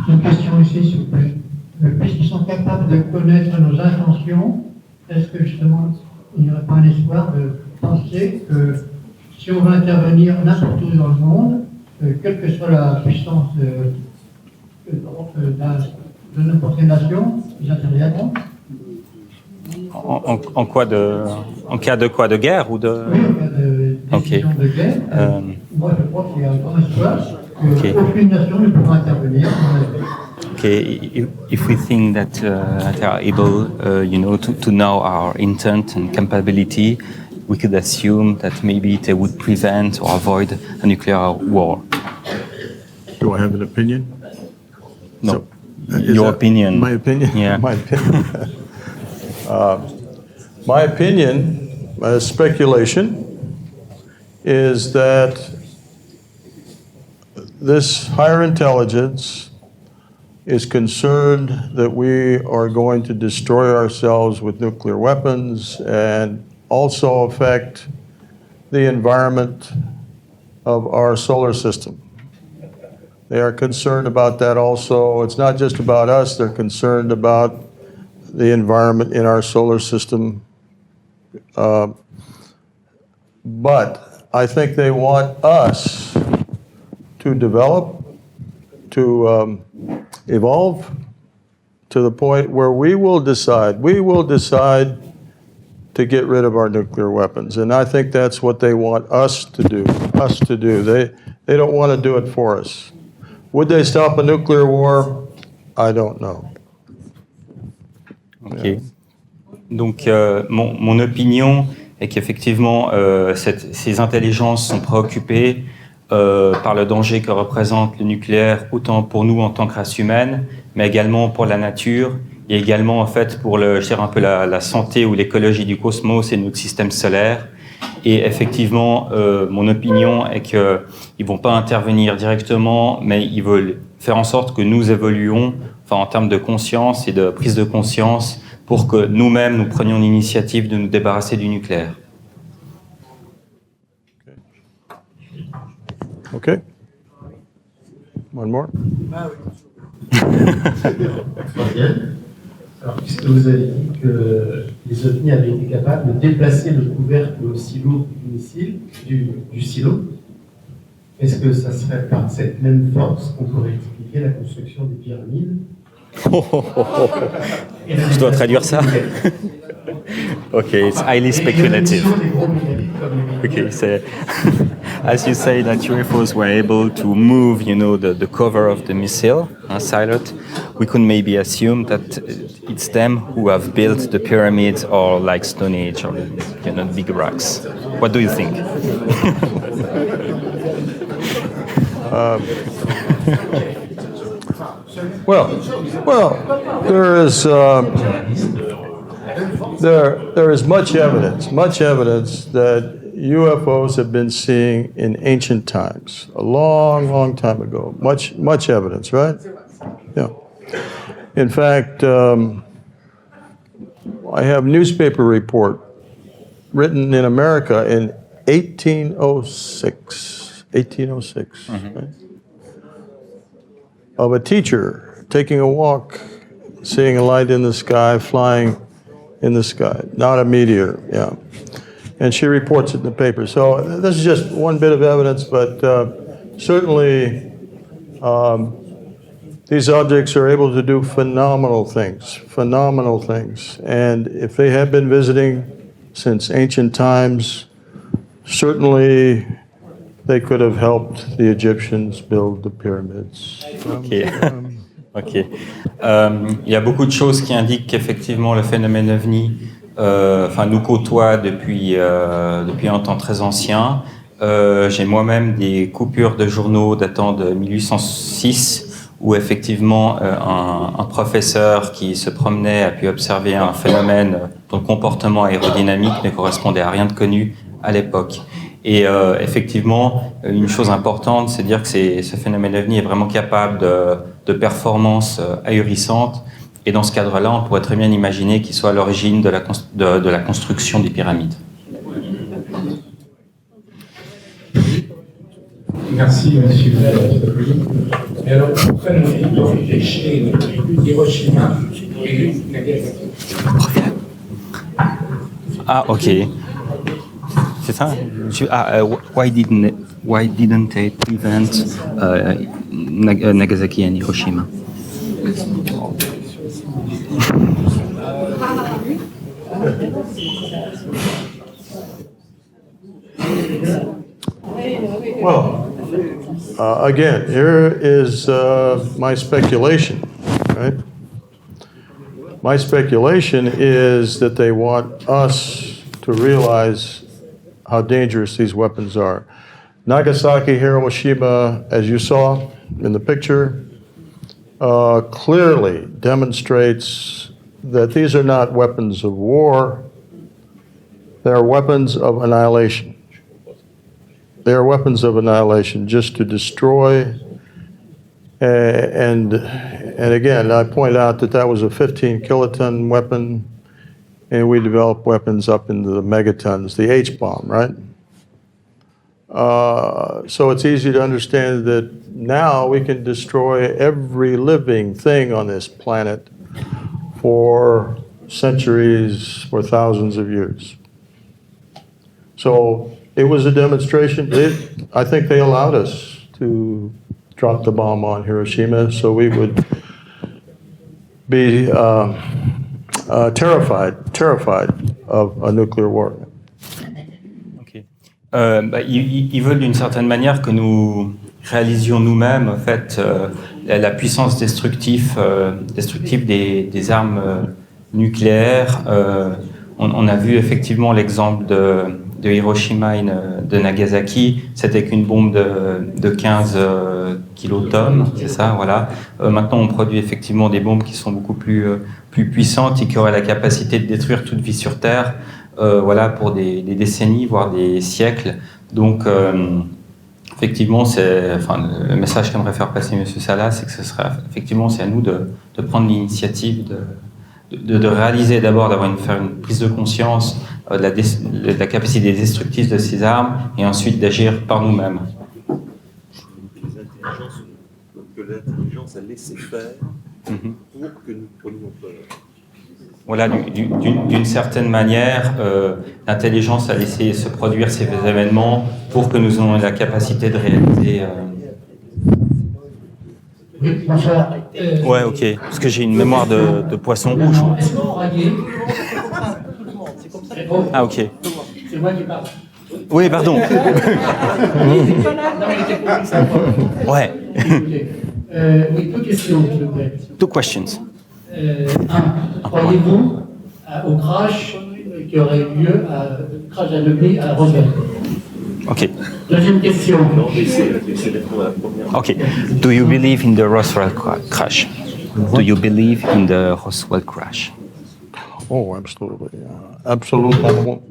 Speaker 8: J'ai une question ici, s'il vous plaît. Puisqu'ils sont capables de connaître nos intentions, est-ce que justement il n'y aurait pas un espoir de penser que si on veut intervenir n'importe où dans le monde, quelle que soit la puissance de n'importe quelle nation, ils interviendront?
Speaker 12: En cas de quoi? De guerre ou de...
Speaker 8: Oui, en cas de décision de guerre. Moi, je crois qu'il y a un grand espoir qu'aucune nation ne pourra intervenir.
Speaker 12: Okay, if we think that they are able, to know our intent and capability, we could assume that maybe they would prevent or avoid a nuclear war.
Speaker 1: Do I have an opinion?
Speaker 12: No.
Speaker 1: So,
Speaker 12: Your opinion.
Speaker 1: My opinion?
Speaker 12: Yeah.
Speaker 1: My opinion. My opinion, speculation, is that this higher intelligence is concerned that we are going to destroy ourselves with nuclear weapons and also affect the environment of our solar system. They are concerned about that also. It's not just about us, they're concerned about the environment in our solar system. But I think they want us to develop, to evolve to the point where we will decide to get rid of our nuclear weapons. And I think that's what they want us to do. They don't want to do it for us. Would they stop a nuclear war? I don't know.
Speaker 12: Ok. Donc, mon opinion est qu'effectivement, ces intelligences sont préoccupées par le danger que représente le nucléaire, autant pour nous en tant que race humaine, mais également pour la nature, et également en fait pour un peu la santé ou l'écologie du cosmos et de notre système solaire. Et effectivement, mon opinion est qu'ils ne vont pas intervenir directement, mais ils veulent faire en sorte que nous évoluions, en termes de conscience et de prise de conscience, pour que nous-mêmes, nous prenions l'initiative de nous débarrasser du nucléaire.
Speaker 1: Okay. One more.
Speaker 8: Alors, puisque vous avez dit que les OVNI avaient été capables de déplacer le couvercle aussi lourd du missile, du silo, est-ce que ça serait par cette même force qu'on pourrait expliquer la construction des pyramides?
Speaker 12: Je dois traduire ça. Okay, it's highly speculative. Okay, so as you say that UFOs were able to move, the cover of the missile, silent, we could maybe assume that it's them who have built the pyramids or like Stone Age or big rocks. What do you think?
Speaker 1: Well, there is much evidence that UFOs have been seen in ancient times, a long time ago. Much evidence, right? Yeah. In fact, I have newspaper report written in America in 1806. Right? Of a teacher taking a walk, seeing a light in the sky, flying in the sky, not a meteor, yeah. And she reports it in the paper. So this is just one bit of evidence, but certainly these objects are able to do phenomenal things. And if they have been visiting since ancient times, certainly they could have helped the Egyptians build the pyramids.
Speaker 12: Ok. Ok. Il y a beaucoup de choses qui indiquent qu'effectivement le phénomène OVNI nous côtoie depuis un temps très ancien. J'ai moi-même des coupures de journaux datant de 1806 où effectivement un professeur qui se promenait a pu observer un phénomène dont le comportement aérodynamique ne correspondait à rien de connu à l'époque. Et effectivement, une chose importante, c'est de dire que ce phénomène OVNI est vraiment capable de performances ahurissantes. Et dans ce cadre-là, on pourrait très bien imaginer qu'il soit à l'origine de la construction des pyramides.
Speaker 3: Merci, monsieur. Et alors, pourquoi nous déchets Hiroshima et Nagasaki?
Speaker 12: Ah, ok. C'est ça? Why didn't they prevent Nagasaki and Hiroshima?
Speaker 1: Well, again, here is my speculation, right? My speculation is that they want us to realize how dangerous these weapons are. Nagasaki, Hiroshima, as you saw in the picture, clearly demonstrates that these are not weapons of war, they are weapons of annihilation. They are weapons of annihilation, just to destroy. And again, I point out that was a 15 kiloton weapon, and we developed weapons up into the megatons, the H-bomb, right? So it's easy to understand that now we can destroy every living thing on this planet for centuries, for thousands of years. So it was a demonstration. I think they allowed us to drop the bomb on Hiroshima so we would be terrified of a nuclear war.
Speaker 12: Okay. Ils veulent d'une certaine manière que nous réalisions nous-mêmes en fait la puissance destructive des armes nucléaires. On a vu effectivement l'exemple de Hiroshima et de Nagasaki, c'était qu'une bombe de 15 kilotonnes, c'est ça, voilà. Maintenant, on produit effectivement des bombes qui sont beaucoup plus puissantes et qui auraient la capacité de détruire toute vie sur Terre, voilà, pour des décennies, voire des siècles. Donc, effectivement, le message qu'aimerait faire passer M. Salas, c'est que ce serait effectivement, c'est à nous de prendre l'initiative de réaliser d'abord, faire une prise de conscience de la capacité destructive de ces armes et ensuite d'agir par nous-mêmes.
Speaker 2: que l'intelligence a laissé faire pour que nous prenions peur.
Speaker 12: Voilà, d'une certaine manière, l'intelligence a laissé se produire ces événements pour que nous ayons la capacité de réaliser.
Speaker 8: Oui, bonsoir.
Speaker 12: Ouais, ok. Parce que j'ai une mémoire de poisson rouge.
Speaker 8: Est-ce que vous croyez...
Speaker 12: Ah, ok.
Speaker 8: C'est moi qui parle.
Speaker 12: Oui, pardon. Ouais.
Speaker 8: Oui, deux questions, s'il vous plaît.
Speaker 12: Two questions.
Speaker 8: Croyez-vous au crash qui aurait eu lieu, crash d'un ovni à Roswell?
Speaker 12: Ok.
Speaker 8: Deuxième question.
Speaker 12: Okay. Do you believe in the Roswell crash? Do you believe in the Roswell crash?
Speaker 1: Oh, absolutely. Absolument.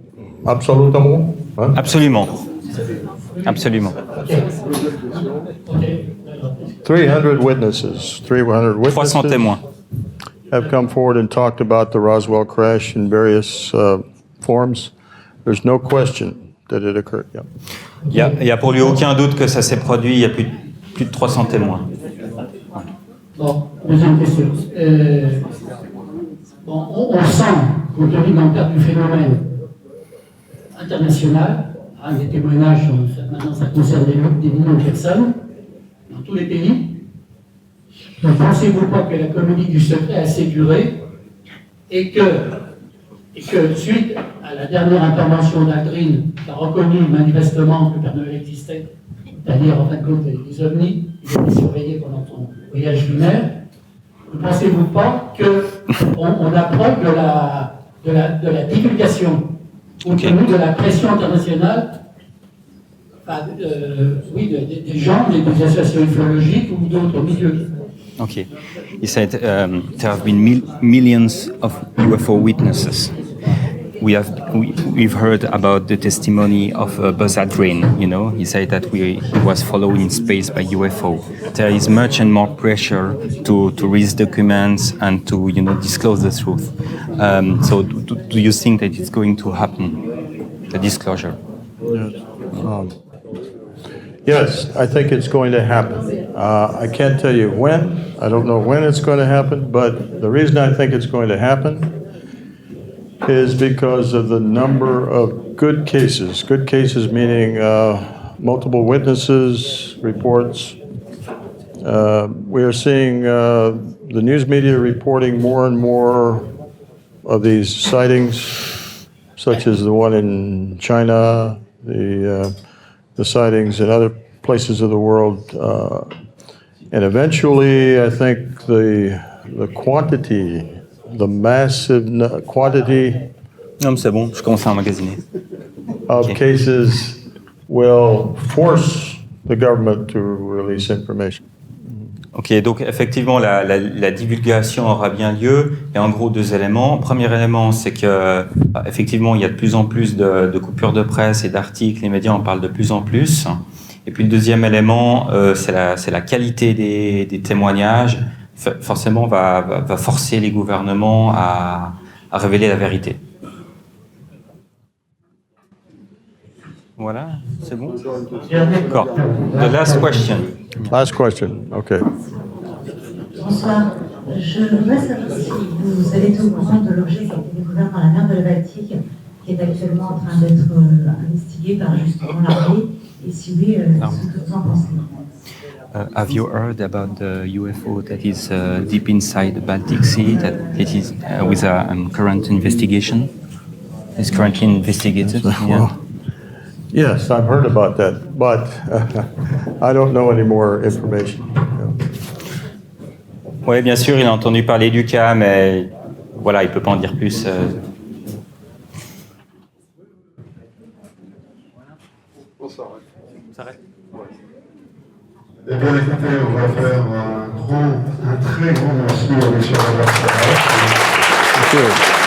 Speaker 1: Absolument. Huh?
Speaker 12: Absolument. Absolument.
Speaker 1: 300 witnesses,
Speaker 12: 300 témoins
Speaker 1: have come forward and talked about the Roswell crash in various forms. There's no question that it occurred. Yeah.
Speaker 12: Il y a pour lui aucun doute que ça s'est produit. Il y a plus de 300 témoins.
Speaker 8: Bon, deuxième question. Bon, on sent, compte tenu de l'ampleur du phénomène international, les témoignages, maintenant ça concerne des millions de personnes dans tous les pays. Ne pensez-vous pas que la comédie du secret a assez duré et que suite à la dernière intervention d'Aldrin, qui a reconnu manifestement que le Père Noël existait, c'est-à-dire en fin de compte les ovnis, qui ont été surveillés pendant son voyage lunaire, ne pensez-vous pas qu'on approche de la divulgation, compte tenu de la pression internationale, des gens, des associations ufologiques ou d'autres milieux?
Speaker 12: Okay. He said there have been millions of UFO witnesses. We've heard about the testimony of Buzz Aldrin. You know, he said that he was followed in space by UFO. There is much and more pressure to release documents and to disclose the truth. So, do you think that it's going to happen, the disclosure?
Speaker 1: Yes, I think it's going to happen. I can't tell you when. I don't know when it's going to happen, but the reason I think it's going to happen is because of the number of good cases. Good cases meaning multiple witnesses, reports. We are seeing the news media reporting more and more of these sightings, such as the one in China, the sightings in other places of the world. And eventually, I think the quantity, the massive quantity
Speaker 12: Non, mais c'est bon, je commence à emmagasiner.
Speaker 1: of cases will force the government to release information.
Speaker 12: Ok, donc effectivement, la divulgation aura bien lieu. Il y a en gros deux éléments. Premier élément, c'est que effectivement, il y a de plus en plus de coupures de presse et d'articles. Les médias en parlent de plus en plus. Et puis le deuxième élément, c'est la qualité des témoignages. Forcément, va forcer les gouvernements à révéler la vérité. Voilà, c'est bon. D'accord. The last question.
Speaker 1: Last question, okay.
Speaker 13: Bonsoir. Je voudrais savoir si vous avez été au courant de l'objet qui a été découvert dans la mer de la Baltique, qui est actuellement en train d'être investigué par justement l'armée, et si oui, ce que vous en pensez.
Speaker 12: Have you heard about the UFO that is deep inside the Baltic Sea, that it is with a current investigation? Is currently investigated? Yeah.
Speaker 1: Yes, I've heard about that, but I don't know any more information.
Speaker 12: Oui, bien sûr, il a entendu parler du cas, mais voilà, il ne peut pas en dire plus.
Speaker 3: Bonsoir. Ça s'arrête ? Eh bien, écoutez, on va faire un très grand merci à M. Robert Salas.